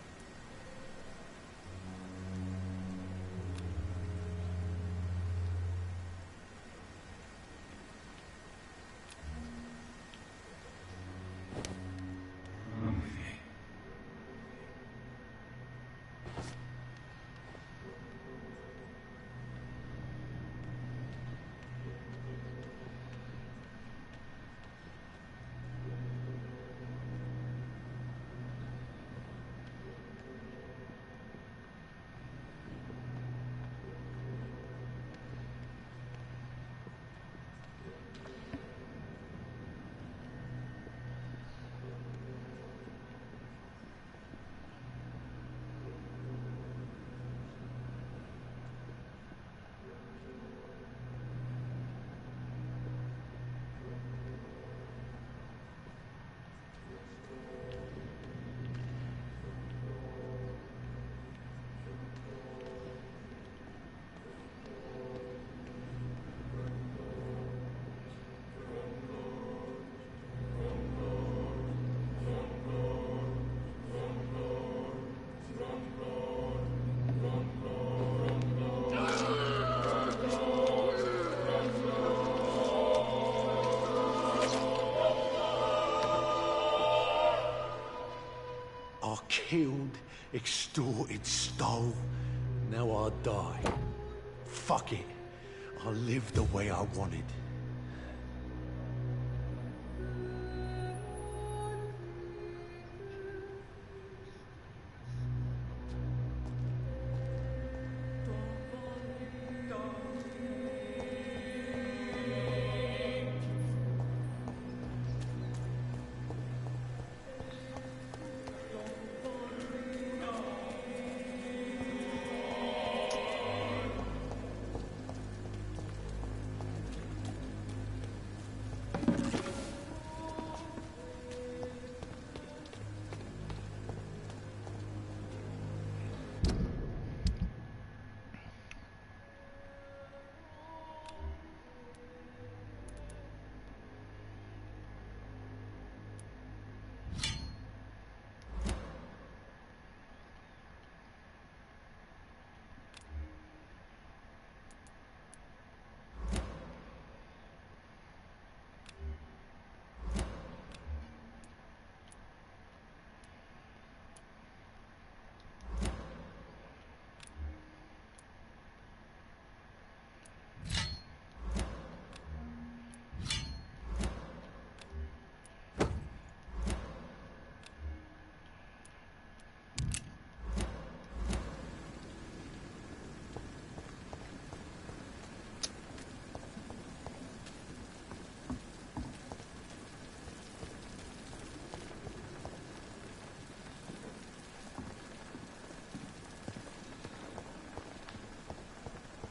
killed, extorted, stole. Now I'll die. Fuck it. I'll live the way I wanted.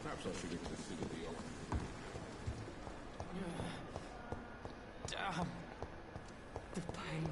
Perhaps I should have considered the old. Damn. The pain.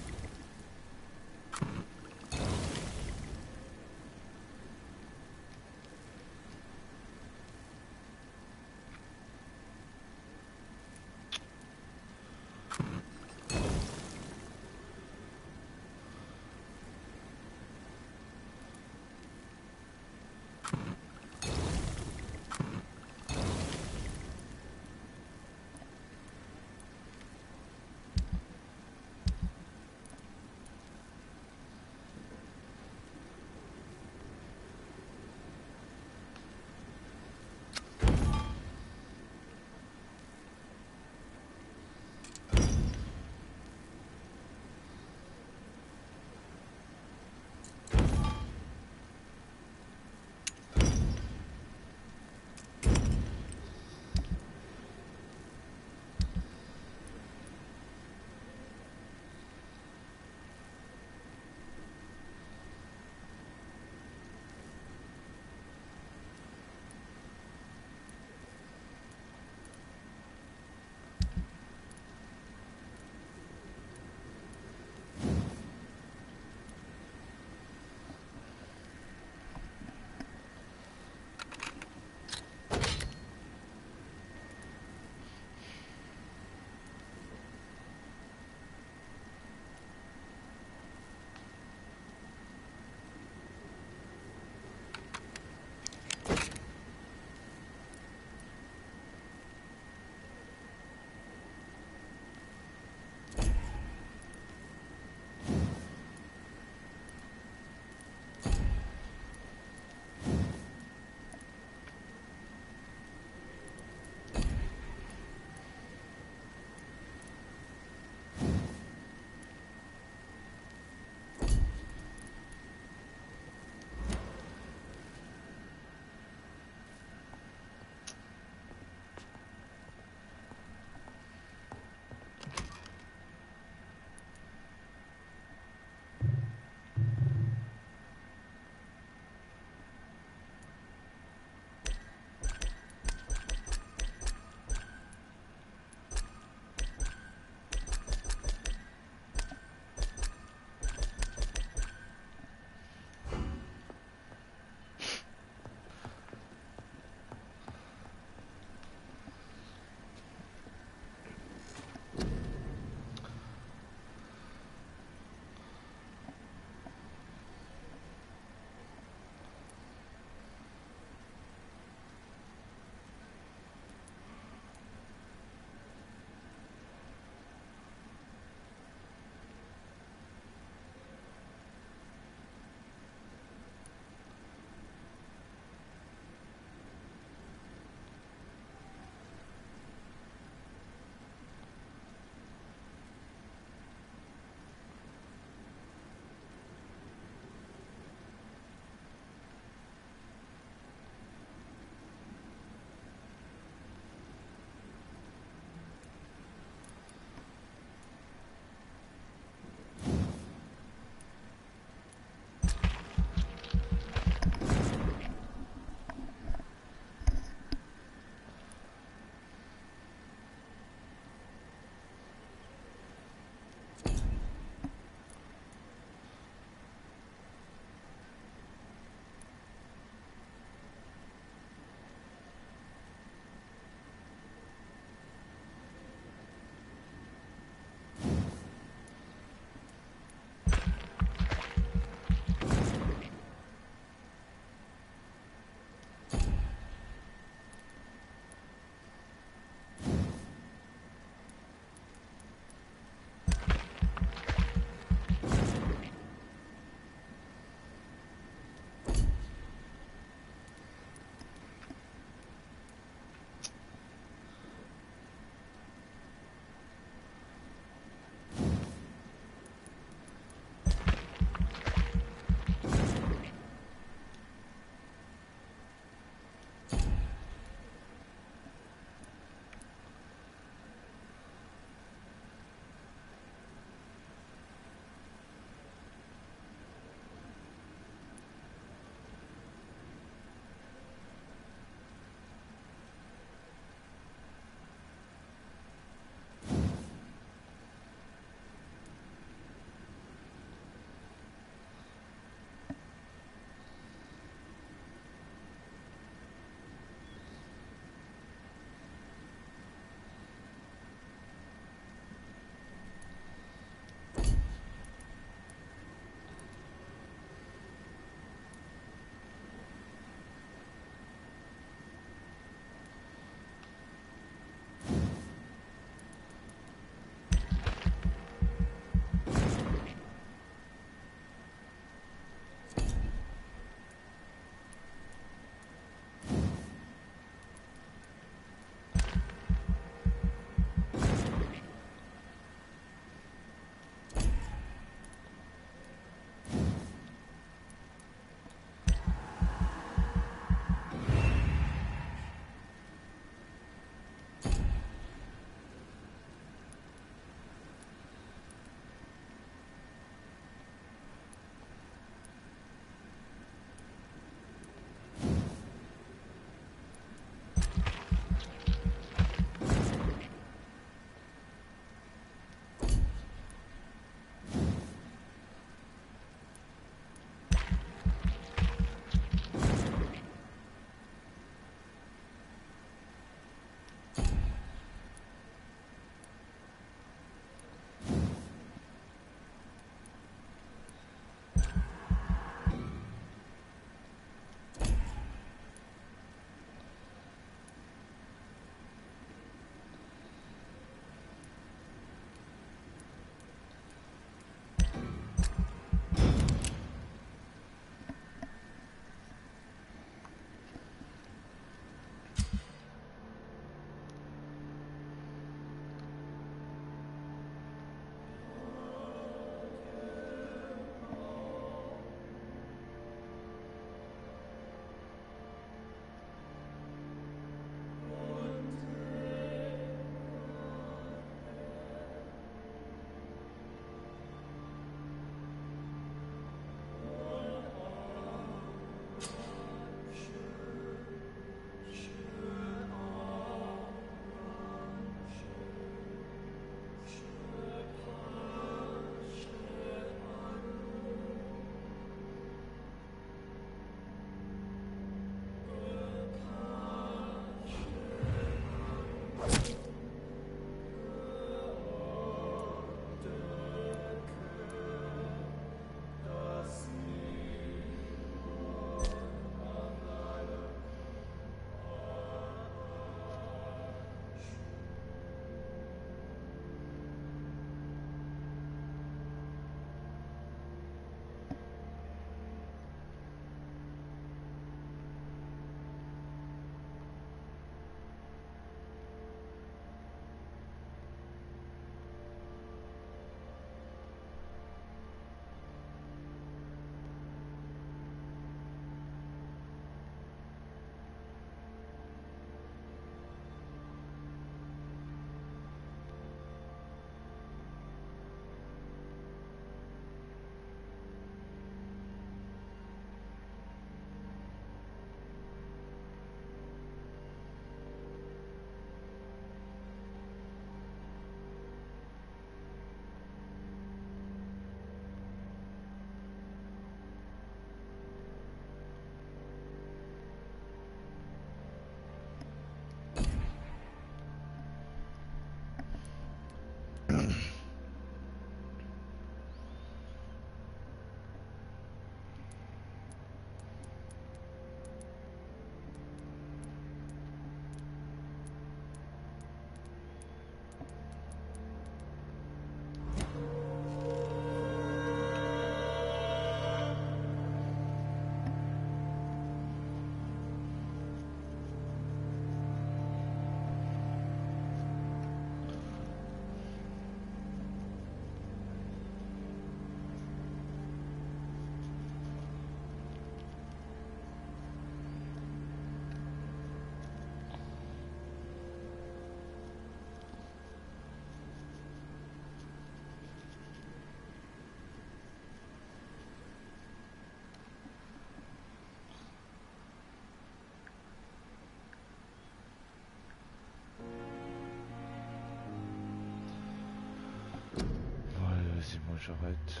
j'arrête.